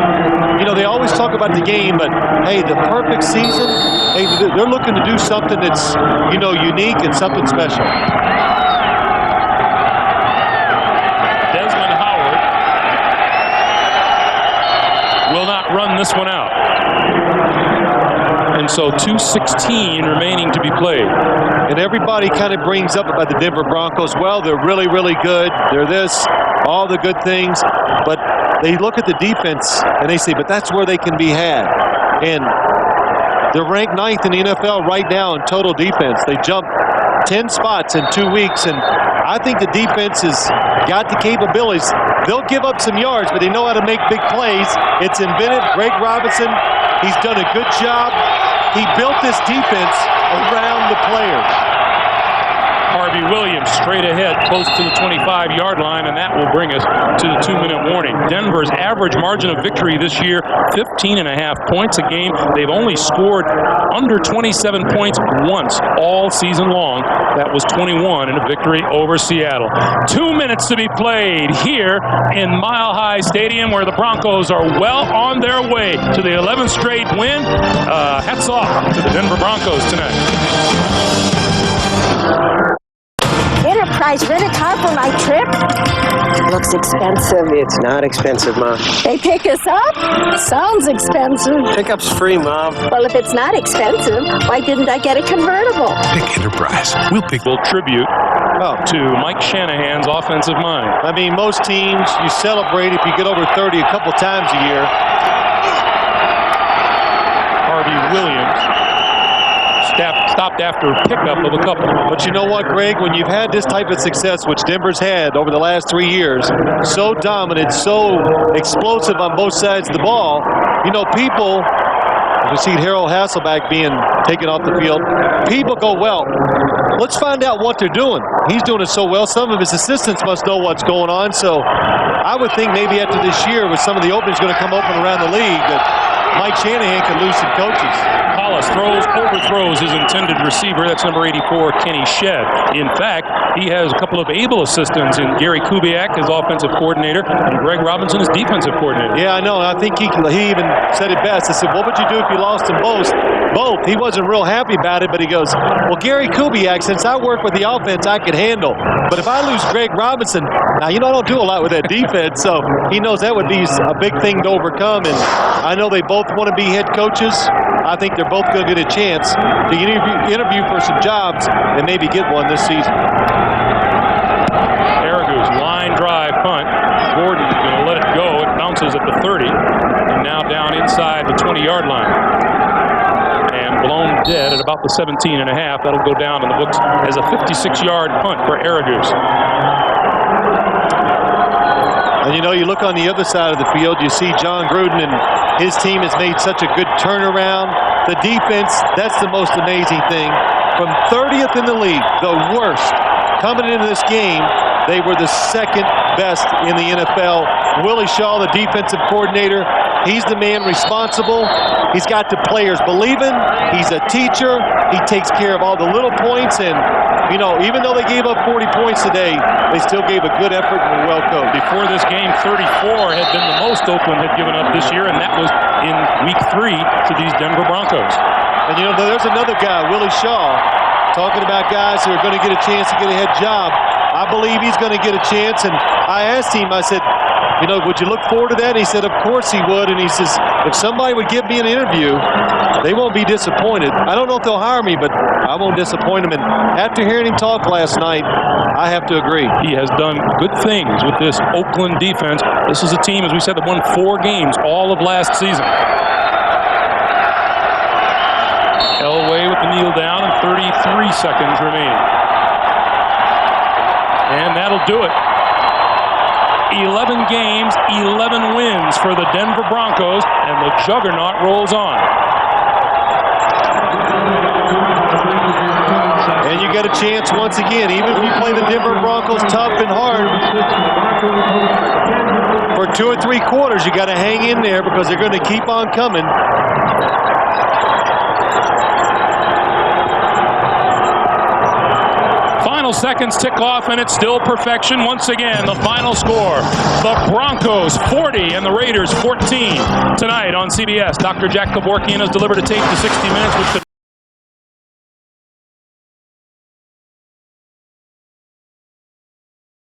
They always talk about the game, but hey, the perfect season, hey, they're looking to do something that's, unique and something special. Desmond Howard will not run this one out. And so 2:16 remaining to be played. And everybody kind of brings up about the Denver Broncos. Well, they're really, really good. They're this, all the good things. But they look at the defense and they say, but that's where they can be had. And they're ranked 9th in the NFL right now in total defense. They jumped 10 spots in 2 weeks. And I think the defense has got the capabilities. They'll give up some yards, but they know how to make big plays. It's invented. Greg Robinson, he's done a good job. He built this defense around the players. Harvey Williams straight ahead, close to the 25-yard line, and that will bring us to the 2-minute warning. Denver's average margin of victory this year, 15.5 points a game. They've only scored under 27 points once all season long. That was 21 in a victory over Seattle. 2 minutes to be played here in Mile High Stadium, where the Broncos are well on their way to the 11th straight win. Hats off to the Denver Broncos tonight. Enterprise rent a car for my trip? Looks expensive. It's not expensive, Mom. They pick us up? Sounds expensive. Pickup's free, Mom. Well, if it's not expensive, why didn't I get a convertible? Pick Enterprise. We'll pick. Full tribute to Mike Shanahan's offensive mind. I mean, most teams, you celebrate if you get over 30 a couple times a year. Harvey Williams stopped after pickup of a couple. But you know what, Greg? When you've had this type of success, which Denver's had over the last 3 years, so dominant, so explosive on both sides of the ball, people, you see Harold Hasselbeck being taken off the field, people go, well, let's find out what they're doing. He's doing it so well. Some of his assistants must know what's going on. So I would think maybe after this year, with some of the openings going to come open around the league, that Mike Shanahan could lose some coaches. Hollis overthrows his intended receiver. That's number 84, Kenny Shedd. In fact, he has a couple of able assistants in Gary Kubiak, his offensive coordinator, and Greg Robinson, his defensive coordinator. Yeah, I know. I think he even said it best. I said, what would you do if you lost them both? He wasn't real happy about it, but he goes, well, Gary Kubiak, since I work with the offense, I could handle. But if I lose Greg Robinson, now, I don't do a lot with that defense, so he knows that would be a big thing to overcome. And I know they both want to be head coaches. I think they're both going to get a chance to interview for some jobs and maybe get one this season. Aragoose, line drive punt. Gordon's going to let it go. It bounces at the 30. And now down inside the 20-yard line. And blown dead at about the 17.5. That'll go down in the books as a 56-yard punt for Aragoose. And you look on the other side of the field, you see John Gruden and his team has made such a good turnaround. The defense, that's the most amazing thing. From 30th in the league, the worst, coming into this game, they were the second best in the NFL. Willie Shaw, the defensive coordinator, He's the man responsible. He's got the players believing. He's a teacher. He takes care of all the little points. And, you know, even though they gave up 40 points today, they still gave a good effort and were well coached. Before this game, 34 had been the most Oakland had given up this year, and that was in week 3 to these Denver Broncos. And, you know, there's another guy, Willie Shaw, talking about guys who are going to get a chance to get a head job. I believe he's going to get a chance. And I asked him, I said, you know, would you look forward to that? And he said, of course he would. And he says, if somebody would give me an interview, they won't be disappointed. I don't know if they'll hire me, but I won't disappoint them. And after hearing him talk last night, I have to agree. He has done good things with this Oakland defense. This is a team, as we said, that won 4 games all of last season. Elway with the kneel down and 33 seconds remain. And that'll do it. 11 games, 11 wins for the Denver Broncos, and the juggernaut rolls on. And you get a chance once again, even if you play the Denver Broncos tough and hard, for 2 or 3 quarters, you got to hang in there because they're going to keep on coming. Final seconds tick off, and it's still perfection. Once again, the final score, the Broncos 40 and the Raiders 14. Tonight on CBS, Dr. Jack Kevorkian has delivered a tape to 60 Minutes with the